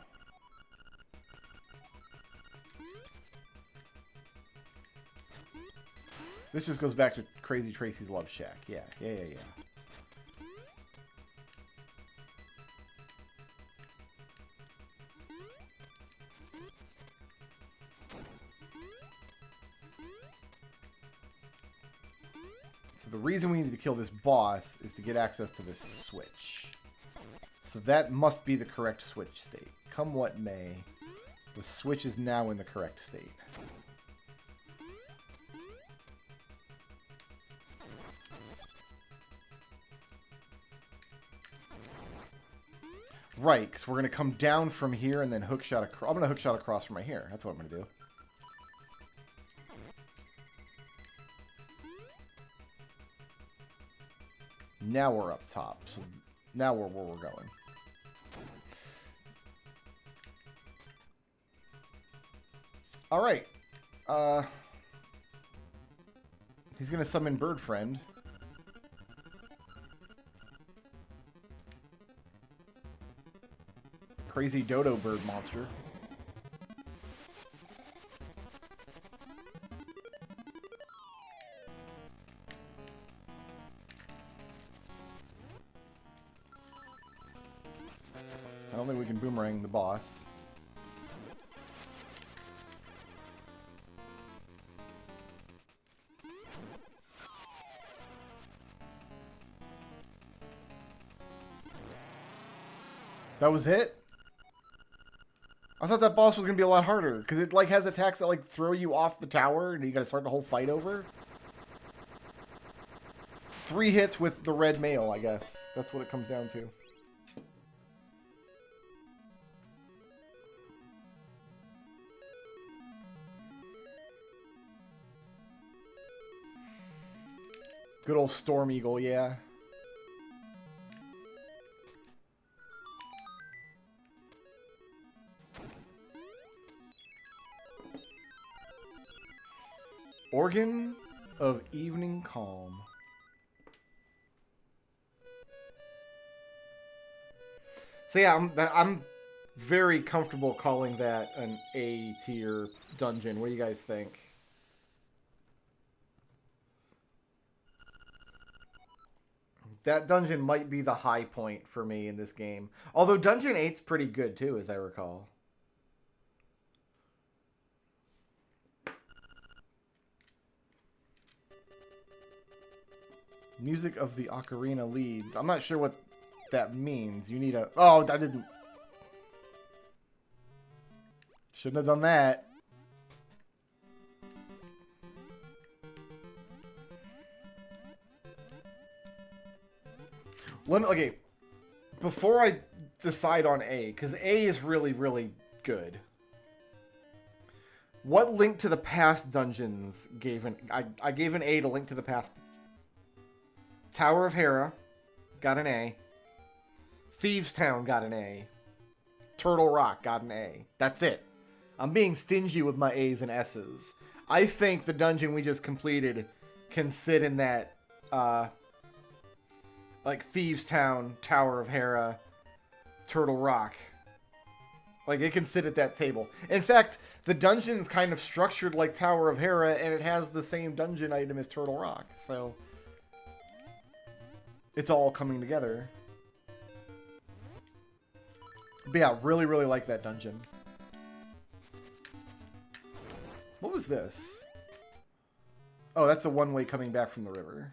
This just goes back to Crazy Tracy's Love Shack. Yeah. So the reason we need to kill this boss is to get access to this switch. So that must be the correct switch state. Come what may, the switch is now in the correct state. Right, because we're going to come down from here and then hookshot across. I'm going to hookshot across from right here. That's what I'm going to do. Now we're up top. So now we're where we're going. All right. He's gonna summon Bird Friend. Crazy dodo bird monster. I don't think we can boomerang the boss. That was it? I thought that boss was gonna be a lot harder because it like has attacks that like throw you off the tower and you gotta start the whole fight over. 3 hits with the red mail, I guess. That's what it comes down to. Good old Storm Eagle, yeah. Organ of Evening Calm. So yeah, I'm very comfortable calling that an A tier dungeon. What do you guys think? That dungeon might be the high point for me in this game. Although Dungeon 8's pretty good too, as I recall. Music of the Ocarina leads. I'm not sure what that means. You need a... Oh, I didn't... Shouldn't have done that. Okay, before I decide on A, because A is really, really good. What Link to the Past dungeons gave an... I gave an A to Link to the Past. Tower of Hera got an A. Thieves Town got an A. Turtle Rock got an A. That's it. I'm being stingy with my A's and S's. I think the dungeon we just completed can sit in that, like Thieves Town, Tower of Hera, Turtle Rock. Like, it can sit at that table. In fact, the dungeon's kind of structured like Tower of Hera, and it has the same dungeon item as Turtle Rock, so... It's all coming together. But yeah, really, really like that dungeon. What was this? Oh, that's a one-way coming back from the river.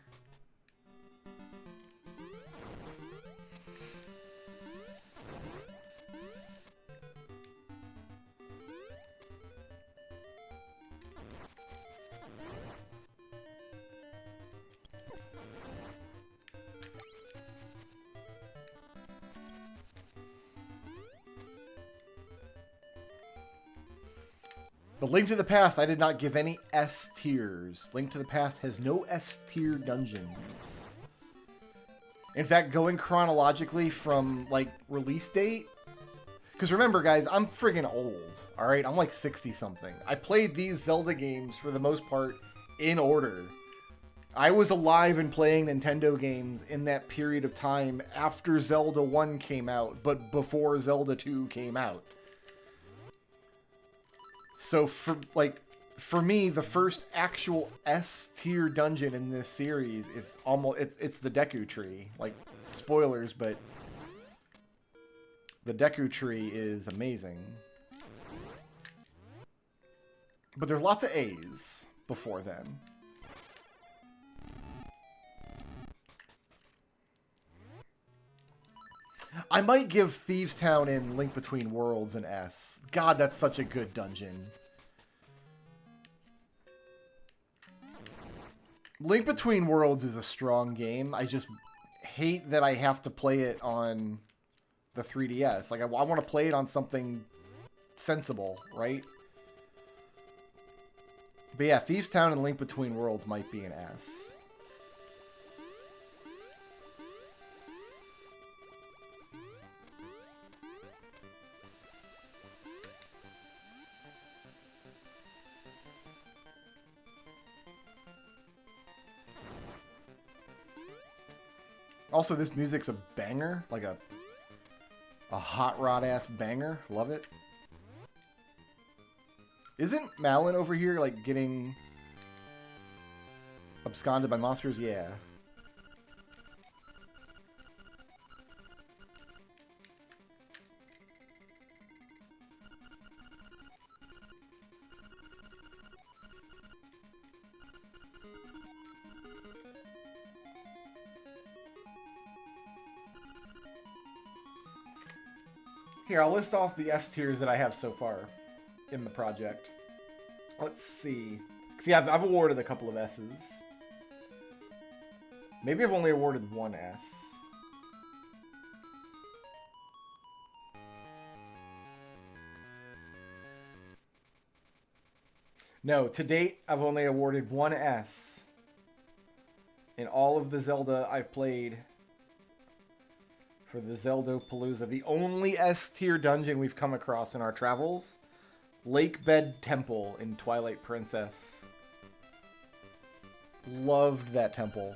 But Link to the Past, I did not give any S tiers. Link to the Past has no S tier dungeons. In fact, going chronologically from, like, release date... Because remember, guys, I'm friggin' old, alright? I'm like 60-something. I played these Zelda games, for the most part, in order. I was alive and playing Nintendo games in that period of time after Zelda 1 came out, but before Zelda 2 came out. So for me, the first actual S tier dungeon in this series is almost it's the Deku Tree. Like, spoilers, but the Deku Tree is amazing. But there's lots of A's before then. I might give Thieves Town and Link Between Worlds an S. God, that's such a good dungeon. Link Between Worlds is a strong game. I just hate that I have to play it on the 3DS. Like, I want to play it on something sensible, right? But yeah, Thieves Town and Link Between Worlds might be an S. Also, this music's a banger, like a hot rod ass banger. Love it. Isn't Malin over here like getting absconded by monsters? Yeah. Here, I'll list off the S tiers that I have so far in the project. Let's see. See, I've awarded a couple of S's. Maybe I've only awarded one S. No, to date, I've only awarded one S in all of the Zelda I've played for the ZELDOPALOOZA. The only S tier dungeon we've come across in our travels, Lakebed Temple in Twilight Princess. Loved that temple.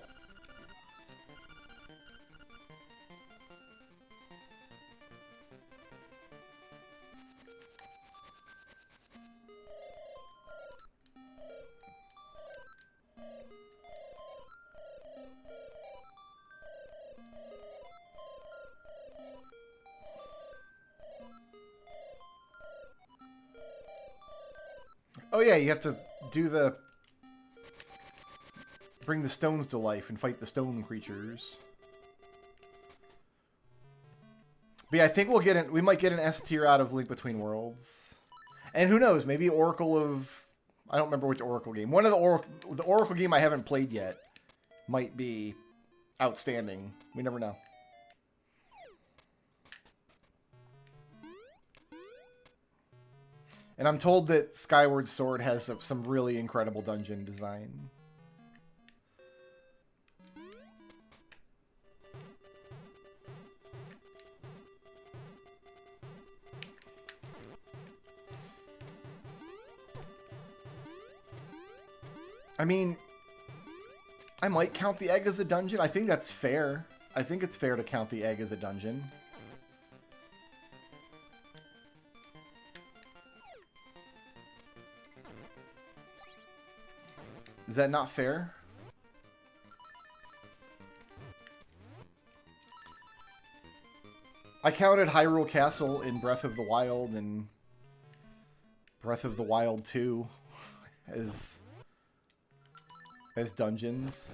Oh yeah, you have to do the... bring the stones to life and fight the stone creatures. But yeah, I think we might get an S tier out of Link Between Worlds. And who knows, maybe Oracle of... I don't remember which Oracle game. One of the Oracle game I haven't played yet might be outstanding. We never know. And I'm told that Skyward Sword has some really incredible dungeon design. I mean, I might count the egg as a dungeon. I think that's fair. I think it's fair to count the egg as a dungeon. Is that not fair? I counted Hyrule Castle in Breath of the Wild and Breath of the Wild 2 as dungeons.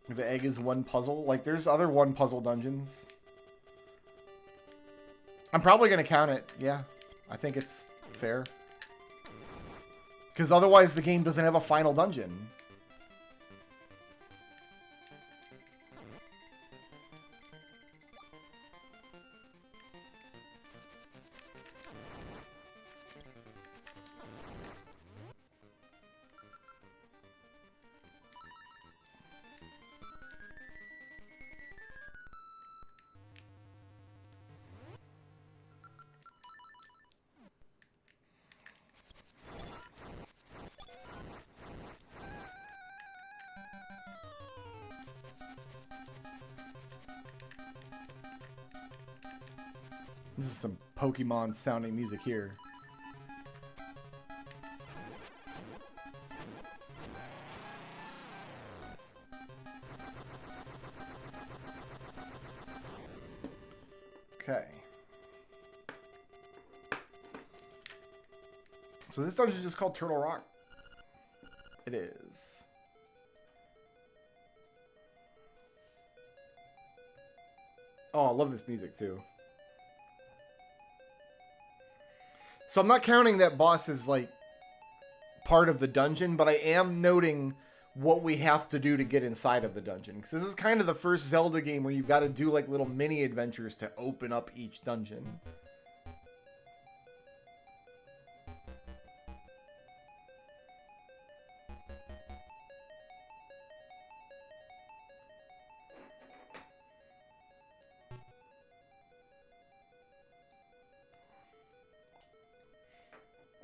The egg is one puzzle. Like, there's other one puzzle dungeons. I'm probably going to count it. Yeah, I think it's fair. Because otherwise the game doesn't have a final dungeon. This is some Pokemon sounding music here. Okay. So this dungeon is just called Turtle Rock. It is. Oh, I love this music too. So I'm not counting that boss as like part of the dungeon, but I am noting what we have to do to get inside of the dungeon. Because this is kind of the first Zelda game where you've got to do like little mini adventures to open up each dungeon.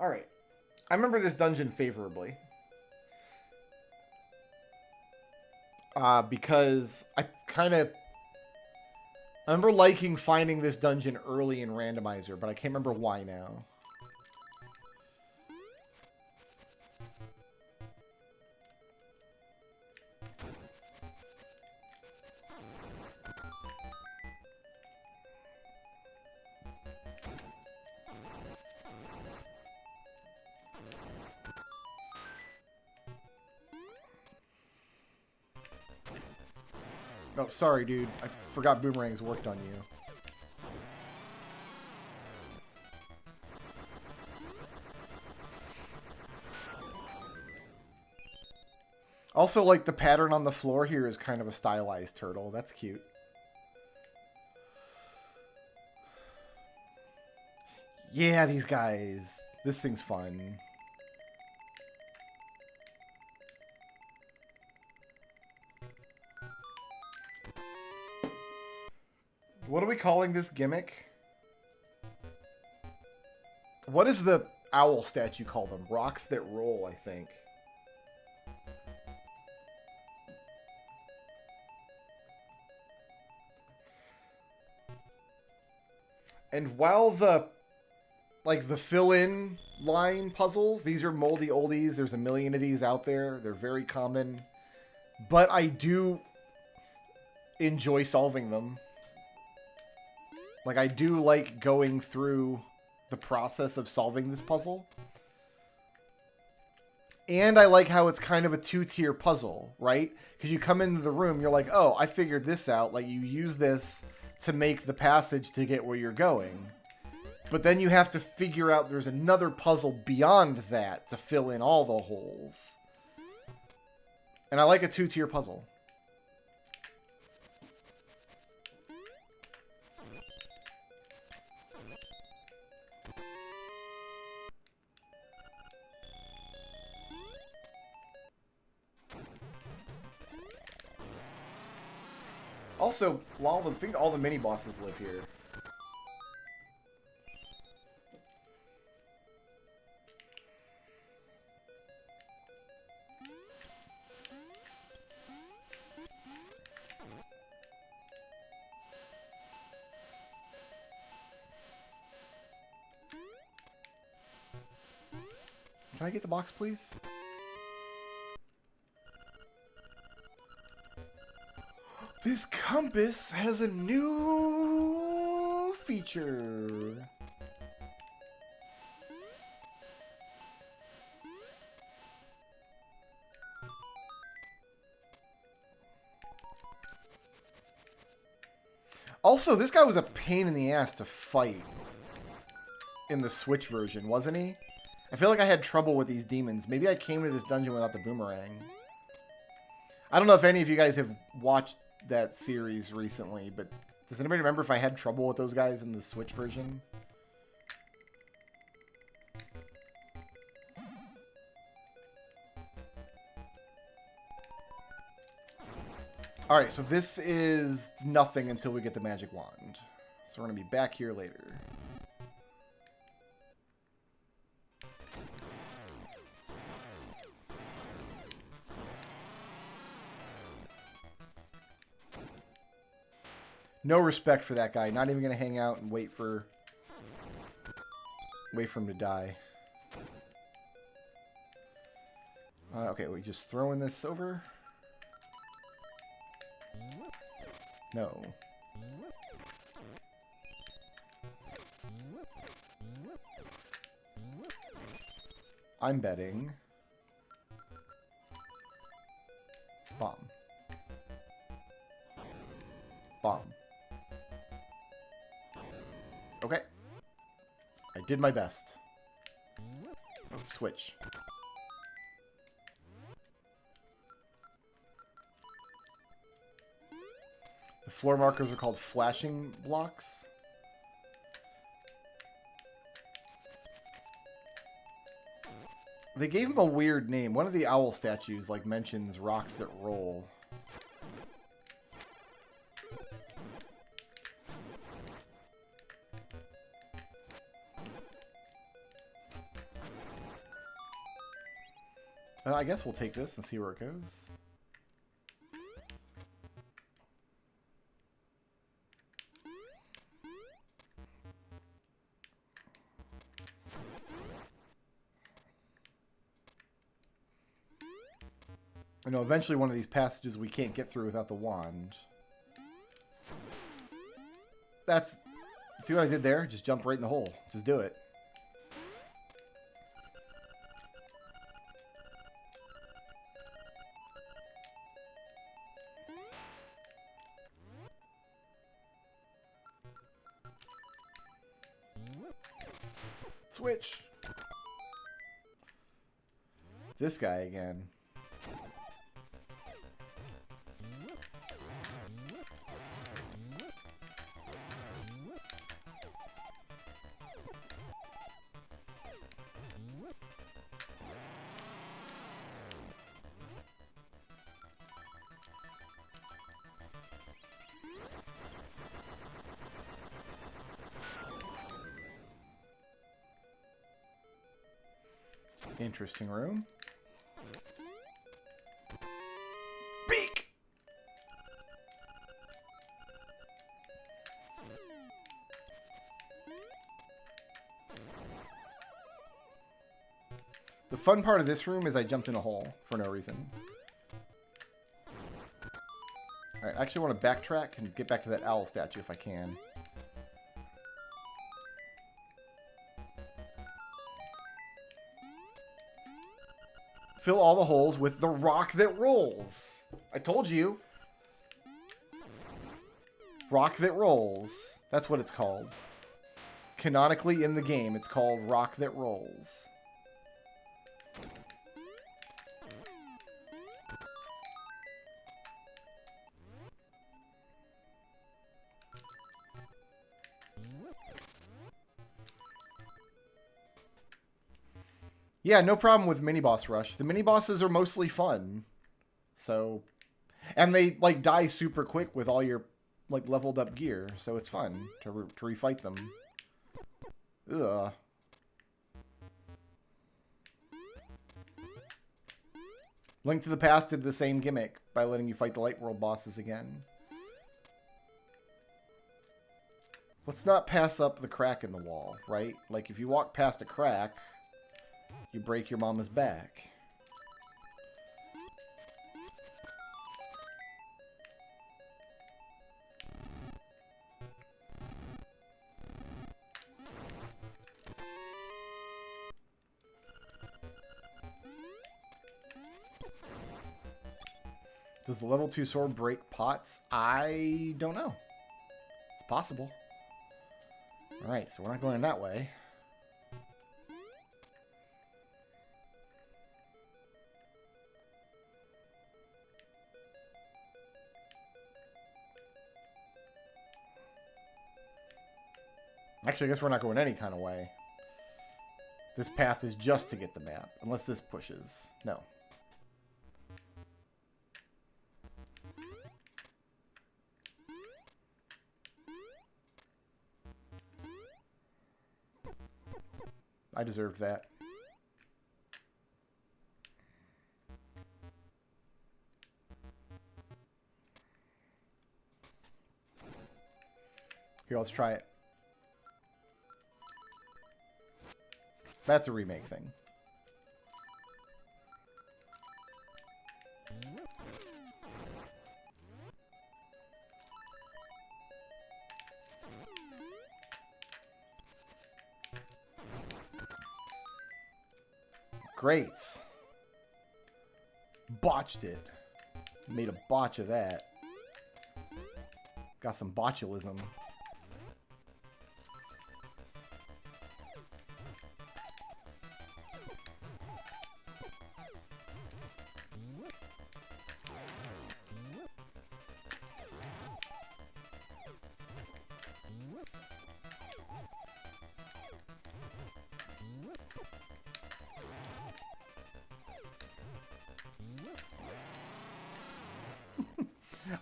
Alright. I remember this dungeon favorably. Because I remember liking finding this dungeon early in Randomizer, but I can't remember why now. Oh, sorry, dude. I forgot boomerangs worked on you. Also, like, the pattern on the floor here is kind of a stylized turtle. That's cute. Yeah, these guys. This thing's fun. What are we calling this gimmick? What is the owl statue call them? Rocks that roll, I think. And while the fill-in line puzzles, these are moldy oldies. There's a million of these out there. They're very common. But I do enjoy solving them. Like, I do like going through the process of solving this puzzle. And I like how it's kind of a two-tier puzzle, right? Because you come into the room, you're like, oh, I figured this out. Like, you use this to make the passage to get where you're going. But then you have to figure out there's another puzzle beyond that to fill in all the holes. And I like a two-tier puzzle. Also, I think all the mini bosses live here. Can I get the box, please? This compass has a new feature. Also, this guy was a pain in the ass to fight in the Switch version, wasn't he? I feel like I had trouble with these demons. Maybe I came to this dungeon without the boomerang. I don't know if any of you guys have watched that series recently, but does anybody remember if I had trouble with those guys in the Switch version? Alright, so this is nothing until we get the magic wand. So we're going to be back here later. No respect for that guy. Not even going to hang out and wait for him to die. Okay, we just throwing this over? No. I'm betting. Bomb. Bomb. Okay. I did my best. Switch. The floor markers are called flashing blocks. They gave him a weird name. One of the owl statues like mentions rocks that roll. I guess we'll take this and see where it goes. I know eventually one of these passages we can't get through without the wand. That's... See what I did there? Just jump right in the hole. Just do it. Switch. This guy again. Interesting room. Beak! The fun part of this room is I jumped in a hole for no reason. Alright, I actually want to backtrack and get back to that owl statue if I can. Fill all the holes with the rock that rolls. I told you. Rock that rolls. That's what it's called. Canonically in the game, it's called Rock That Rolls. Yeah, no problem with mini-boss rush. The mini-bosses are mostly fun. So... And they, like, die super quick with all your, like, leveled up gear. So it's fun to refight them. Ugh. Link to the Past did the same gimmick by letting you fight the Light World bosses again. Let's not pass up the crack in the wall, right? Like, if you walk past a crack... You break your mama's back. Does the level 2 sword break pots? I don't know. It's possible. Alright, so we're not going that way. Actually, I guess we're not going any kind of way. This path is just to get the map. Unless this pushes. No. I deserved that. Here, let's try it. That's a remake thing. Great. Botched it. Made a botch of that. Got some botulism.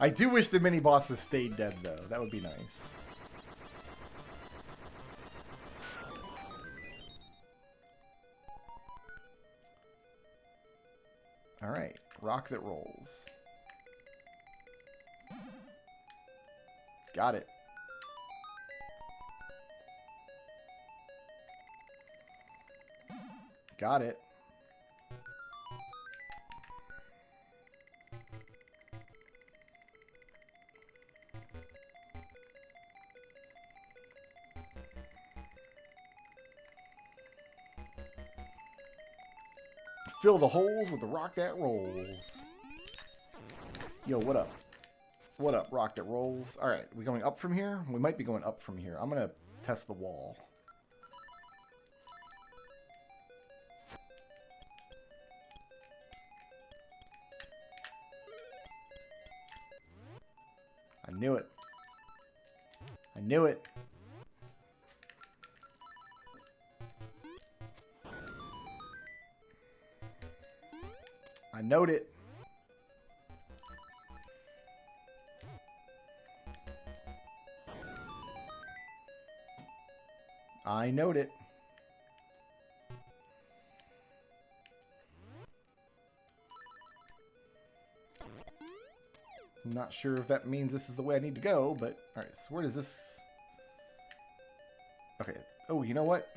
I do wish the mini-bosses stayed dead, though. That would be nice. Alright. Rock that rolls. Got it. Got it. Fill the holes with the rock that rolls. Yo, what up? What up, rock that rolls? Alright, we going up from here? We might be going up from here. I'm gonna test the wall. I knew it. I knew it. I knowed it. I knowed it. I'm not sure if that means this is the way I need to go, but alright, so where does this... Okay. Oh, you know what?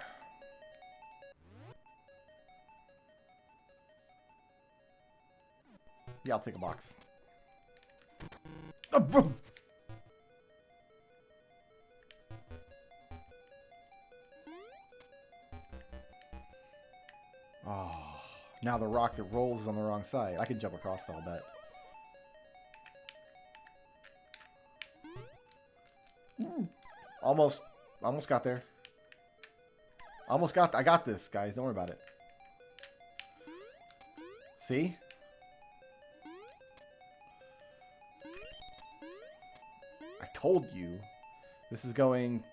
Yeah, I'll take a box. Oh, boom! Oh, now the rock that rolls is on the wrong side. I can jump across, I'll bet. Almost got there. I got this, guys. Don't worry about it. See? I told you. This is going...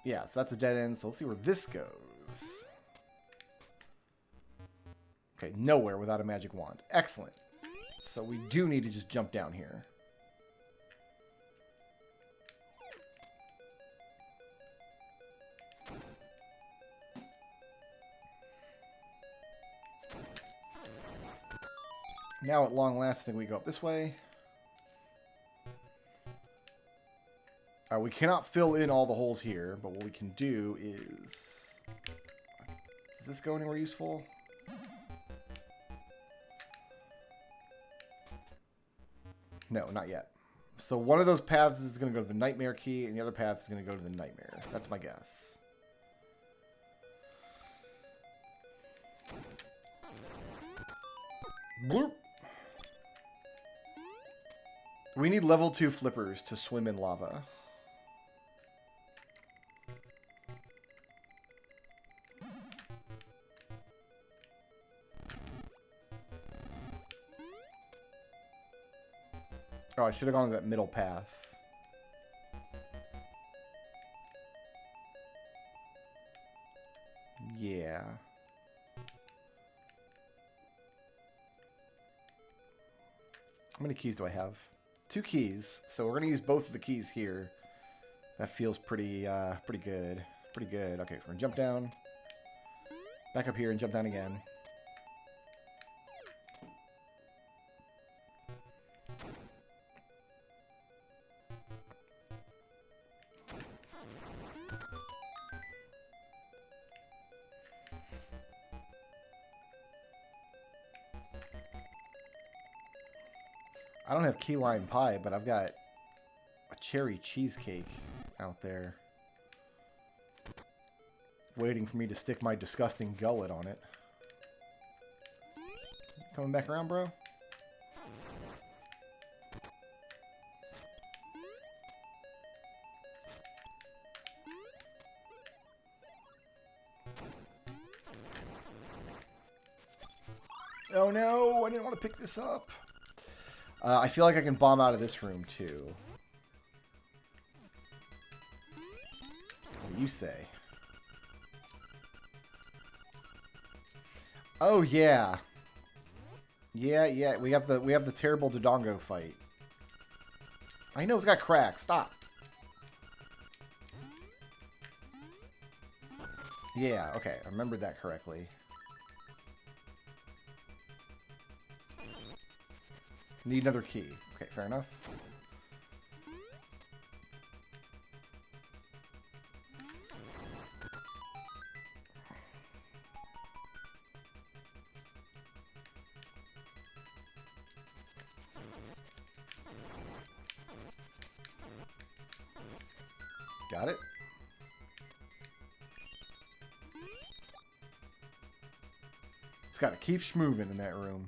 Yeah, so that's a dead end. So let's see where this goes. Okay, nowhere without a magic wand. Excellent. So we do need to just jump down here. Now, at long last, I think we go up this way. We cannot fill in all the holes here, but what we can do is... Does this go anywhere useful? No, not yet. So one of those paths is going to go to the nightmare key, and the other path is going to go to the nightmare. That's my guess. Bloop. We need level 2 flippers to swim in lava. Oh, I should have gone to that middle path. Yeah. How many keys do I have? 2 keys. So we're going to use both of the keys here. That feels pretty pretty good. Pretty good. Okay, so we're going to jump down. Back up here and jump down again. I don't have key lime pie, but I've got a cherry cheesecake out there waiting for me to stick my disgusting gullet on it. Coming back around, bro? Oh no, I didn't want to pick this up. I feel like I can bomb out of this room, too. What do you say? Oh, yeah. Yeah. We have the terrible Dodongo fight. I know it's got cracks. Stop. Yeah, okay. I remembered that correctly. Need another key. Okay, fair enough. Got it. Just gotta keep schmoving in that room.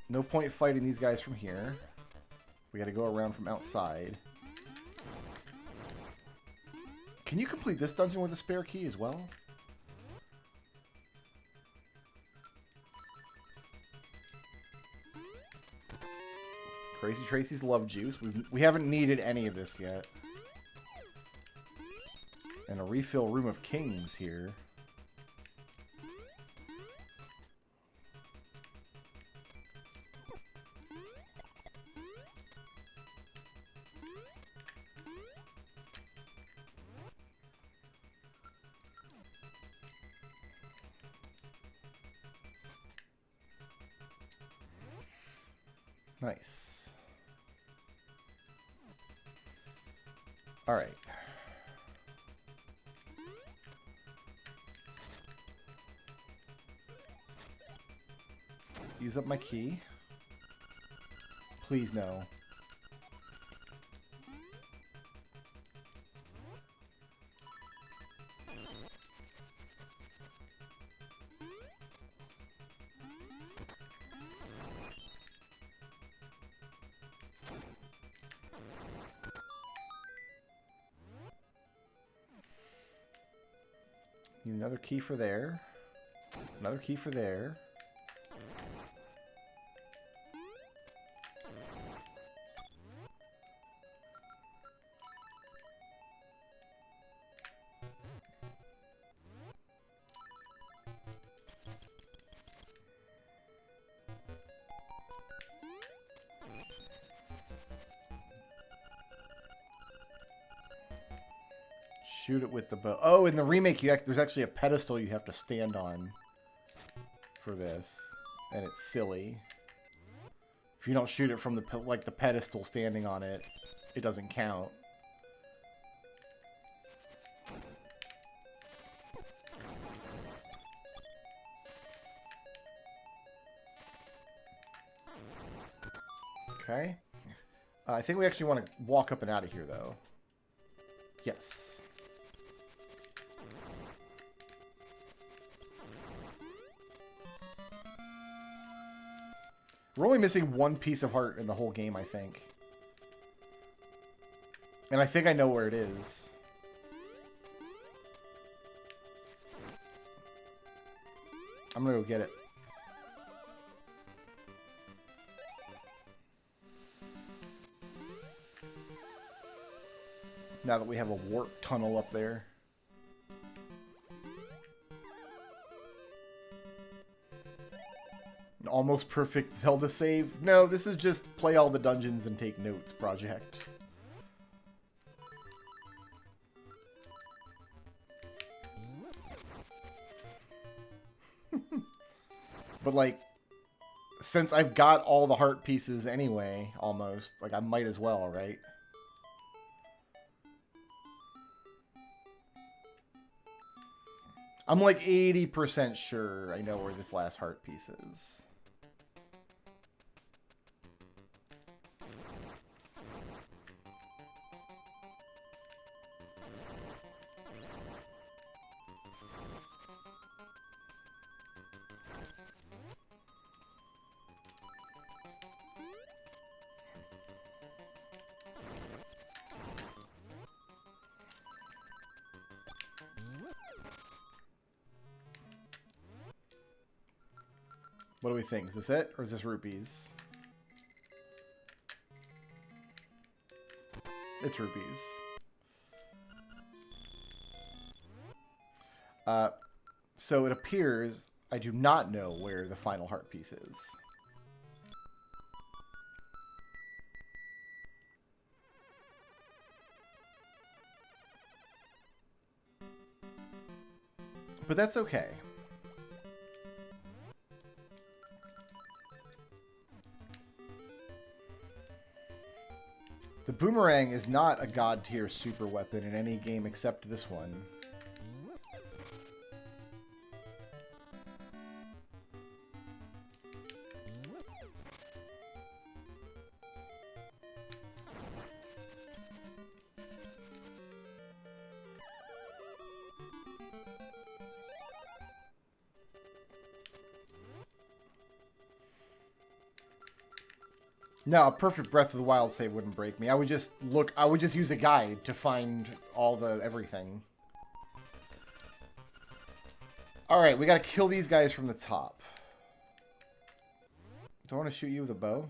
No point fighting these guys from here. We gotta go around from outside. Can you complete this dungeon with a spare key as well? Crazy Tracy's love juice. We haven't needed any of this yet. And a refill room of kings here. Nice. All right. Let's use up my key. Please no. Need another key for there. Another key for there. Shoot it with the bow. Oh, in the remake, there's actually a pedestal you have to stand on for this, and it's silly. If you don't shoot it from the pedestal standing on it, it doesn't count. Okay. I think we actually want to walk up and out of here, though. Yes. We're only missing one piece of heart in the whole game, I think. And I think I know where it is. I'm gonna go get it. Now that we have a warp tunnel up there. An almost perfect Zelda save? No, this is just play all the dungeons and take notes project. But like, since I've got all the heart pieces anyway, almost, like I might as well, right? I'm like 80% sure I know where this last heart piece is. What do we think? Is this it? Or is this rupees? It's rupees. So it appears I do not know where the final heart piece is. But that's okay. boomerang is not a god tier super weapon in any game except this one. No, a perfect Breath of the Wild save wouldn't break me. I would just use a guide to find all the everything. Alright, we gotta kill these guys from the top. Do I want to shoot you with a bow?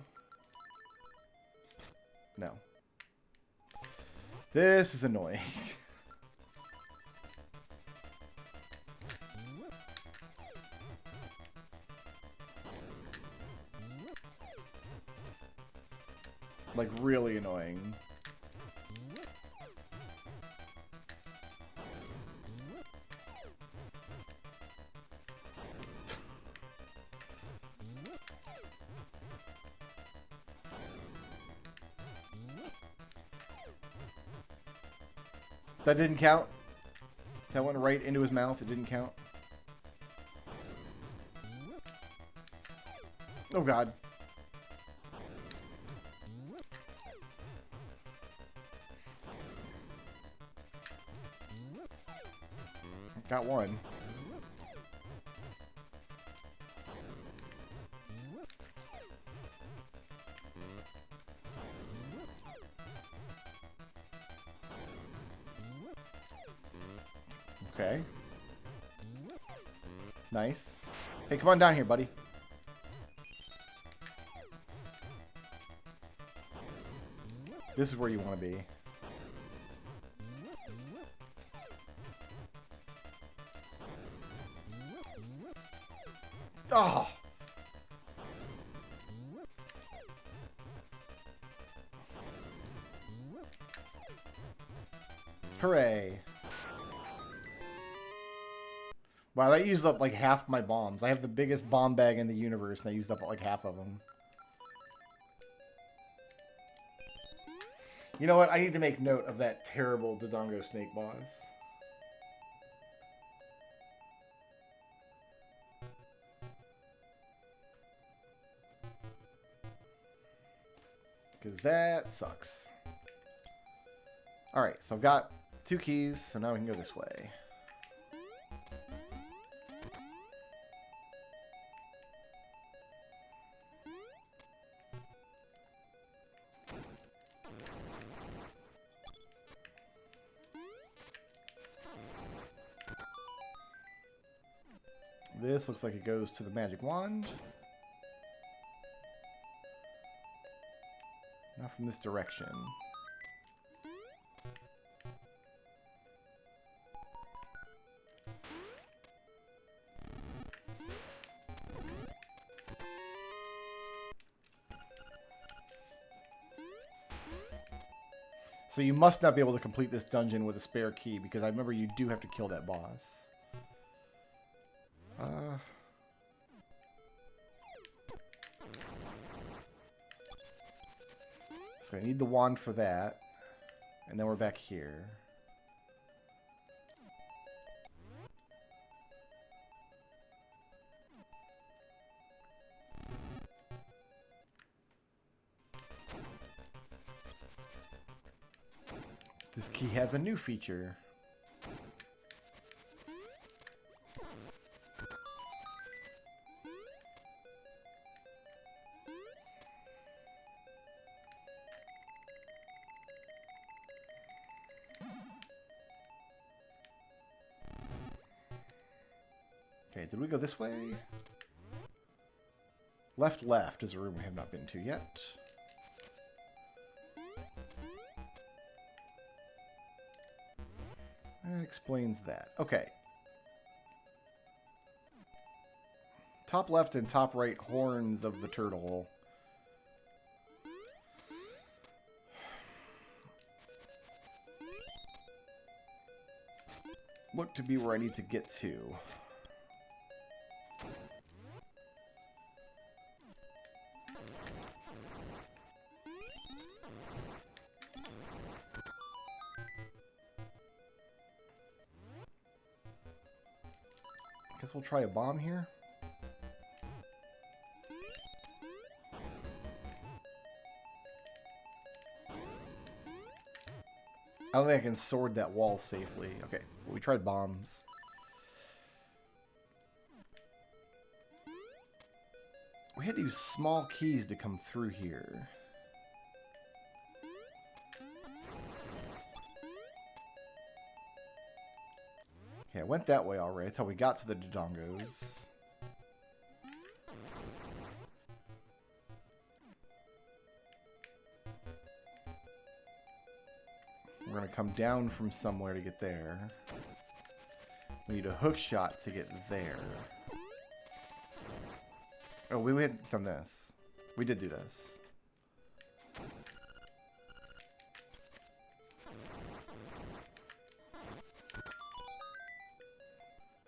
No. This is annoying. Like, really annoying. That didn't count. That went right into his mouth. It didn't count. Oh, God. Got one. Okay. Nice. Hey, come on down here, buddy. This is where you want to be. Oh. Hooray. Wow, that used up like half my bombs. I have the biggest bomb bag in the universe, and I used up like half of them. You know what? I need to make note of that terrible Dodongo snake boss. Because that sucks. Alright, so I've got 2 keys, so now we can go this way. This looks like it goes to the magic wand. Now from this direction. So you must not be able to complete this dungeon with a spare key, because I remember you do have to kill that boss. So I need the wand for that. And then we're back here. This key has a new feature. Okay, did we go this way? Left is a room we have not been to yet. That explains that. Okay. Top left and top right horns of the turtle. Look to be where I need to get to. Guess we'll try a bomb here. I don't think I can sword that wall safely. Okay, well, we tried bombs. We had to use small keys to come through here. Okay, I went that way already. That's how we got to the Dodongos. We're going to come down from somewhere to get there. We need a hook shot to get there. Oh, we hadn't done this. We did do this.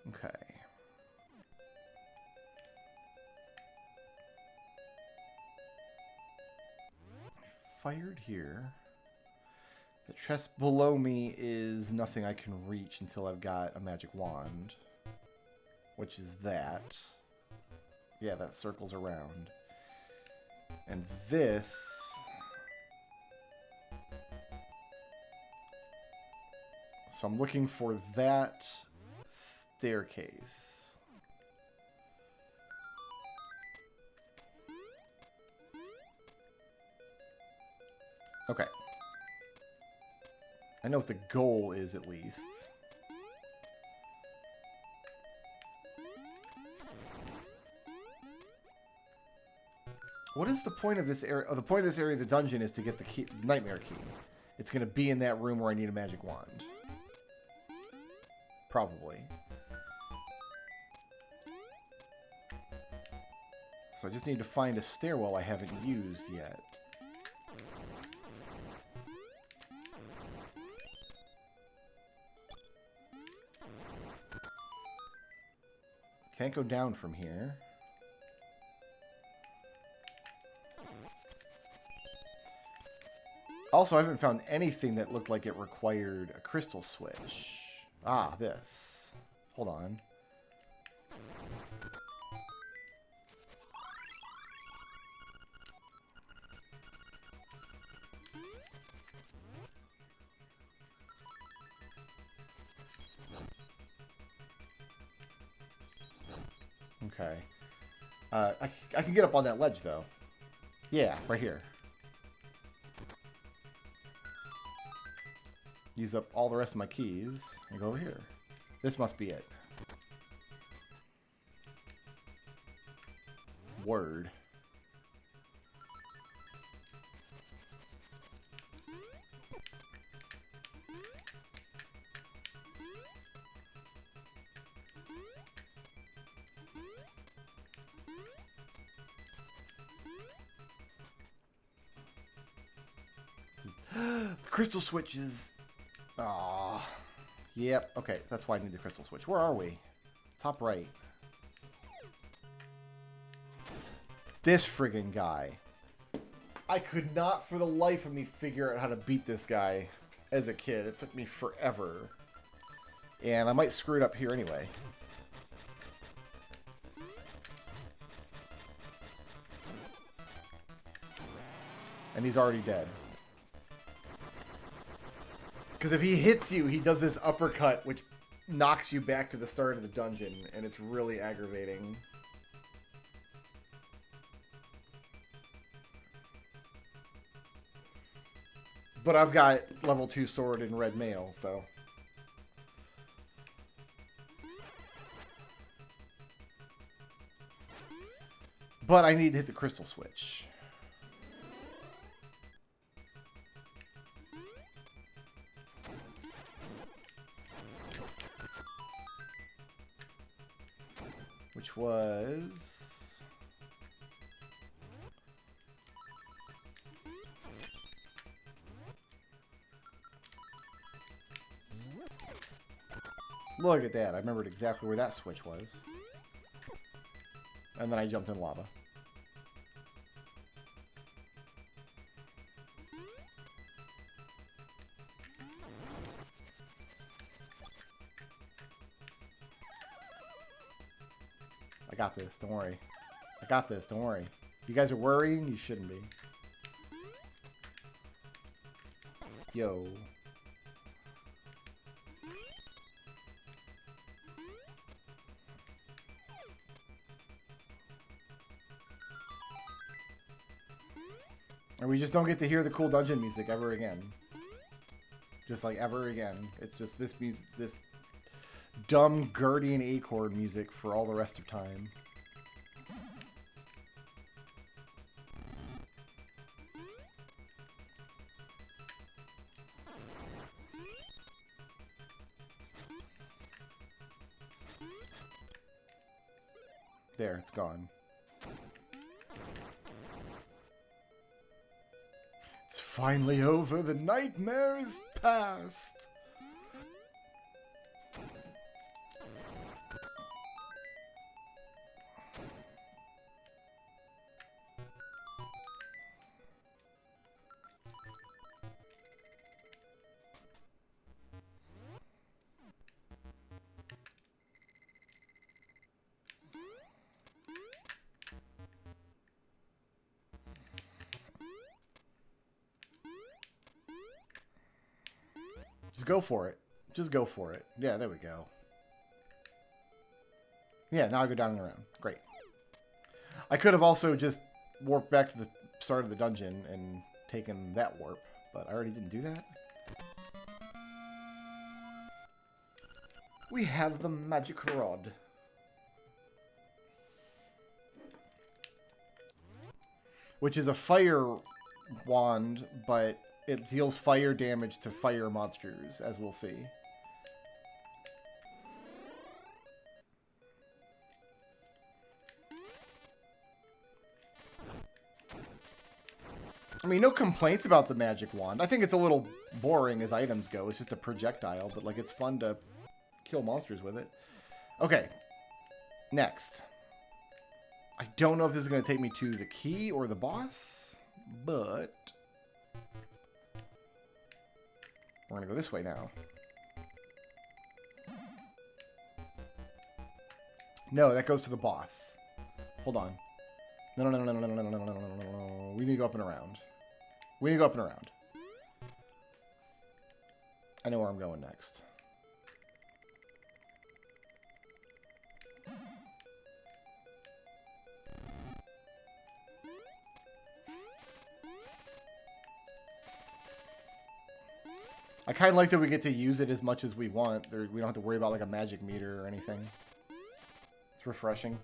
Okay. Fired here. The chest below me is nothing I can reach until I've got a magic wand. Which is that. Yeah, that circles around. And this... So I'm looking for that staircase. Okay. I know what the goal is, at least. What is the point of this area? Oh, the point of this area of the dungeon is to get the key, nightmare key. It's going to be in that room where I need a magic wand. Probably. So I just need to find a stairwell I haven't used yet. Can't go down from here. Also, I haven't found anything that looked like it required a crystal switch. Ah, this. Hold on. Okay. I can get up on that ledge, though. Yeah, right here. Use up all the rest of my keys and go over here. This must be it. Word. The crystal switches. Aw. Yep. Okay, that's why I need the crystal switch. Where are we? Top right. This friggin' guy. I could not for the life of me figure out how to beat this guy as a kid. It took me forever. And I might screw it up here anyway. And he's already dead. Because if he hits you, he does this uppercut, which knocks you back to the start of the dungeon, and it's really aggravating. But I've got level 2 sword and red mail, so... But I need to hit the crystal switch. Which was... Look at that. I remembered exactly where that switch was. And then I jumped in lava. got this. Don't worry. I got this. Don't worry. You guys are worrying? You shouldn't be. Yo. And we just don't get to hear the cool dungeon music ever again. Just like ever again. It's just this music, this dumb Guardian A-chord music for all the rest of time. There, it's gone. It's finally over. The nightmare is past. Just go for it. Just go for it. Yeah, there we go. Yeah, now I go down and around. Great. I could have also just warped back to the start of the dungeon and taken that warp, but I already didn't do that. We have the magic rod. Which is a fire wand, but it deals fire damage to fire monsters, as we'll see. I mean, no complaints about the magic wand. I think it's a little boring as items go. It's just a projectile, but like it's fun to kill monsters with it. Okay. Next. I don't know if this is going to take me to the key or the boss, but we're going to go this way now. No, that goes to the boss. Hold on. No. We need to go up and around. We need to go up and around. I know where I'm going next. I kind of like that we get to use it as much as we want. We don't have to worry about like a magic meter or anything. It's refreshing.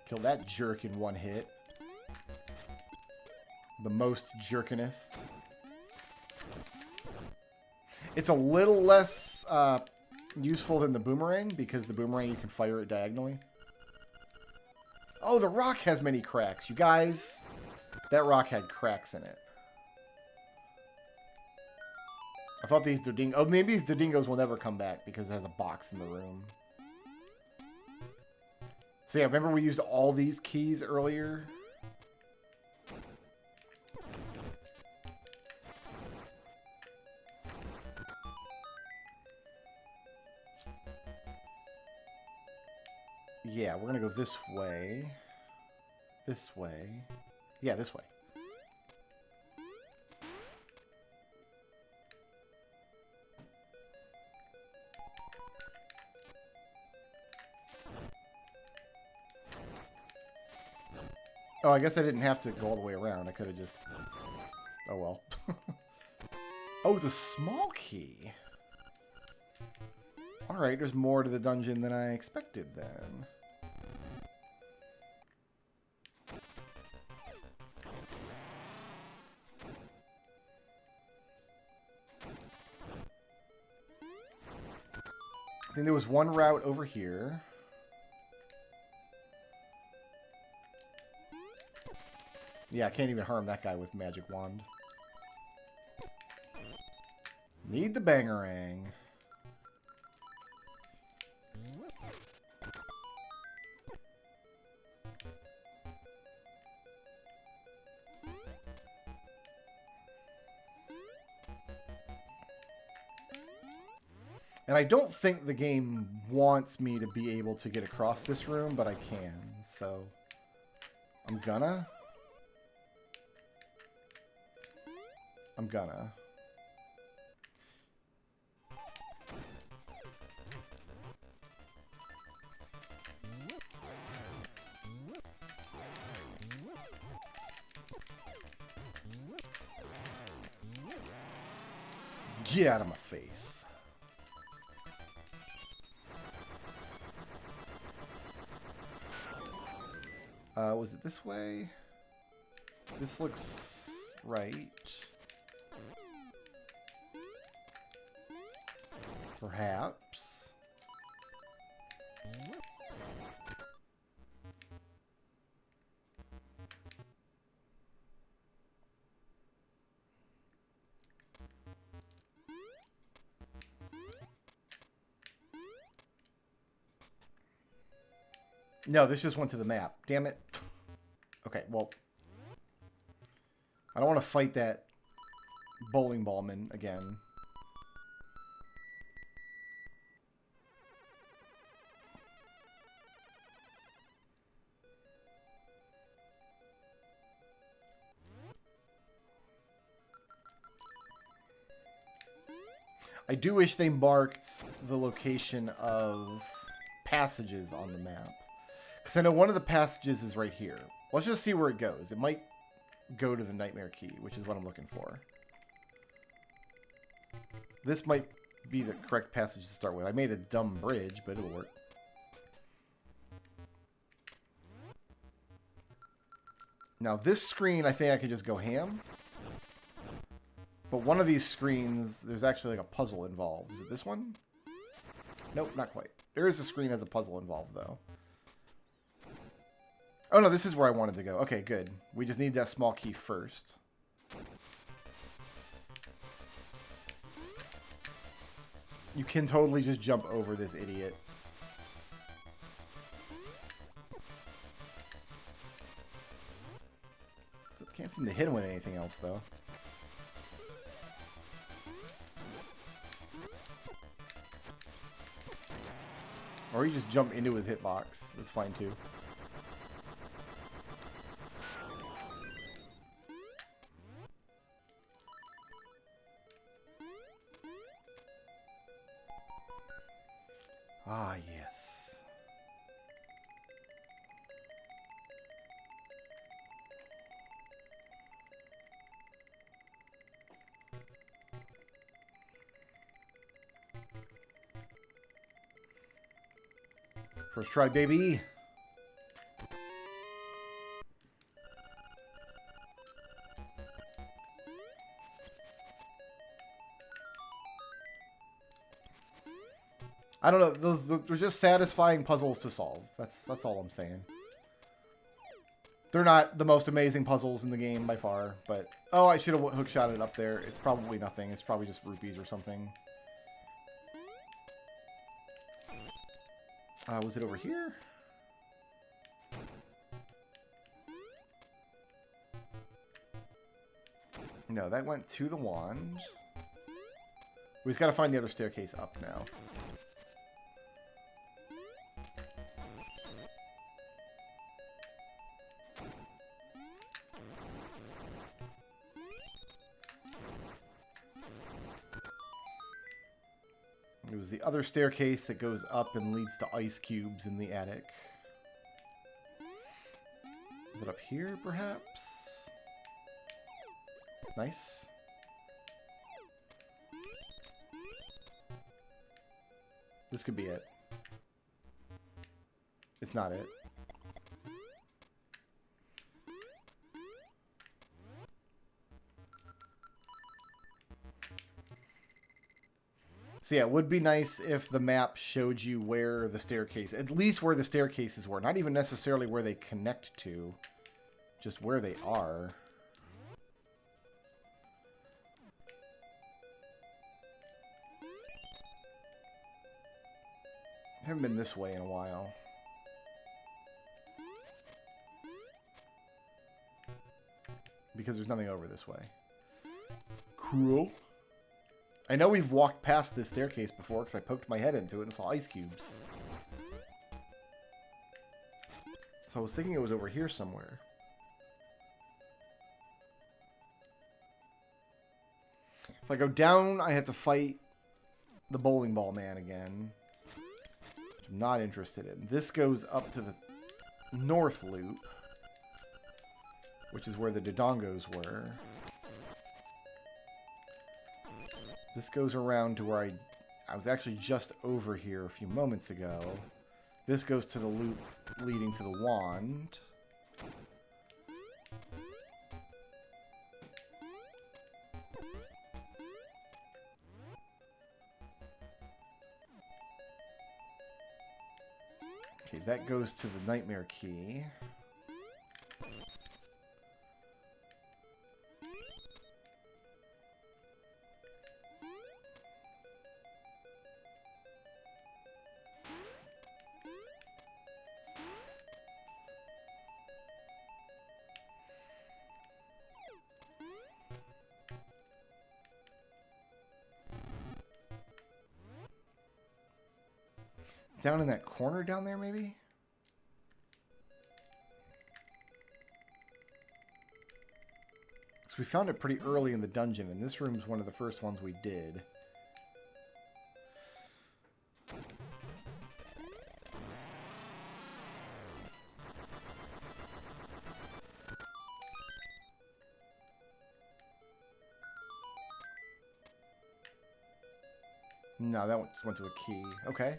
Kill that jerk in one hit. The most jerkinest. It's a little less useful than the boomerang because the boomerang you can fire it diagonally. Oh, the rock has many cracks. You guys, that rock had cracks in it. I thought these Dodingos... Oh, maybe these Dodingos will never come back because it has a box in the room. So yeah, remember we used all these keys earlier? Yeah, we're gonna go this way. This way. Yeah, this way. Oh, I guess I didn't have to go all the way around. I could have just... Oh, well. Oh, it's a small key. Alright, there's more to the dungeon than I expected then. I think there was one route over here. Yeah, I can't even harm that guy with magic wand. Need the bangerang. And I don't think the game wants me to be able to get across this room, but I can. So I'm gonna. Get out of my face. Was it this way? This looks right. Perhaps. No, this just went to the map. Damn it. Okay, well. I don't want to fight that bowling ballman again. I do wish they marked the location of passages on the map. Because I know one of the passages is right here. Let's just see where it goes. It might go to the Nightmare Key, which is what I'm looking for. This might be the correct passage to start with. I made a dumb bridge, but it'll work. Now this screen, I think I can just go ham. But one of these screens, there's actually like a puzzle involved. Is it this one? Nope, not quite. There is a screen that has a puzzle involved, though. Oh, no, this is where I wanted to go. Okay, good. We just need that small key first. You can totally just jump over this idiot. Can't seem to hit him with anything else, though. Or you just jump into his hitbox. That's fine, too. Ah, yes. First try, baby. I don't know. They're just satisfying puzzles to solve. That's all I'm saying. They're not the most amazing puzzles in the game by far, but oh, I should have hookshot it up there. It's probably nothing. It's probably just rupees or something. Was it over here? No, that went to the wand. We just gotta find the other staircase up now. It was the other staircase that goes up and leads to ice cubes in the attic. Is it up here, perhaps? Nice. This could be it. It's not it. So yeah, it would be nice if the map showed you where the staircase, at least where the staircases were. Not even necessarily where they connect to, just where they are. I haven't been this way in a while. Because there's nothing over this way. Cool. I know we've walked past this staircase before because I poked my head into it and saw ice cubes. So I was thinking it was over here somewhere. If I go down, I have to fight the bowling ball man again. Which I'm not interested in. This goes up to the north loop, which is where the Dodongos were. This goes around to where I was actually just over here a few moments ago. This goes to the loop leading to the wand. Okay, that goes to the nightmare key. Down in that corner down there, maybe? Because we found it pretty early in the dungeon, and this room's one of the first ones we did. No, that went to a key. Okay.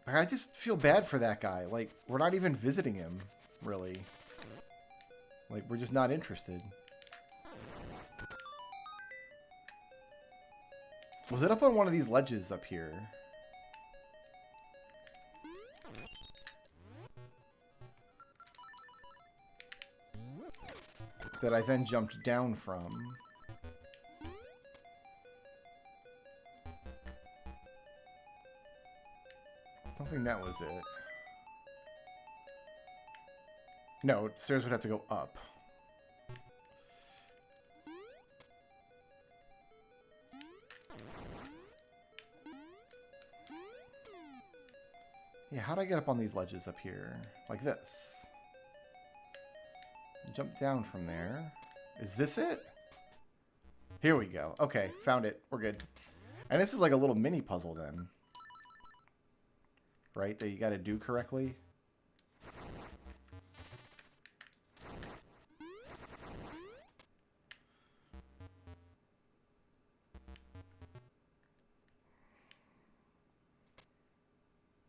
I just feel bad for that guy. Like, we're not even visiting him, really. Like, we're just not interested. Was it up on one of these ledges up here? That I then jumped down from. I don't think that was it. No, stairs would have to go up. Yeah, how'd I get up on these ledges up here? Like this. Jump down from there. Is this it? Here we go. Okay, found it. We're good. And this is like a little mini puzzle then. Right? That you gotta do correctly.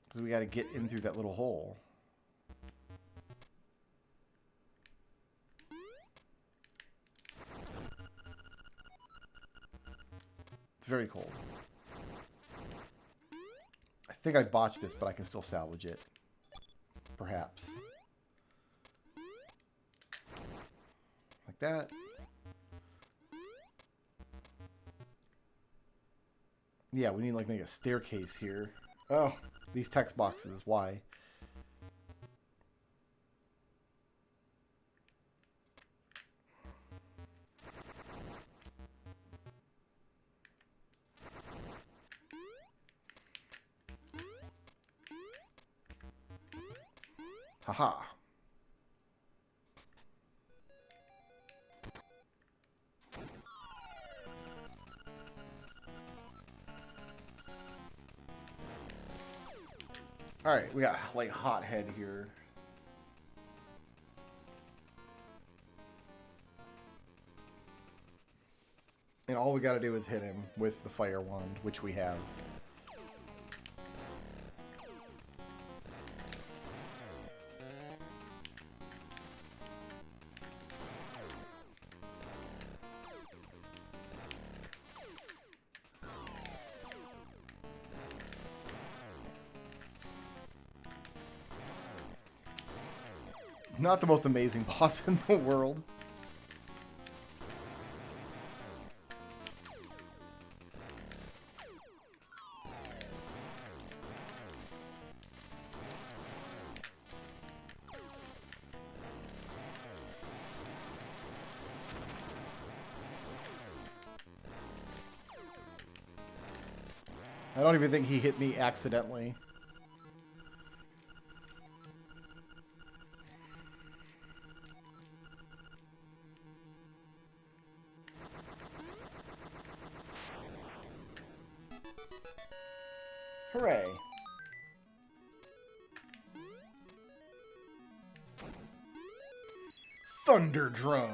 Because we gotta get in through that little hole. It's very cold. I think I botched this, but I can still salvage it. Perhaps. Like that. Yeah, we need like make a staircase here. Oh, these text boxes. Why? Haha. Alright, we got like hot head here. And all we gotta do is hit him with the fire wand, which we have. Not the most amazing boss in the world. I don't even think he hit me accidentally. Hooray. Thunder Drum.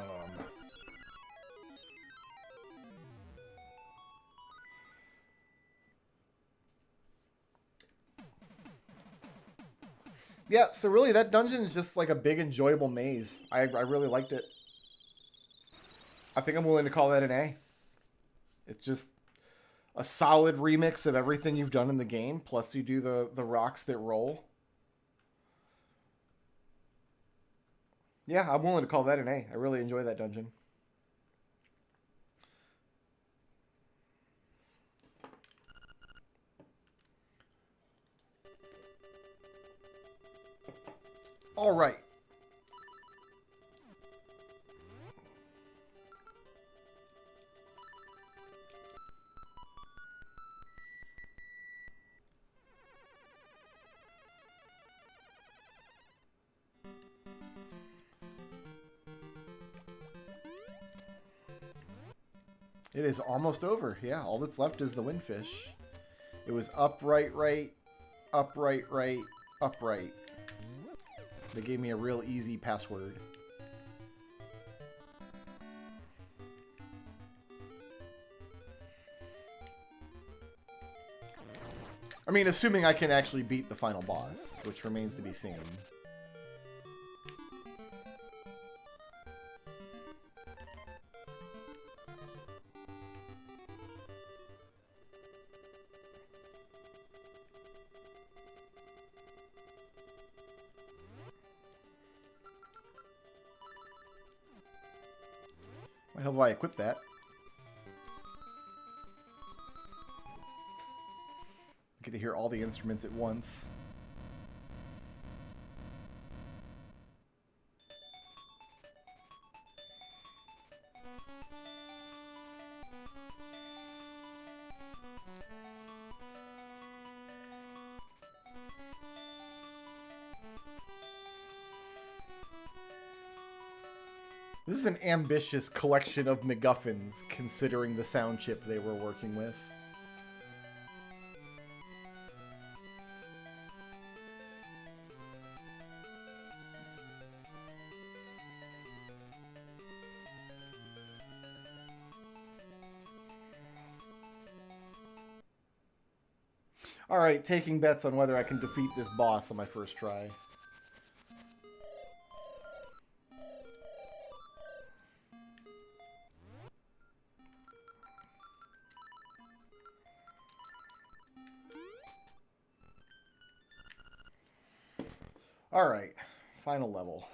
Yeah, so really that dungeon is just like a big enjoyable maze. I really liked it. I think I'm willing to call that an A. It's just a solid remix of everything you've done in the game, plus you do the rocks that roll. Yeah, I'm willing to call that an A. I really enjoy that dungeon. All right. It is almost over. Yeah, all that's left is the windfish. It was upright, right, upright, right, upright. They gave me a real easy password. I mean, assuming I can actually beat the final boss, which remains to be seen. Why the hell do I equip that? I get to hear all the instruments at once. This is an ambitious collection of MacGuffins, considering the sound chip they were working with. Alright, taking bets on whether I can defeat this boss on my first try. Alright, final level.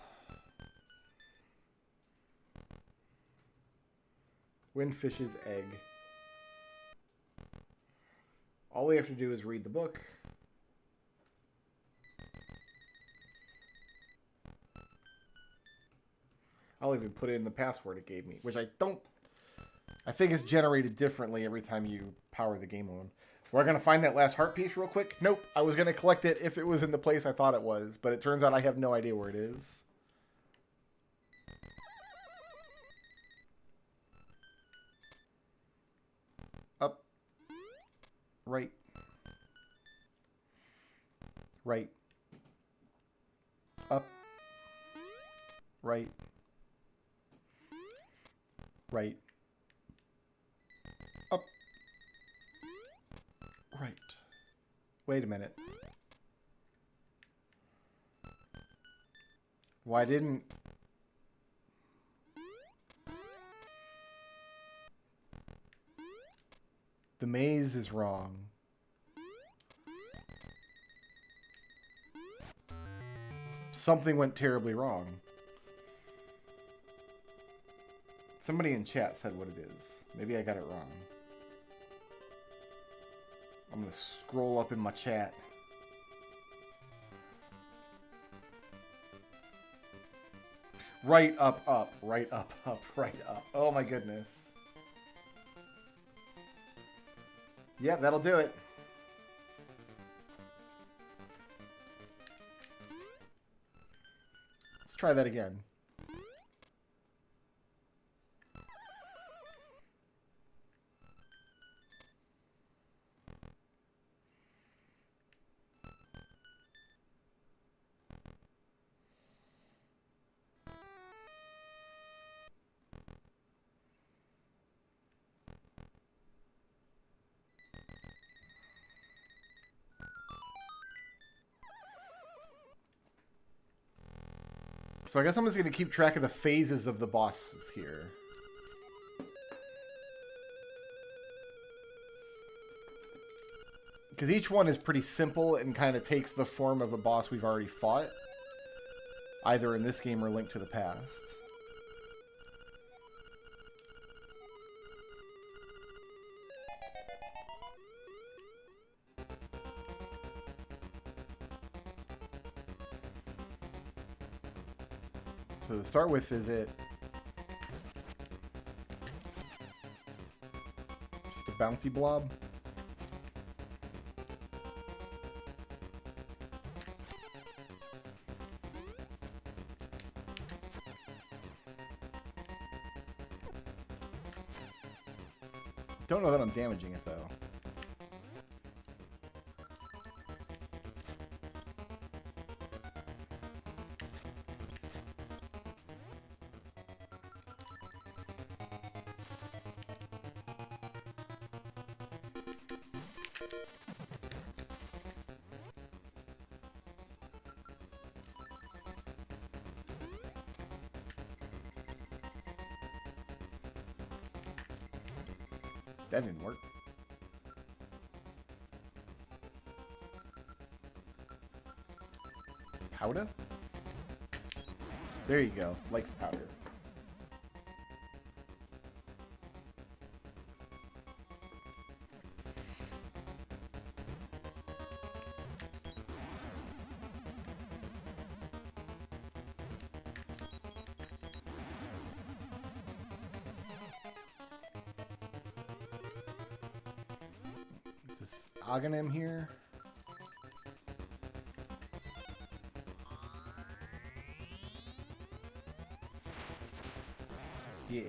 Windfish's egg. All we have to do is read the book. I'll even put in the password it gave me, which I think is generated differently every time you power the game on. We're going to find that last heart piece real quick. Nope, I was going to collect it if it was in the place I thought it was, but it turns out I have no idea where it is. Up. Right. Right. Up. Right. Right. Up. Right. Wait a minute. Why didn't... The maze is wrong. Something went terribly wrong. Somebody in chat said what it is. Maybe I got it wrong. I'm going to scroll up in my chat. Right, up, up. Right, up, up. Right, up. Oh my goodness. Yeah, that'll do it. try that again. So I guess I'm just going to keep track of the phases of the bosses here. Because each one is pretty simple and kind of takes the form of a boss we've already fought. Either in this game or Link to the Past. So to start with, is it just a bouncy blob? Don't know that I'm damaging it, though. That didn't work. Powder? There you go. Likes powder. Aghanim here. Yeah.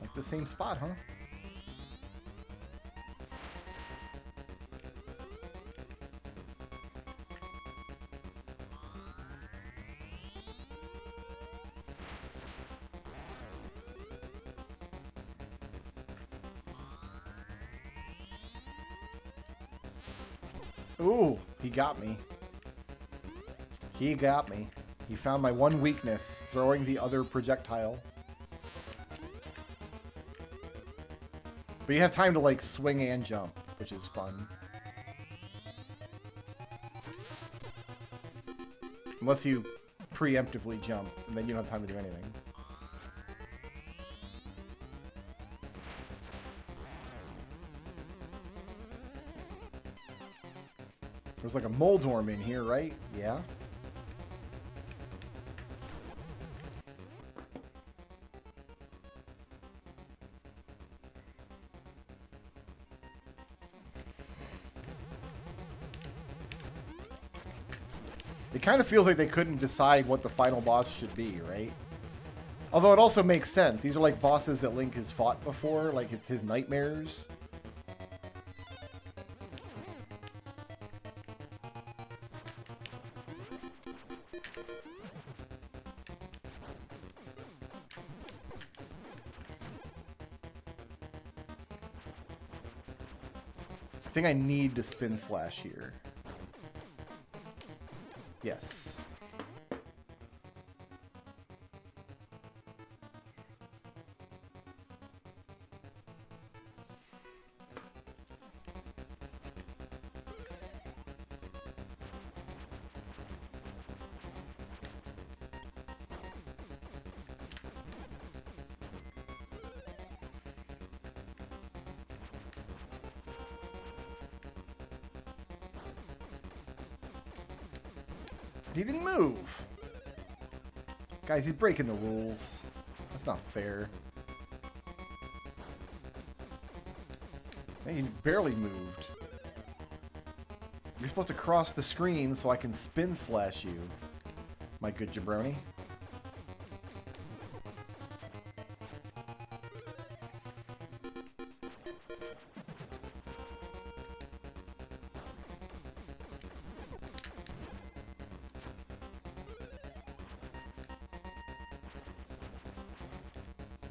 Like the same spot, huh? Ooh, he got me. He got me. He found my one weakness, throwing the other projectile. But you have time to, like, swing and jump, which is fun. Unless you preemptively jump, and then you don't have time to do anything. There's like a Moldorm in here, right? Yeah. It kind of feels like they couldn't decide what the final boss should be, right? Although it also makes sense. These are like bosses that Link has fought before, like it's his nightmares. I think I need to spin slash here. Yes. He didn't move. Guys, he's breaking the rules. That's not fair. Hey, he barely moved. You're supposed to cross the screen so I can spin slash you, my good jabroni.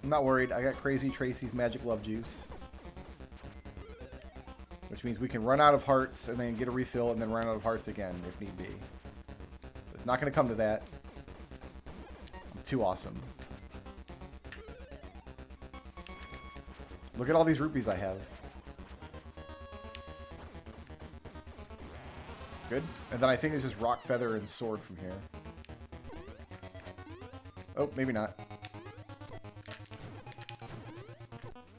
I'm not worried. I got Crazy Tracy's Magic Love Juice. Which means we can run out of hearts and then get a refill and then run out of hearts again if need be. It's not going to come to that. I'm too awesome. Look at all these rupees I have. Good. And then I think it's just Rock Feather and Sword from here. Oh, maybe not.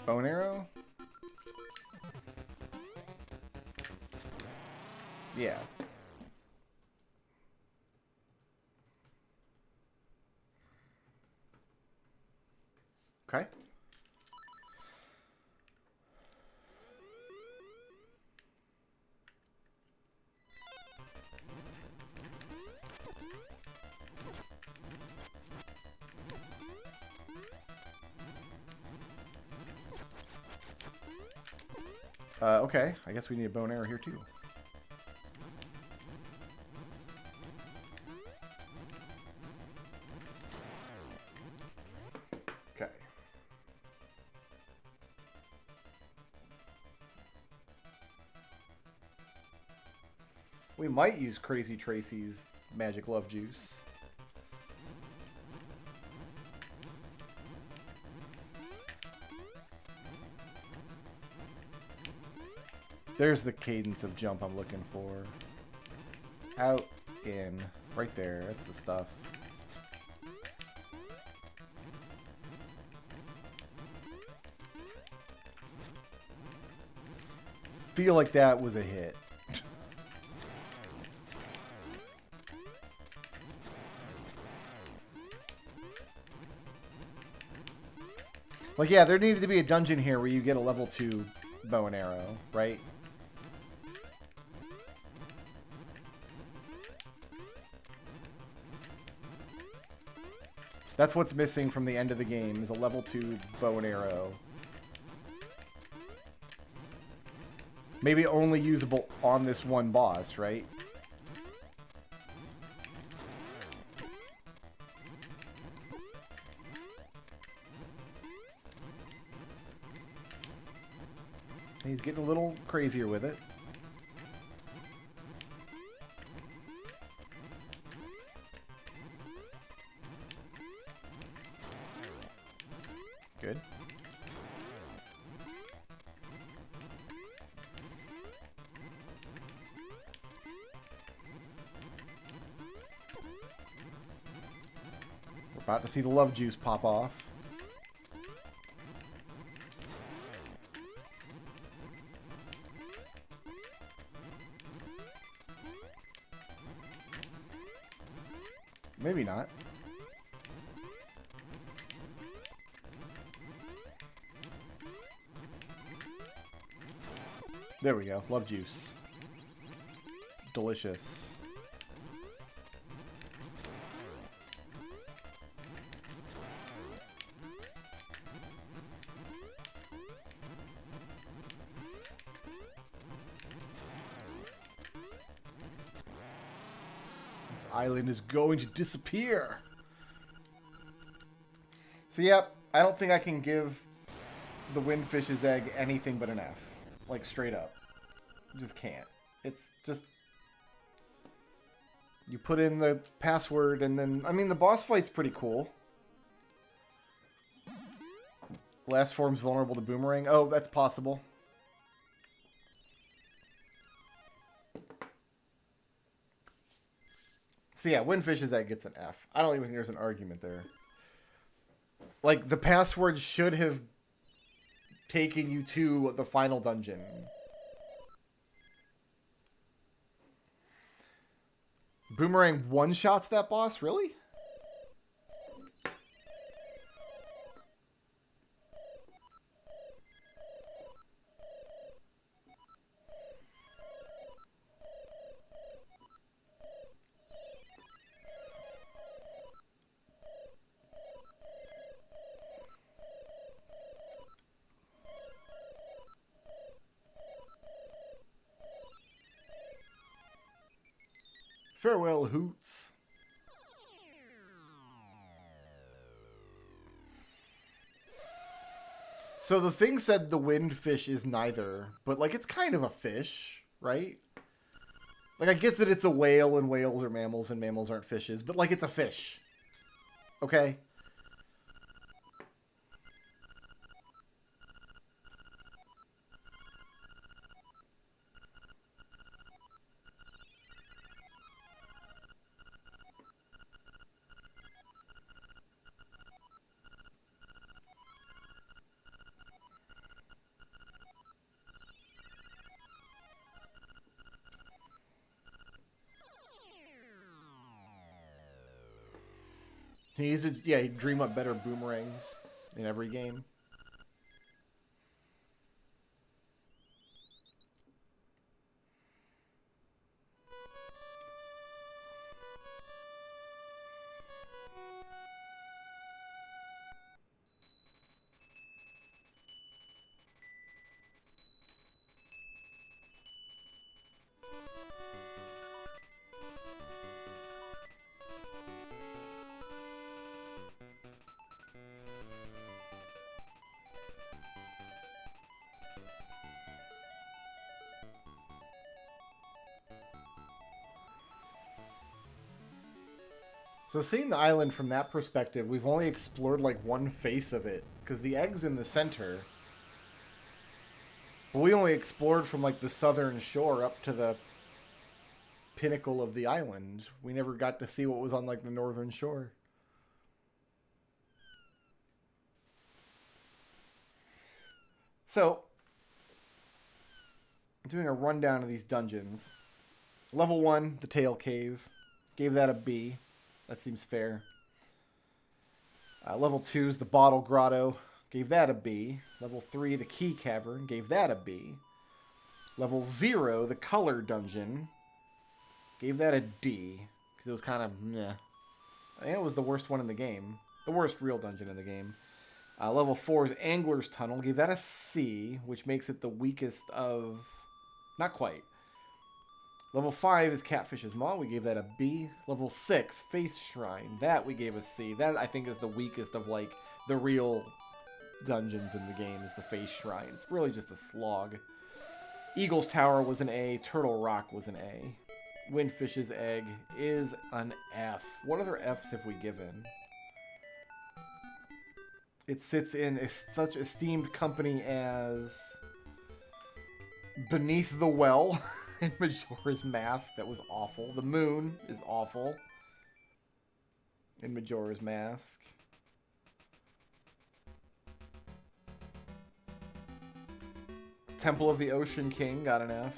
Bow and arrow? Yeah. Okay. Okay. I guess we need a bow and arrow here too. Okay. We might use Crazy Tracy's Magic Love Juice. There's the cadence of jump I'm looking for. Out, in, right there. That's the stuff. Feel like that was a hit. Like, yeah, there needed to be a dungeon here where you get a level 2 bow and arrow, right? That's what's missing from the end of the game, is a level 2 bow and arrow. Maybe only usable on this one boss, right? He's getting a little crazier with it. Good. We're about to see the love juice pop off. Maybe not. There we go. Love juice. Delicious. This island is going to disappear. So, yep, I don't think I can give the Windfish's egg anything but an F. Like, straight up. Just can't. It's just... You put in the password and then... I mean, the boss fight's pretty cool. Last form's vulnerable to boomerang. Oh, that's possible. So yeah, Windfish's egg gets an F. I don't even think there's an argument there. Like, the password should have taken you to the final dungeon. Boomerang one-shots that boss? Really? Farewell, Hoots. So the thing said the wind fish is neither, but like it's kind of a fish, right? Like I get that it's a whale and whales are mammals and mammals aren't fishes, but like it's a fish. Okay? He needs to, yeah, he'd dream up better boomerangs in every game. So seeing the island from that perspective, we've only explored like one face of it, because the egg's in the center. But we only explored from like the southern shore up to the pinnacle of the island. We never got to see what was on like the northern shore. So, doing a rundown of these dungeons. Level 1, the Tail Cave. Gave that a B. That seems fair. Level 2 is the Bottle Grotto. Gave that a B. Level 3, the Key Cavern. Gave that a B. Level 0, the Color Dungeon. Gave that a D. Because it was kind of meh. I think it was the worst one in the game. The worst real dungeon in the game. Level 4 is Angler's Tunnel. Gave that a C, which makes it the weakest of... Not quite. Level 5 is Catfish's Maw. We gave that a B. Level 6, Face Shrine. That we gave a C. That, I think, is the weakest of, like, the real dungeons in the game, is the Face Shrine. It's really just a slog. Eagle's Tower was an A. Turtle Rock was an A. Windfish's Egg is an F. What other Fs have we given? It sits in such esteemed company as Beneath the Well in Majora's Mask. That was awful. The Moon is awful in Majora's Mask. Temple of the Ocean King got an F.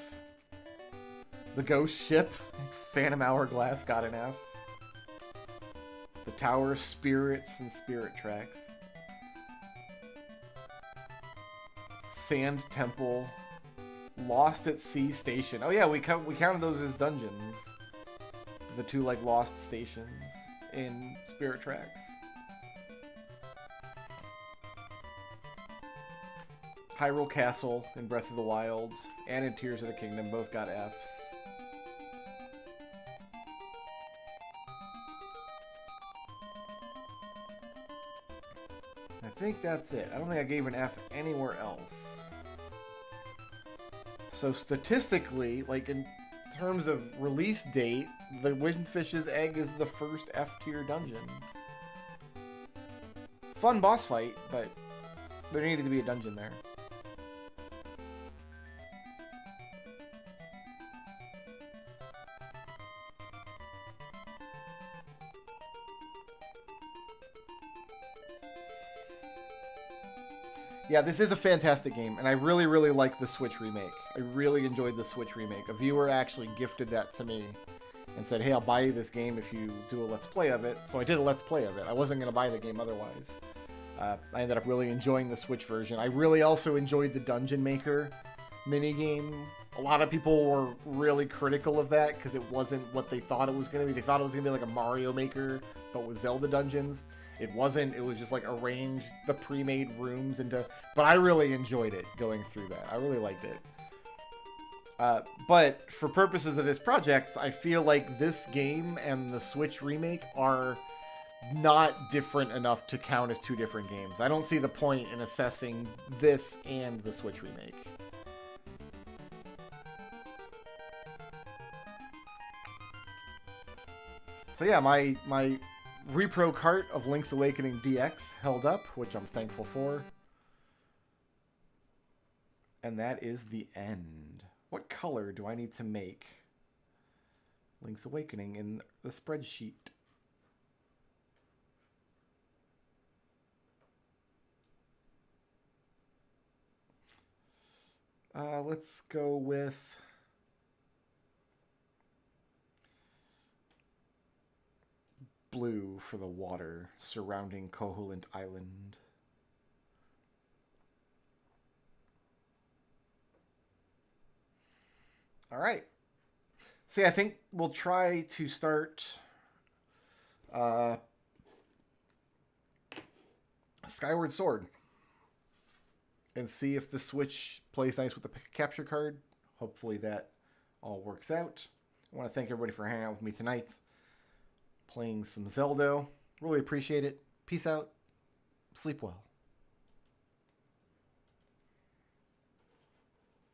The Ghost Ship, Phantom Hourglass got an F. The Tower of Spirits and Spirit Tracks. Sand Temple. Lost at Sea Station. Oh yeah, we counted those as dungeons. The two like lost stations in Spirit Tracks. Hyrule Castle in Breath of the Wild and in Tears of the Kingdom both got Fs. I think that's it. I don't think I gave an F anywhere else. So statistically, like in terms of release date, the Windfish's Egg is the first F-tier dungeon. Fun boss fight, but there needed to be a dungeon there. Yeah, this is a fantastic game, and I really, really like the Switch remake. I really enjoyed the Switch remake. A viewer actually gifted that to me, and said, hey, I'll buy you this game if you do a Let's Play of it. So I did a Let's Play of it. I wasn't going to buy the game otherwise. I ended up really enjoying the Switch version. I really also enjoyed the Dungeon Maker minigame. A lot of people were really critical of that because it wasn't what they thought it was going to be. They thought it was going to be like a Mario Maker, but with Zelda dungeons. It wasn't. It was just like arrange the pre-made rooms into... But I really enjoyed it going through that. I really liked it. But for purposes of this project, I feel like this game and the Switch remake are not different enough to count as two different games. I don't see the point in assessing this and the Switch remake. So yeah, my repro cart of Link's Awakening DX held up, which I'm thankful for. And that is the end. What color do I need to make Link's Awakening in the spreadsheet? Let's go with blue for the water surrounding Koholint Island. All right. See, I think we'll try to start Skyward Sword and see if the Switch plays nice with the capture card. Hopefully that all works out. I want to thank everybody for hanging out with me tonight, playing some Zelda. Really appreciate it. Peace out. Sleep well.